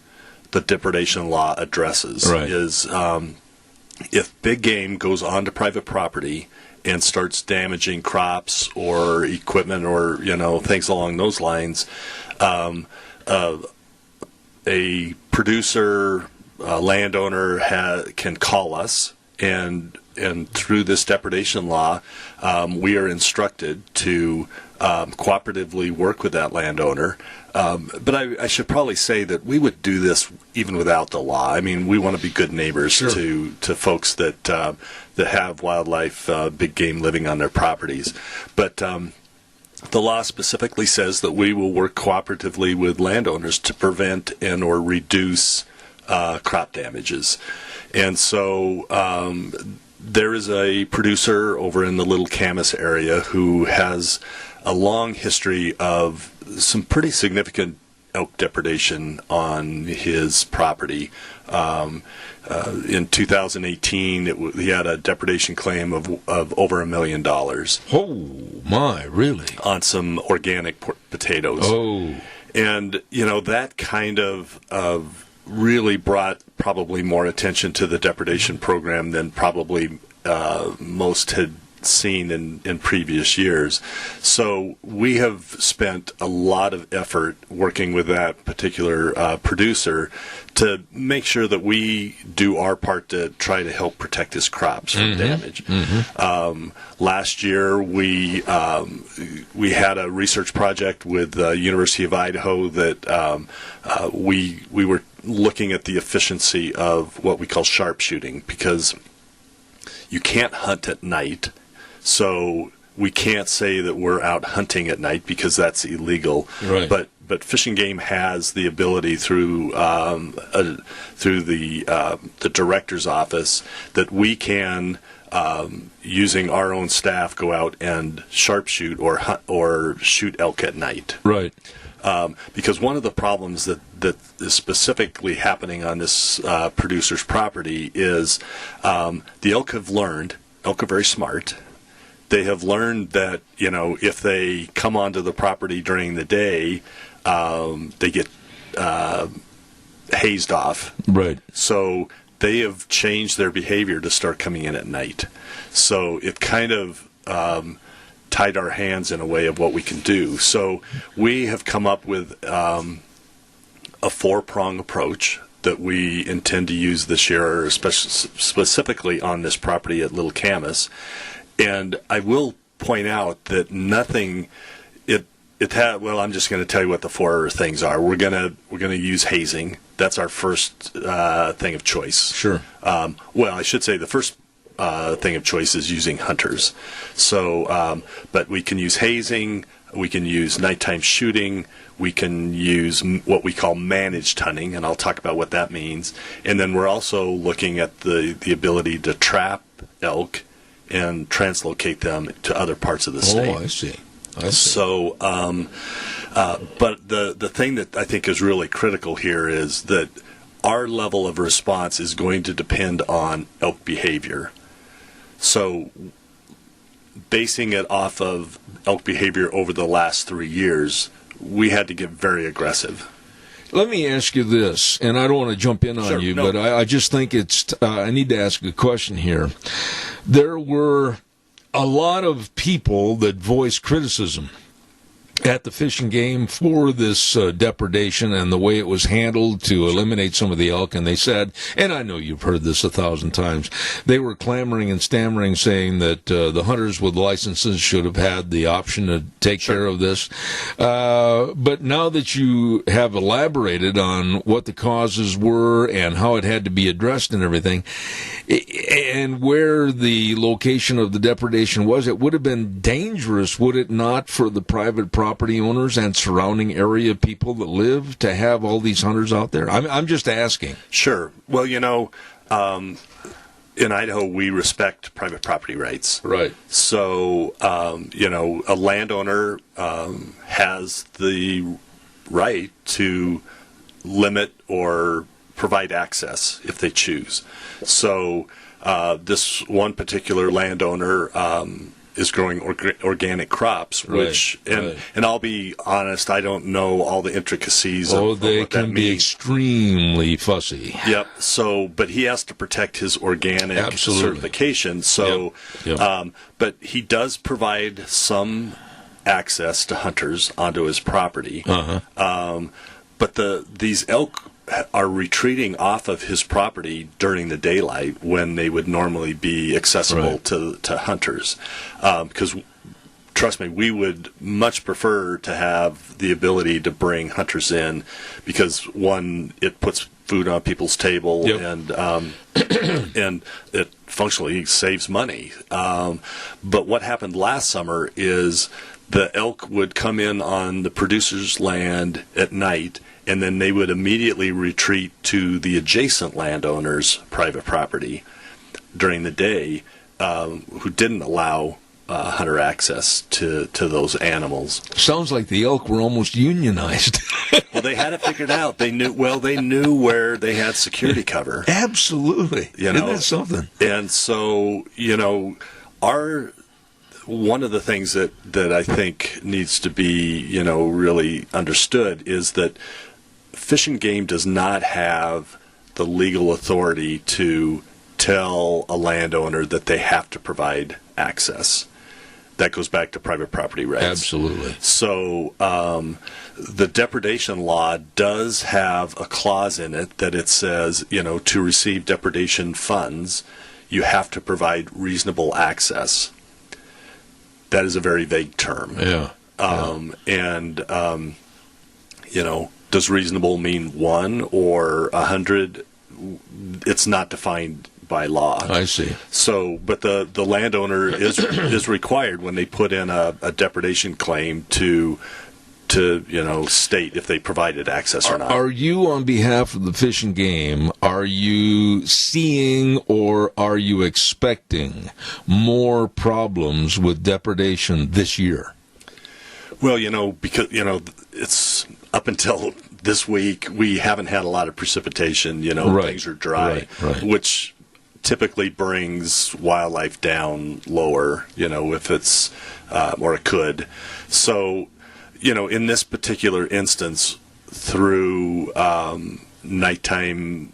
law addresses, right. Is if big game goes onto private property and starts damaging crops or equipment or, you know, things along those lines, a producer, landowner can call us, and through this depredation law, we are instructed to cooperatively work with that landowner. But I should probably say that we would do this even without the law. I mean, we want to be good neighbors Sure. to folks that have wildlife, big game living on their properties. But the law specifically says that we will work cooperatively with landowners to prevent and or reduce crop damages. And so there is a producer over in the Little Camas area who has a long history of some pretty significant elk depredation on his property. In 2018, he had a depredation claim of over $1 million. Oh, my, really? On some organic potatoes. Oh. And, you know, that kind of really brought probably more attention to the depredation program than probably most had seen in previous years. So we have spent a lot of effort working with that particular producer to make sure that we do our part to try to help protect his crops from damage. Last year we had a research project with the University of Idaho that we were looking at the efficiency of what we call sharpshooting, because you can't hunt at night. So we can't say that we're out hunting at night because that's illegal. Right. But Fish and Game has the ability through the director's office that we can, using our own staff, go out and sharpshoot or hunt or shoot elk at night. Right. Because one of the problems that is specifically happening on this producer's property is the elk are very smart. They have learned that, you know, if they come onto the property during the day, they get hazed off. Right. So they have changed their behavior to start coming in at night. So it kind of tied our hands in a way of what we can do. So we have come up with a four-prong approach that we intend to use this year, especially specifically on this property at Little Camas. And I will point out that nothing. Well, I'm just going to tell you what the four things are. We're gonna use hazing. That's our first thing of choice. Sure. Well, I should say the first thing of choice is using hunters. So, but we can use hazing. We can use nighttime shooting. We can use what we call managed hunting, and I'll talk about what that means. And then we're also looking at the ability to trap elk and translocate them to other parts of the state. Oh, I see. So, but the thing that I think is really critical here is that our level of response is going to depend on elk behavior. So, basing it off of elk behavior over the last 3 years, we had to get very aggressive. Let me ask you this, and I don't want to jump in on you, but I just think I need to ask a question here. There were a lot of people that voiced criticism at the Fish and Game for this depredation and the way it was handled to eliminate some of the elk. And they said, and I know you've heard this 1,000 times, they were clamoring and stammering, saying that the hunters with licenses should have had the option to take care of this. But now that you have elaborated on what the causes were and how it had to be addressed and everything, and where the location of the depredation was, it would have been dangerous, would it not, for the private property owners and surrounding area people that live to have all these hunters out there? I'm just asking. Sure. Well, in Idaho, we respect private property rights. Right. So, a landowner has the right to limit or provide access if they choose. So, this one particular landowner is growing organic crops, which and I'll be honest, I don't know all the intricacies of what that means. They can be extremely fussy. Yep. So, but he has to protect his organic certification. So, but he does provide some access to hunters onto his property. But these elk are retreating off of his property during the daylight when they would normally be accessible to hunters. Because, trust me, we would much prefer to have the ability to bring hunters in because, one, it puts food on people's table and it functionally saves money. But what happened last summer is the elk would come in on the producer's land at night, and then they would immediately retreat to the adjacent landowner's private property during the day, who didn't allow hunter access to those animals. Sounds like the elk were almost unionized. Well, they had it figured out. They knew where they had security cover. Absolutely. Isn't that something? And so, one of the things that I think needs to be, really understood is that Fish and Game does not have the legal authority to tell a landowner that they have to provide access. That goes back to private property rights. Absolutely. So the depredation law does have a clause in it that it says, to receive depredation funds, you have to provide reasonable access. That is a very vague term. Does reasonable mean 1 or 100? It's not defined by law. I see. So, but the landowner is required when they put in a depredation claim to state if they provided access or not. Are you, on behalf of the Fish and Game, are you seeing or are you expecting more problems with depredation this year? Well, because it's up until this week, we haven't had a lot of precipitation. Things are dry, which typically brings wildlife down lower. If it's or it could. So, in this particular instance, through nighttime,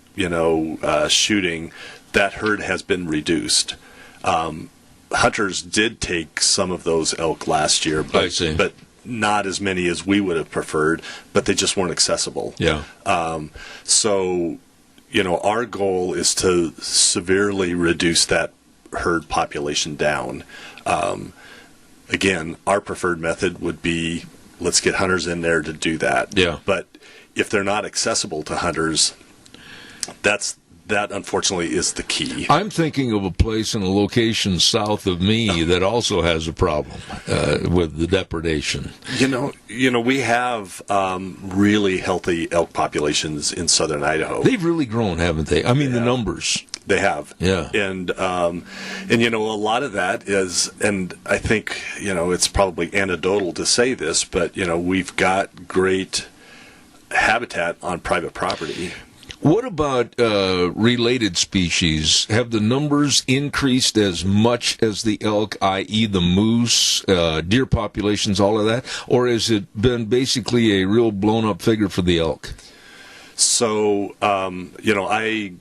shooting, that herd has been reduced. Hunters did take some of those elk last year, but not as many as we would have preferred, but they just weren't accessible. Yeah. So, our goal is to severely reduce that herd population down. Again, our preferred method would be, let's get hunters in there to do that. Yeah. But if they're not accessible to hunters, that unfortunately is the key. I'm thinking of a place in a location south of me that also has a problem with the depredation. We have really healthy elk populations in southern Idaho. They've really grown, haven't they? I mean, the numbers. They have. Yeah. And a lot of that is, and I think, it's probably anecdotal to say this, but, we've got great habitat on private property. What about related species? Have the numbers increased as much as the elk, i.e. the moose, deer populations, all of that? Or has it been basically a real blown-up figure for the elk? So, I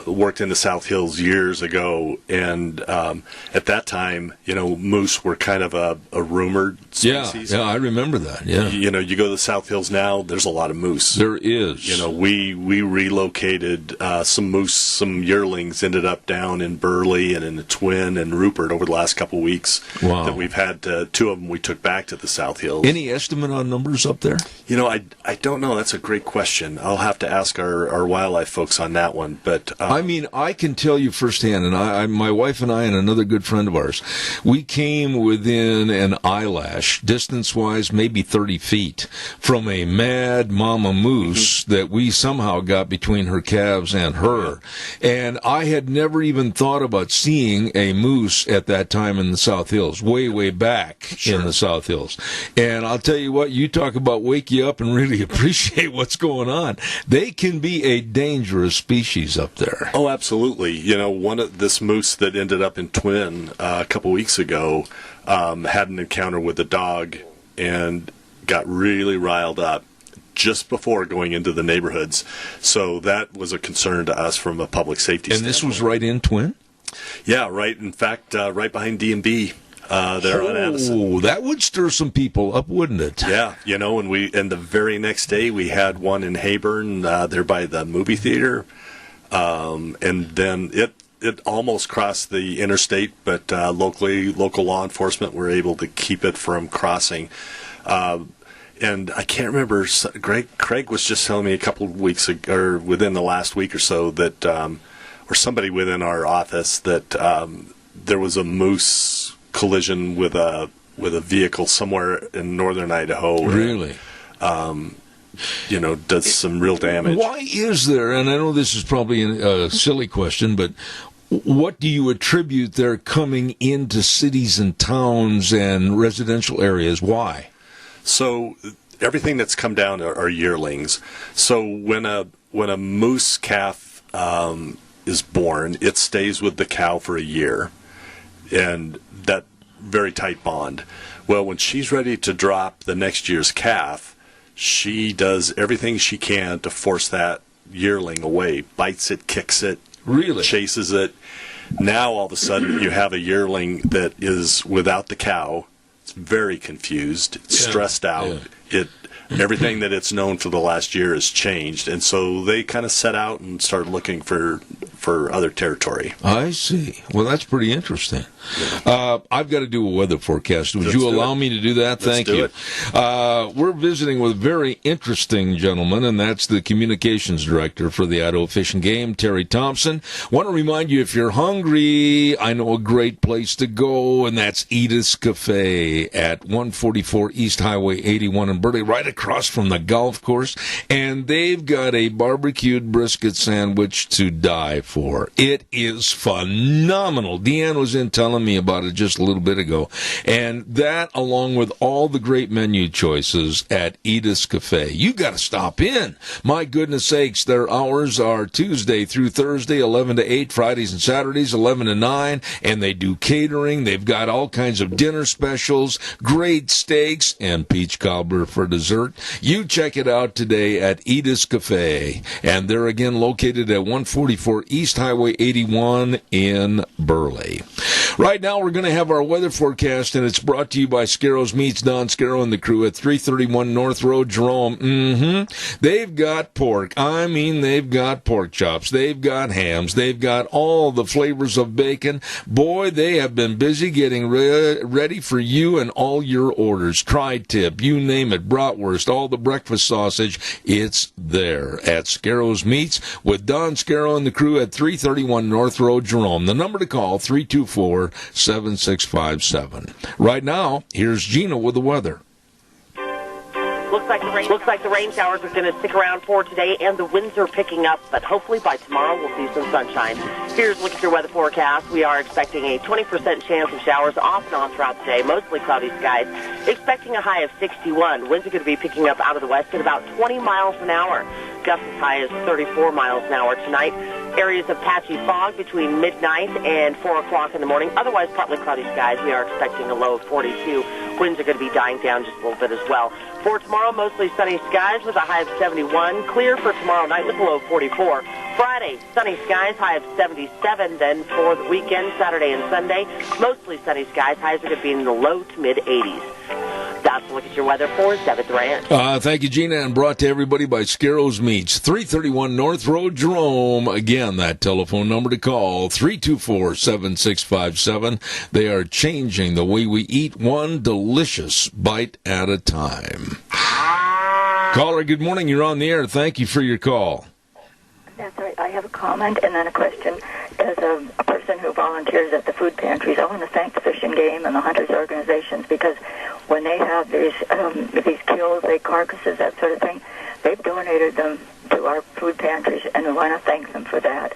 worked in the South Hills years ago, and at that time, moose were kind of a rumored species. Yeah, I remember that. Yeah, you go to the South Hills now, there's a lot of moose. There is. We relocated some moose, some yearlings ended up down in Burley and in the Twin and Rupert over the last couple of weeks. Wow. That we've had two of them we took back to the South Hills. Any estimate on numbers up there? I don't know. That's a great question. I'll have to ask our wildlife folks on that one. But I can tell you firsthand, and my wife and I and another good friend of ours, we came within an eyelash, distance-wise, maybe 30 feet, from a mad mama moose that we somehow got between her calves and her. And I had never even thought about seeing a moose at that time in the South Hills, way, way back in the South Hills. And I'll tell you what, you talk about wake you up and really appreciate what's going on. They can be a dangerous species up there. Oh, absolutely. One of this moose that ended up in Twin a couple weeks ago had an encounter with a dog and got really riled up just before going into the neighborhoods. So that was a concern to us from a public safety standpoint. And this was right in Twin? Yeah, right. In fact, right behind D&B. There on Addison. Oh, that would stir some people up, wouldn't it? Yeah, and the very next day we had one in Hayburn, there by the movie theater. And then it almost crossed the interstate, but local law enforcement were able to keep it from crossing. And I can't remember, Craig was just telling me a couple of weeks ago, or within the last week or so, that, or somebody within our office, that there was a moose collision with a vehicle somewhere in northern Idaho. Really? Does some real damage. Why is there, and I know this is probably a silly question, but what do you attribute their coming into cities and towns and residential areas? Why? So everything that's come down are yearlings. So when a moose calf is born, it stays with the cow for a year, and that very tight bond. Well, when she's ready to drop the next year's calf, she does everything she can to force that yearling away. Bites it, kicks it, really chases it. Now all of a sudden you have a yearling that is without the cow. It's very confused. It's stressed out. Everything that it's known for the last year has changed, and so they kind of set out and start looking for other territory. I see. Well, that's pretty interesting. I've got to do a weather forecast. Would you allow me to do that? Thank you. We're visiting with a very interesting gentleman, and that's the communications director for the Idaho Fish and Game, Terry Thompson. Want to remind you, if you're hungry, I know a great place to go, and that's Edith's Cafe at 144 East Highway 81 in Burley, right across from the golf course, and they've got a barbecued brisket sandwich to die for. It is phenomenal. Deanne was in telling me about it just a little bit ago, and that, along with all the great menu choices at Edith's Cafe, you got to stop in. My goodness sakes, their hours are Tuesday through Thursday, 11 to 8, Fridays and Saturdays, 11 to 9, and they do catering. They've got all kinds of dinner specials, great steaks, and peach cobbler for dessert. You check it out today at Edith's Cafe, and they're again located at 144 East Highway 81 in Burley. Right now, we're going to have our weather forecast, and it's brought to you by Scarro's Meats, Don Scarrow and the crew at 331 North Road, Jerome. They've got pork. I mean, they've got pork chops. They've got hams. They've got all the flavors of bacon. Boy, they have been busy getting ready for you and all your orders. Tri-tip, you name it, bratwurst, all the breakfast sausage. It's there at Scarro's Meats with Don Scarrow and the crew at 331 North Road, Jerome. The number to call, 324-7657. Right now, here's Gina with the weather. Looks like the rain showers are going to stick around for today, and the winds are picking up, but hopefully by tomorrow we'll see some sunshine. Here's a look at your weather forecast. We are expecting a 20% chance of showers off and on throughout the day, mostly cloudy skies, expecting a high of 61. Winds are going to be picking up out of the west at about 20 miles an hour. Gusts as high as 34 miles an hour tonight. Areas of patchy fog between midnight and 4 o'clock in the morning. Otherwise, partly cloudy skies. We are expecting a low of 42. Winds are going to be dying down just a little bit as well. For tomorrow, mostly sunny skies with a high of 71. Clear for tomorrow night with a low of 44. Friday, sunny skies, high of 77. Then for the weekend, Saturday and Sunday, mostly sunny skies. Highs are going to be in the low to mid-80s. That's a look at your weather for 7th Ranch. Thank you, Gina, and brought to everybody by Scarro's Meats, 331 North Road, Jerome. Again, that telephone number to call, 324-7657. They are changing the way we eat, one delicious bite at a time. Caller, good morning. You're on the air. Thank you for your call. That's right. I have a comment and then a question. As a person who volunteers at the food pantries, I want to thank the Fish and Game and the Hunters organizations, because when they have these kills, they carcasses, that sort of thing, they've donated them to our food pantries, and we want to thank them for that.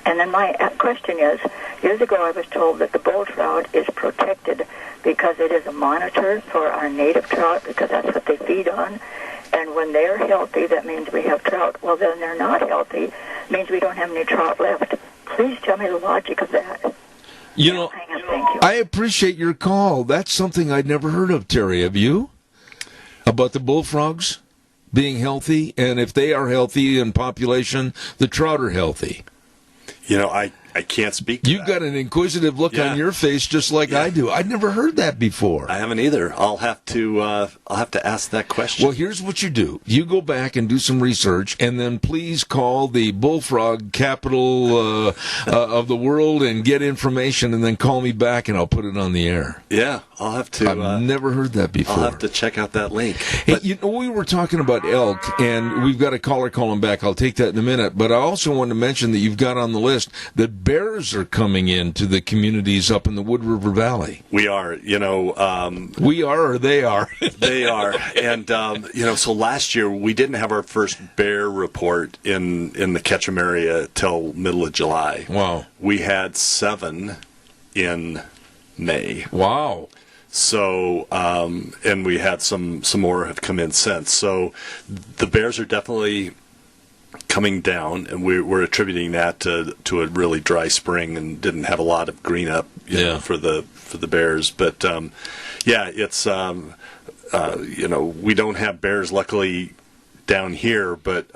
And then my question is, years ago I was told that the bull trout is protected because it is a monitor for our native trout, because that's what they feed on. And when they're healthy, that means we have trout. Well, then they're not healthy. It means we don't have any trout left. Please tell me the logic of that. You know, I appreciate your call. That's something I'd never heard of, Terry. Have you? About the bullfrogs being healthy, and if they are healthy in population, the trout are healthy. You know, I can't speak to You've got an inquisitive look on your face, just like I do. I'd never heard that before. I haven't either. I'll have to ask that question. Well, here's what you do. You go back and do some research, and then please call the bullfrog capital of the world and get information, and then call me back, and I'll put it on the air. Yeah, I'll have to. I've never heard that before. I'll have to check out that link. Hey, you know, we were talking about elk, and we've got a caller calling back. I'll take that in a minute. But I also want to mention that you've got on the list that bears are coming into the communities up in the Wood River Valley. We are, we are, or they are? They are. And, so last year we didn't have our first bear report in the Ketchum area till middle of July. Wow. We had 7 in May. Wow. So, and we had some more have come in since. So the bears are definitely coming down, and we're attributing that to a really dry spring and didn't have a lot of green up for the bears. But it's we don't have bears luckily down here, but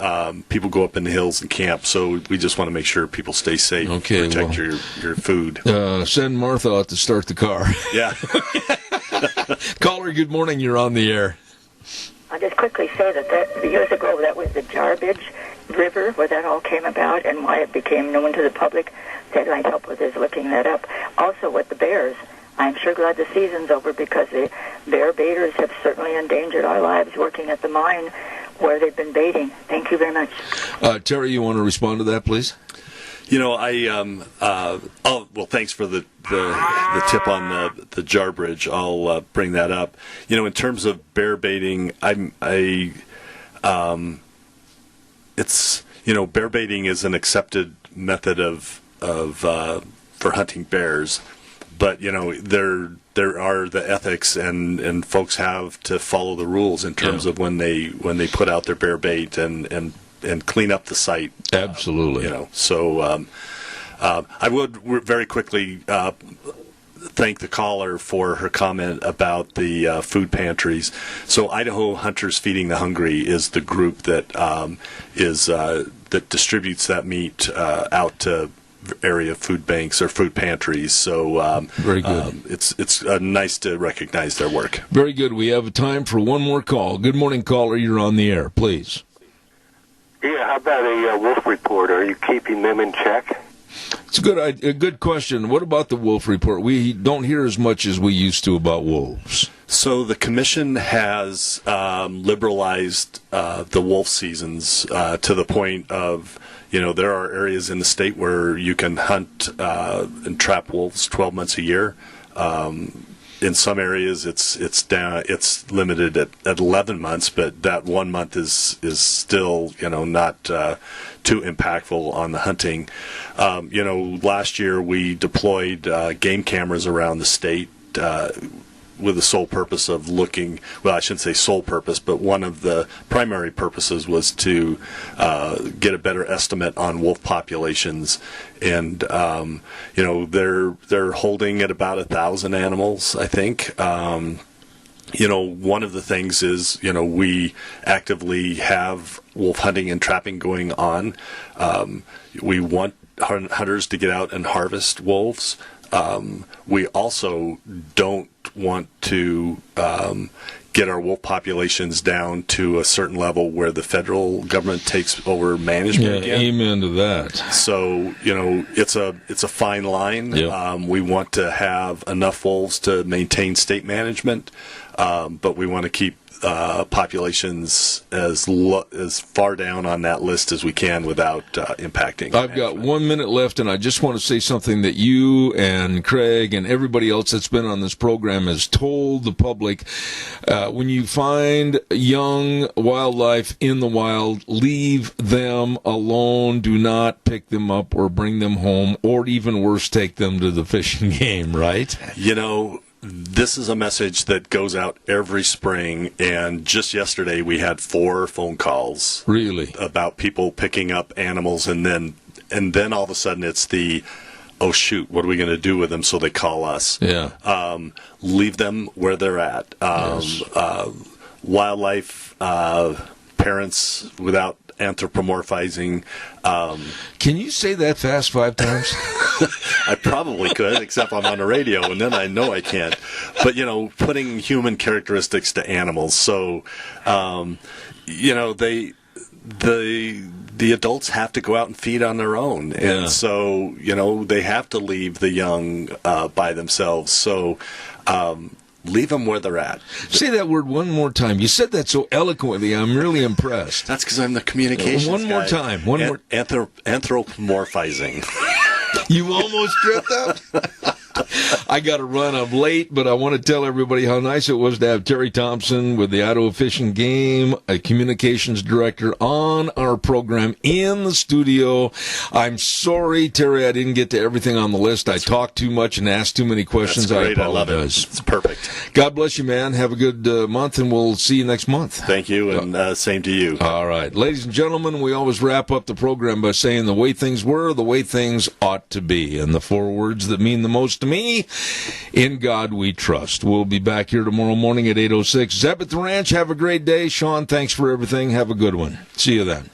people go up in the hills and camp, so we just want to make sure people stay safe. Okay, protect your food. Send Martha out to start the car. Yeah. Caller, good morning. You're on the air. I'll just quickly say that years ago that was the Jarbidge River where that all came about, and why it became known to the public. That might help with is looking that up. Also with the bears, I'm sure glad the season's over, because the bear baiters have certainly endangered our lives working at the mine where they've been baiting. Thank you very much. Terry, you want to respond to that, please? Thanks for the tip on the Jarbidge. I'll bring that up. In terms of bear baiting, bear baiting is an accepted method for hunting bears, but there are the ethics, and folks have to follow the rules in terms of when they put out their bear bait and clean up the site. Absolutely. I would very quickly thank the caller for her comment about the food pantries. So Idaho Hunters Feeding the Hungry is the group that that distributes that meat out to area food banks or food pantries. So very good. It's nice to recognize their work. Very good. We have time for one more call. Good morning, caller. You're on the air, please. Yeah, how about a wolf report? Are you keeping them in check? It's a good question. What about the wolf report? We don't hear as much as we used to about wolves. So the commission has liberalized the wolf seasons to the point of, there are areas in the state where you can hunt and trap wolves 12 months a year. In some areas, it's limited at 11 months, but that 1 month is still not too impactful on the hunting. Last year we deployed game cameras around the state with the sole purpose of looking. Well, I shouldn't say sole purpose, but one of the primary purposes was to get a better estimate on wolf populations. And they're holding at about 1,000 animals, I think. One of the things is, we actively have wolf hunting and trapping going on. We want hunters to get out and harvest wolves. We also don't want to get our wolf populations down to a certain level where the federal government takes over management again. Amen to that. So, it's a fine line. Yep. We want to have enough wolves to maintain state management, but we want to keep populations as far down on that list as we can without impacting. I've got 1 minute left, and I just want to say something that you and Craig and everybody else that's been on this program has told the public. When you find young wildlife in the wild, leave them alone. Do not pick them up or bring them home, or even worse, take them to the fishing game, right? This is a message that goes out every spring, and just yesterday we had 4 phone calls. Really? About people picking up animals, and then all of a sudden it's oh shoot, what are we going to do with them? So they call us. Yeah. Leave them where they're at. Yes. Wildlife parents without anthropomorphizing. Can you say that fast 5 times? I probably could, except I'm on the radio, and then I know I can't. But, putting human characteristics to animals. So, the adults have to go out and feed on their own. Yeah. And so, they have to leave the young by themselves. So, leave them where they're at. Say that word one more time. You said that so eloquently. I'm really impressed. That's because I'm the communications One more guy. time. Anthropomorphizing. You almost tripped up? I got to run. I'm late, but I want to tell everybody how nice it was to have Terry Thompson with the Idaho Fish and Game, a communications director, on our program in the studio. I'm sorry, Terry, I didn't get to everything on the list. I talked too much and asked too many questions. That's great. I apologize. I love it. It's perfect. God bless you, man. Have a good month, and we'll see you next month. Thank you, and same to you. All right. Ladies and gentlemen, we always wrap up the program by saying the way things were, the way things ought to be. And the 4 words that mean the most to me: in God we trust. We'll be back here tomorrow morning at 8:06. Zeb at the Ranch, have a great day. Sean, thanks for everything. Have a good one. See you then.